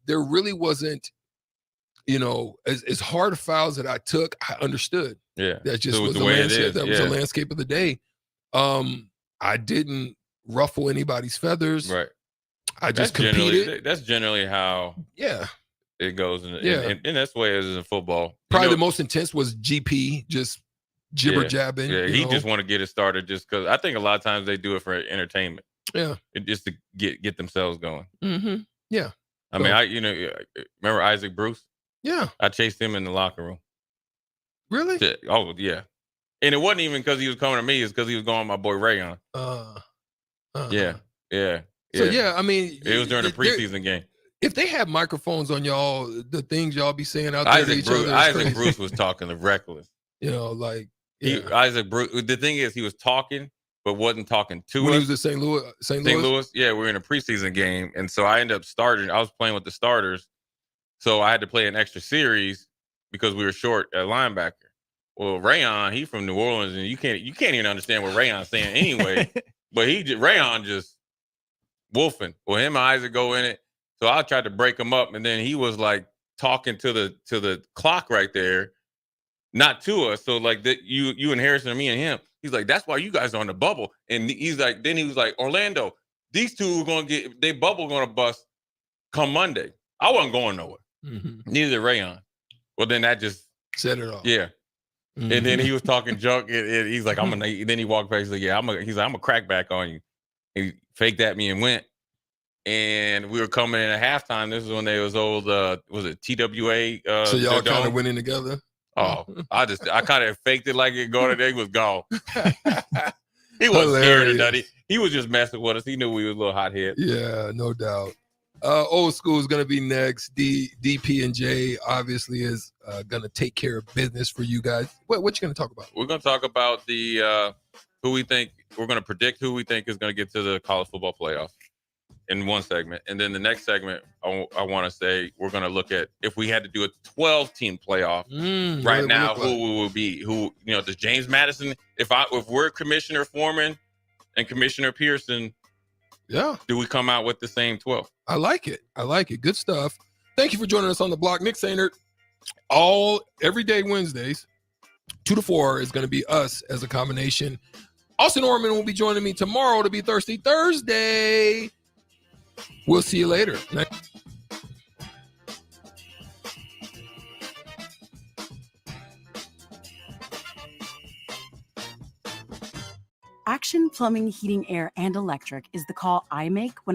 Speaker 12: There really wasn't, as hard fouls that I took, I understood.
Speaker 17: Yeah.
Speaker 12: That just
Speaker 17: So
Speaker 12: was
Speaker 17: the
Speaker 12: the
Speaker 17: way it
Speaker 12: landscape.
Speaker 17: is,
Speaker 12: That was the
Speaker 17: yeah.
Speaker 12: landscape of the day. I didn't ruffle anybody's feathers.
Speaker 17: Right.
Speaker 12: I just
Speaker 17: That's
Speaker 12: competed.
Speaker 17: That's generally how it goes. And that's the way it is in football.
Speaker 12: Probably the most intense was GP, just jibber jabbing.
Speaker 17: Yeah,
Speaker 12: you
Speaker 17: he
Speaker 12: know?
Speaker 17: just want to get it started just because I think a lot of times they do it for entertainment.
Speaker 12: Yeah.
Speaker 17: Just to get themselves going.
Speaker 12: Mm-hmm. Yeah.
Speaker 17: I mean, remember Isaac Bruce?
Speaker 12: Yeah.
Speaker 17: I chased him in the locker room.
Speaker 12: Really?
Speaker 17: Oh, yeah. And it wasn't even because he was coming to me, it's because he was going with my boy Rayon. Yeah.
Speaker 12: So I mean,
Speaker 17: it was during the preseason game.
Speaker 12: If they have microphones on y'all, the things y'all be saying out there to each other.
Speaker 17: Isaac Bruce was talking to reckless. Isaac Bruce. The thing is, he was talking, but wasn't talking to us.
Speaker 12: When he was at St. Louis?
Speaker 17: Yeah, we were in a preseason game, and so I ended up starting. I was playing with the starters, so I had to play an extra series because we were short at linebacker. Well, Rayon, he from New Orleans, and you can't even understand what Rayon's saying anyway. But Rayon just wolfing. Well, him and Isaac go in it, so I tried to break him up, and then he was like talking to the clock right there, not to us. So like that, you and Harrison, and me and him. He's like, that's why you guys are on the bubble. And he's like, then he was like, Orlando, these two are gonna get they bubble gonna bust come Monday. I wasn't going nowhere.
Speaker 12: Mm-hmm.
Speaker 17: Neither did Rayon. Well, then that just
Speaker 12: set it off.
Speaker 17: Yeah.
Speaker 12: Mm-hmm.
Speaker 17: And then he was talking junk. And he's like, I'm gonna. Then he walked back. He's like, yeah, I'm a crack back on you. He faked at me and went. And we were coming in at halftime. This is when they was old. Was it TWA?
Speaker 12: So y'all kind of went in together.
Speaker 17: Oh, I kind of faked it like it going. He was gone. He wasn't scared of that. He was just messing with us. He knew we was a little hot head.
Speaker 12: Yeah, no doubt. Old School is going to be next. DP and J obviously is going to take care of business for you guys. What you going to talk about?
Speaker 17: We're going to talk about the who we think we're going to predict who we think is going to get to the college football playoffs in one segment, and then the next segment I want to say we're going to look at if we had to do a 12-team playoff right now, who will be who does James Madison if we're Commissioner Foreman and Commissioner Pearson.
Speaker 12: Yeah.
Speaker 17: Do we come out with the same 12?
Speaker 12: I like it. Good stuff. Thank you for joining us on the block. Nick Sainert, every day Wednesdays, 2 to 4 is going to be us as a combination. Austin Orman will be joining me tomorrow to be Thirsty Thursday. We'll see you later.
Speaker 20: Action Plumbing, Heating, Air, and Electric is the call I make when